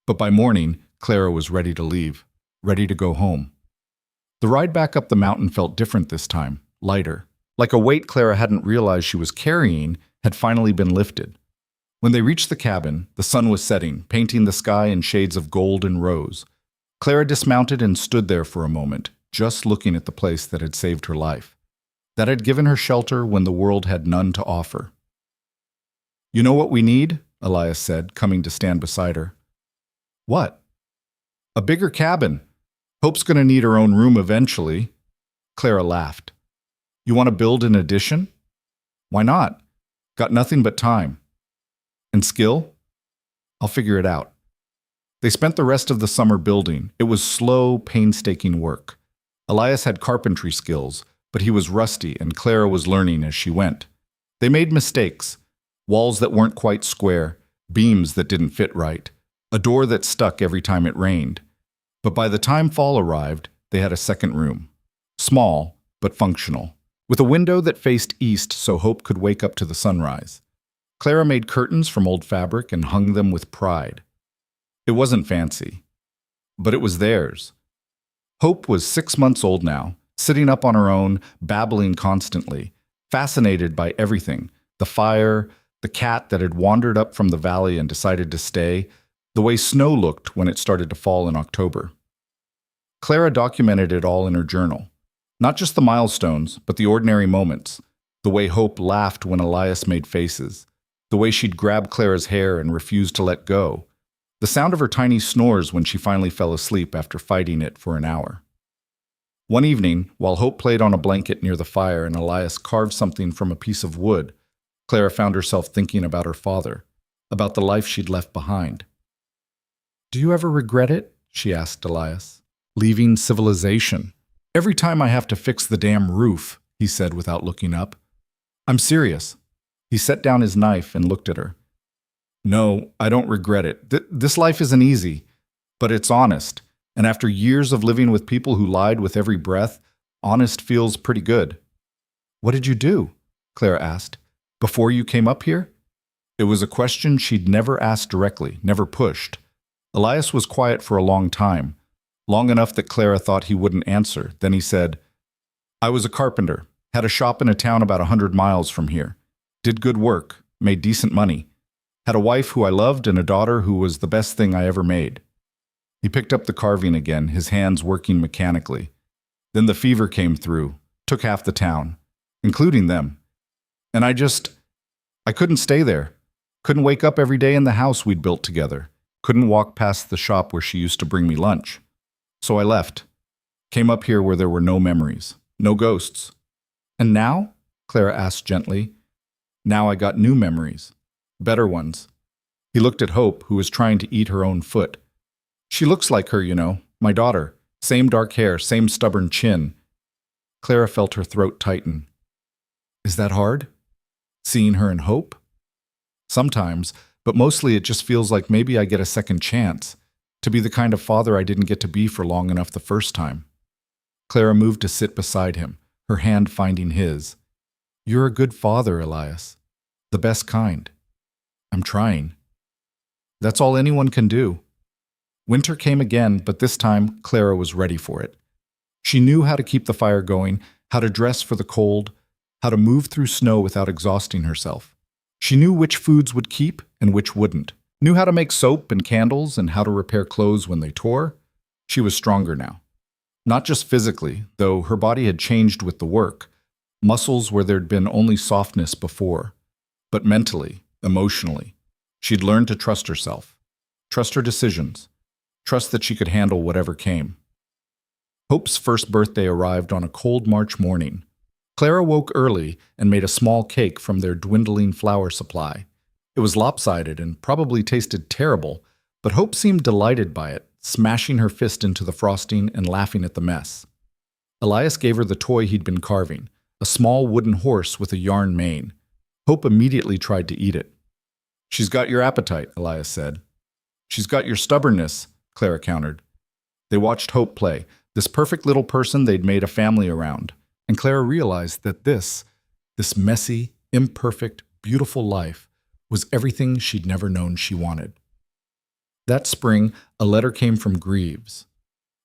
But by morning, Clara was ready to leave, ready to go home. The ride back up the mountain felt different this time, lighter. Like a weight Clara hadn't realized she was carrying had finally been lifted. When they reached the cabin, the sun was setting, painting the sky in shades of gold and rose. Clara dismounted and stood there for a moment, just looking at the place that had saved her life, that had given her shelter when the world had none to offer. You know what we need? Elias said, coming to stand beside her. What? A bigger cabin. Hope's going to need her own room eventually. Clara laughed. You want to build an addition? Why not? Got nothing but time. And skill? I'll figure it out. They spent the rest of the summer building. It was slow, painstaking work. Elias had carpentry skills, but he was rusty and Clara was learning as she went. They made mistakes. Walls that weren't quite square, beams that didn't fit right, a door that stuck every time it rained. But by the time fall arrived, they had a second room. Small, but functional, with a window that faced east so Hope could wake up to the sunrise. Clara made curtains from old fabric and hung them with pride. It wasn't fancy, but it was theirs. Hope was 6 months old now, sitting up on her own, babbling constantly, fascinated by everything, the fire, the cat that had wandered up from the valley and decided to stay, the way snow looked when it started to fall in October. Clara documented it all in her journal. Not just the milestones, but the ordinary moments, the way Hope laughed when Elias made faces, the way she'd grab Clara's hair and refuse to let go, the sound of her tiny snores when she finally fell asleep after fighting it for an hour. One evening, while Hope played on a blanket near the fire and Elias carved something from a piece of wood, Clara found herself thinking about her father, about the life she'd left behind. Do you ever regret it? She asked Elias. Leaving civilization. Every time I have to fix the damn roof, he said without looking up. I'm serious. He set down his knife and looked at her. No, I don't regret it. This life isn't easy, but it's honest. And after years of living with people who lied with every breath, honest feels pretty good. What did you do? Clara asked. Before you came up here? It was a question she'd never asked directly, never pushed. Elias was quiet for a long time, long enough that Clara thought he wouldn't answer. Then he said, I was a carpenter, had a shop in a town about 100 miles from here. Did good work, made decent money. Had a wife who I loved and a daughter who was the best thing I ever made. He picked up the carving again, his hands working mechanically. Then the fever came through, took half the town, including them. And I couldn't stay there. Couldn't wake up every day in the house we'd built together. Couldn't walk past the shop where she used to bring me lunch. So I left. Came up here where there were no memories, no ghosts. And now? Clara asked gently. Now I got new memories. Better ones. He looked at Hope, who was trying to eat her own foot. She looks like her, you know, my daughter. Same dark hair, same stubborn chin. Clara felt her throat tighten. Is that hard? Seeing her in Hope? Sometimes, but mostly it just feels like maybe I get a second chance, to be the kind of father I didn't get to be for long enough the first time. Clara moved to sit beside him, her hand finding his. You're a good father, Elias. The best kind. I'm trying. That's all anyone can do. Winter came again, but this time Clara was ready for it. She knew how to keep the fire going, how to dress for the cold, how to move through snow without exhausting herself. She knew which foods would keep and which wouldn't, knew how to make soap and candles and how to repair clothes when they tore. She was stronger now. Not just physically, though her body had changed with the work, muscles where there'd been only softness before, but mentally, emotionally. She'd learned to trust herself, trust her decisions, trust that she could handle whatever came. Hope's first birthday arrived on a cold March morning. Clara woke early and made a small cake from their dwindling flour supply. It was lopsided and probably tasted terrible, but Hope seemed delighted by it, smashing her fist into the frosting and laughing at the mess. Elias gave her the toy he'd been carving, a small wooden horse with a yarn mane. Hope immediately tried to eat it. "She's got your appetite," Elias said. "She's got your stubbornness," Clara countered. They watched Hope play, this perfect little person they'd made a family around, and Clara realized that this messy, imperfect, beautiful life was everything she'd never known she wanted. That spring, a letter came from Greaves.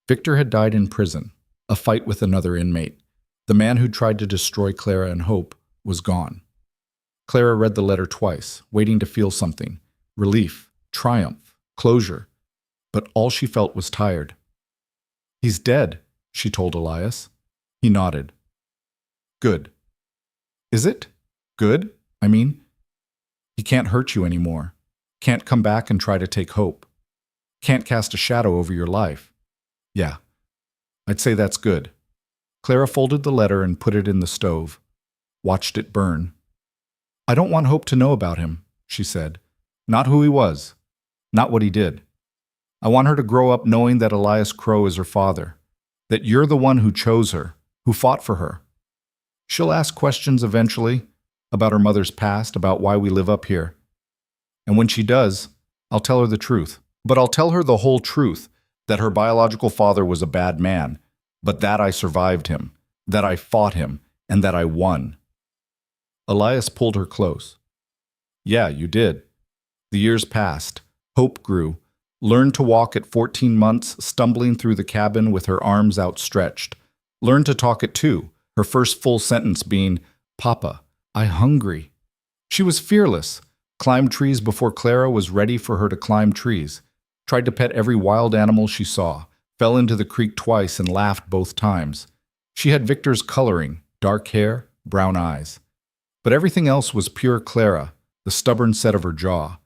Victor had died in prison, a fight with another inmate. The man who tried to destroy Clara and Hope was gone. Clara read the letter twice, waiting to feel something: relief, triumph, closure. But all she felt was tired. "He's dead," she told Elias. He nodded. "Good." "Is it? Good? I mean, he can't hurt you anymore. Can't come back and try to take Hope. Can't cast a shadow over your life." "Yeah, I'd say that's good." Clara folded the letter and put it in the stove, watched it burn. "I don't want Hope to know about him," she said. "Not who he was, not what he did. I want her to grow up knowing that Elias Crow is her father, that you're the one who chose her, who fought for her. She'll ask questions eventually about her mother's past, about why we live up here. And when she does, I'll tell her the truth. But I'll tell her the whole truth, that her biological father was a bad man, but that I survived him, that I fought him, and that I won." Elias pulled her close. "Yeah, you did. The years passed. Hope grew. Learned to walk at 14 months, stumbling through the cabin with her arms outstretched. Learned to talk at 2, her first full sentence being, 'Papa, I hungry.' She was fearless. Climbed trees before Clara was ready for her to climb trees. Tried to pet every wild animal she saw. Fell into the creek twice and laughed both times. She had Victor's coloring, dark hair, brown eyes. But everything else was pure Clara, the stubborn set of her jaw,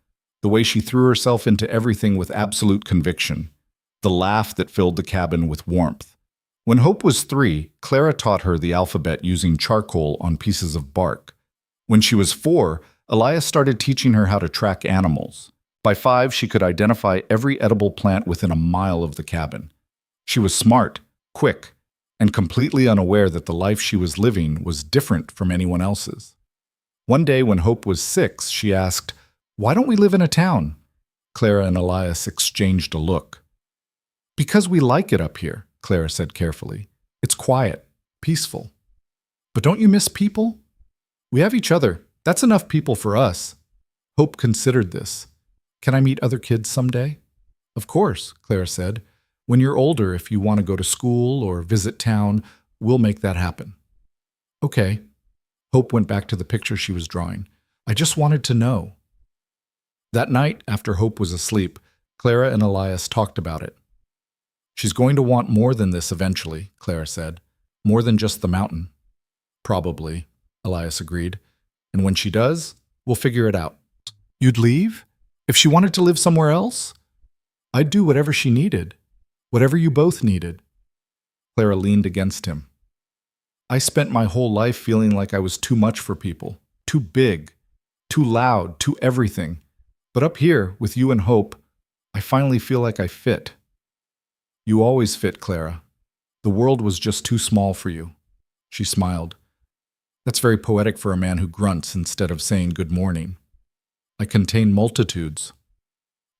the way she threw herself into everything with absolute conviction, the laugh that filled the cabin with warmth. When Hope was 3, Clara taught her the alphabet using charcoal on pieces of bark. When she was 4, Elias started teaching her how to track animals. By 5, she could identify every edible plant within a mile of the cabin. She was smart, quick, and completely unaware that the life she was living was different from anyone else's. One day when Hope was 6, she asked, "Why don't we live in a town?" Clara and Elias exchanged a look. "Because we like it up here," Clara said carefully. "It's quiet, peaceful." "But don't you miss people?" "We have each other. That's enough people for us." Hope considered this. "Can I meet other kids someday?" "Of course," Clara said. "When you're older, if you want to go to school or visit town, we'll make that happen." "Okay." Hope went back to the picture she was drawing. "I just wanted to know." That night, after Hope was asleep, Clara and Elias talked about it. "She's going to want more than this eventually," Clara said. "More than just the mountain." "Probably," Elias agreed. "And when she does, we'll figure it out." "You'd leave? If she wanted to live somewhere else?" "I'd do whatever she needed. Whatever you both needed." Clara leaned against him. "I spent my whole life feeling like I was too much for people, too big, too loud, too everything. But up here, with you and Hope, I finally feel like I fit." "You always fit, Clara. The world was just too small for you." She smiled. "That's very poetic for a man who grunts instead of saying good morning." "I contain multitudes."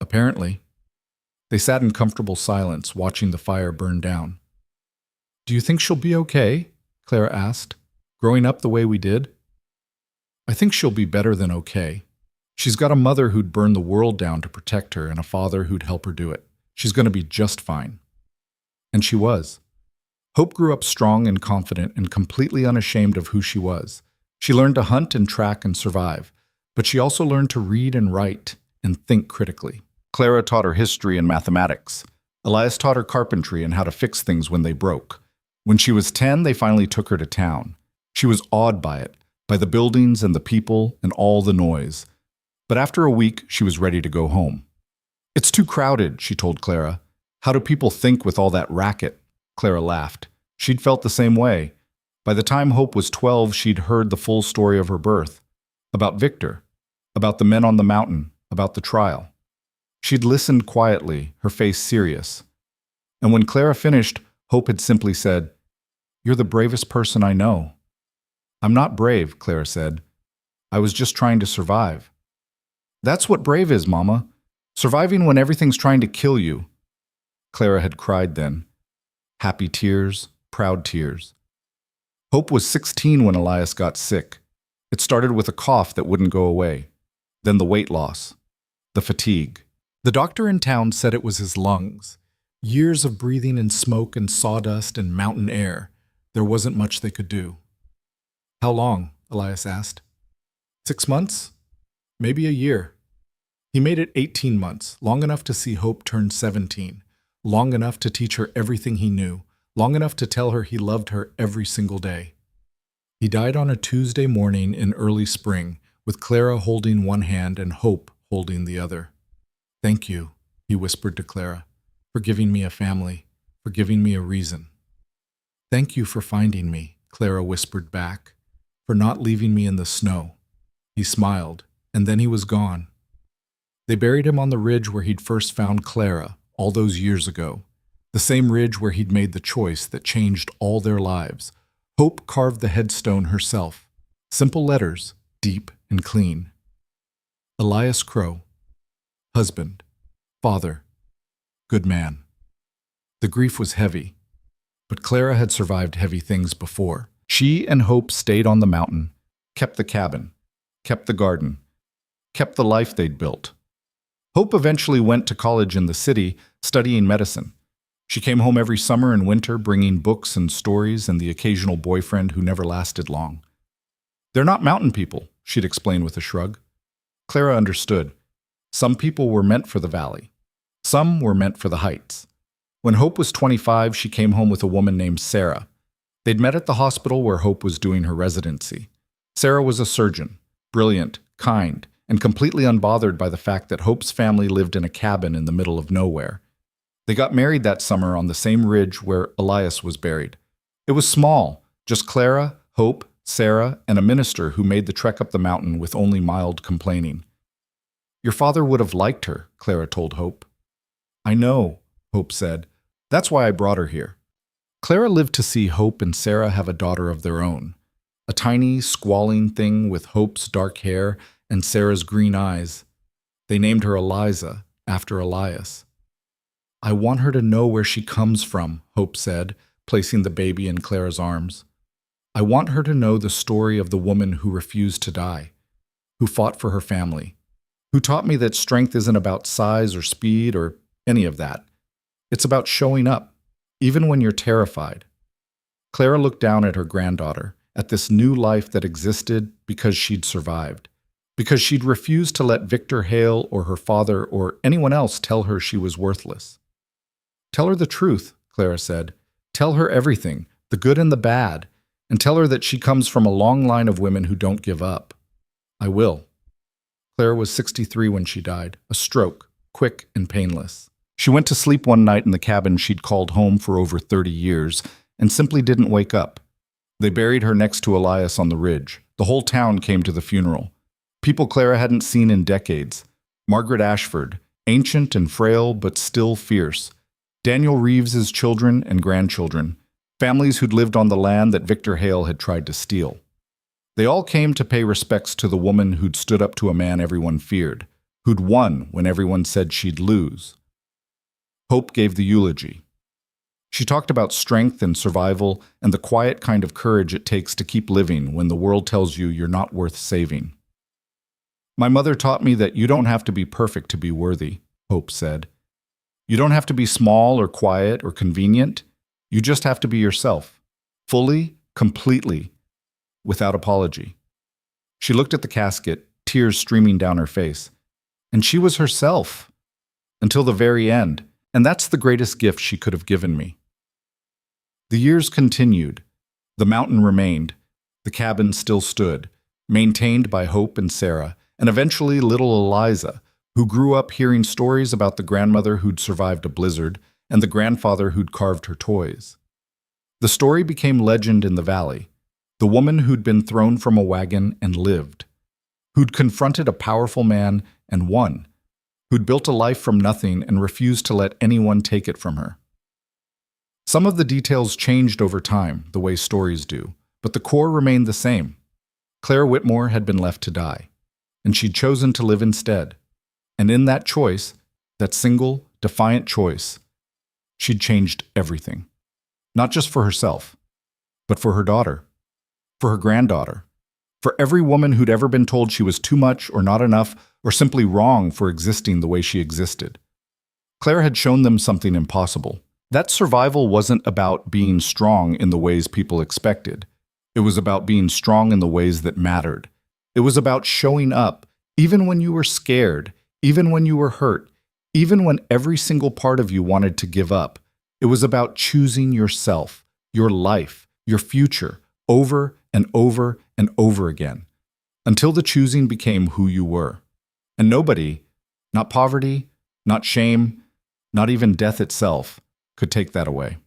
"Apparently." They sat in comfortable silence, watching the fire burn down. "Do you think she'll be okay?" Clara asked. "Growing up the way we did?" "I think she'll be better than okay. She's got a mother who'd burn the world down to protect her and a father who'd help her do it. She's going to be just fine." And she was. Hope grew up strong and confident and completely unashamed of who she was. She learned to hunt and track and survive, but she also learned to read and write and think critically. Clara taught her history and mathematics. Elias taught her carpentry and how to fix things when they broke. When she was 10, they finally took her to town. She was awed by it, by the buildings and the people and all the noise. But after a week, she was ready to go home. "It's too crowded," she told Clara. "How do people think with all that racket?" Clara laughed. She'd felt the same way. By the time Hope was 12, she'd heard the full story of her birth. About Victor, about the men on the mountain, about the trial. She'd listened quietly, her face serious. And when Clara finished, Hope had simply said, "You're the bravest person I know." "I'm not brave," Clara said. "I was just trying to survive." "That's what brave is, Mama. Surviving when everything's trying to kill you." Clara had cried then. Happy tears, proud tears. Hope was 16 when Elias got sick. It started with a cough that wouldn't go away. Then the weight loss. The fatigue. The doctor in town said it was his lungs. Years of breathing in smoke and sawdust and mountain air. There wasn't much they could do. "How long?" Elias asked. 6 months? Maybe a year. He made it 18 months, long enough to see Hope turn 17, long enough to teach her everything he knew, long enough to tell her he loved her every single day. He died on a Tuesday morning in early spring, with Clara holding one hand and Hope holding the other. "Thank you," he whispered to Clara, "for giving me a family, for giving me a reason." "Thank you for finding me," Clara whispered back, "for not leaving me in the snow." He smiled, and then he was gone. They buried him on the ridge where he'd first found Clara all those years ago, the same ridge where he'd made the choice that changed all their lives. Hope carved the headstone herself. Simple letters, deep and clean. Elias Crow. Husband. Father. Good man. The grief was heavy, but Clara had survived heavy things before. She and Hope stayed on the mountain, kept the cabin, kept the garden, kept the life they'd built. Hope eventually went to college in the city, studying medicine. She came home every summer and winter, bringing books and stories and the occasional boyfriend who never lasted long. "They're not mountain people," she'd explain with a shrug. Clara understood. Some people were meant for the valley. Some were meant for the heights. When Hope was 25, she came home with a woman named Sarah. They'd met at the hospital where Hope was doing her residency. Sarah was a surgeon, brilliant, kind, and completely unbothered by the fact that Hope's family lived in a cabin in the middle of nowhere. They got married that summer on the same ridge where Elias was buried. It was small, just Clara, Hope, Sarah, and a minister who made the trek up the mountain with only mild complaining. "Your father would have liked her," Clara told Hope. "I know," Hope said. "That's why I brought her here." Clara lived to see Hope and Sarah have a daughter of their own, a tiny, squalling thing with Hope's dark hair and Sarah's green eyes. They named her Eliza, after Elias. "I want her to know where she comes from," Hope said, placing the baby in Clara's arms. "I want her to know the story of the woman who refused to die, who fought for her family, who taught me that strength isn't about size or speed or any of that. It's about showing up, even when you're terrified." Clara looked down at her granddaughter, at this new life that existed because she'd survived, because she'd refused to let Victor Hale or her father or anyone else tell her she was worthless. "Tell her the truth," Clara said. "Tell her everything, the good and the bad, and tell her that she comes from a long line of women who don't give up." "I will." Clara was 63 when she died, a stroke, quick and painless. She went to sleep one night in the cabin she'd called home for over 30 years and simply didn't wake up. They buried her next to Elias on the ridge. The whole town came to the funeral. People Clara hadn't seen in decades. Margaret Ashford, ancient and frail but still fierce. Daniel Reeves's children and grandchildren, families who'd lived on the land that Victor Hale had tried to steal. They all came to pay respects to the woman who'd stood up to a man everyone feared, who'd won when everyone said she'd lose. Hope gave the eulogy. She talked about strength and survival and the quiet kind of courage it takes to keep living when the world tells you you're not worth saving. "My mother taught me that you don't have to be perfect to be worthy," Hope said. "You don't have to be small or quiet or convenient. You just have to be yourself, fully, completely, without apology." She looked at the casket, tears streaming down her face. And she was herself, until the very end, And that's the greatest gift she could have given me. The years continued. The mountain remained. The cabin still stood, maintained by Hope and Sarah, and eventually little Eliza, who grew up hearing stories about the grandmother who'd survived a blizzard and the grandfather who'd carved her toys. The story became legend in the valley, the woman who'd been thrown from a wagon and lived, who'd confronted a powerful man and won, who'd built a life from nothing and refused to let anyone take it from her. Some of the details changed over time, the way stories do, but the core remained the same. Claire Whitmore had been left to die, and she'd chosen to live instead. And in that choice, that single, defiant choice, she'd changed everything. Not just for herself, but for her daughter, for her granddaughter, for every woman who'd ever been told she was too much or not enough or simply wrong for existing the way she existed. Claire had shown them something impossible. That survival wasn't about being strong in the ways people expected. It was about being strong in the ways that mattered. It was about showing up, even when you were scared, even when you were hurt, even when every single part of you wanted to give up. It was about choosing yourself, your life, your future, over and over and over again, until the choosing became who you were. And nobody, not poverty, not shame, not even death itself, could take that away.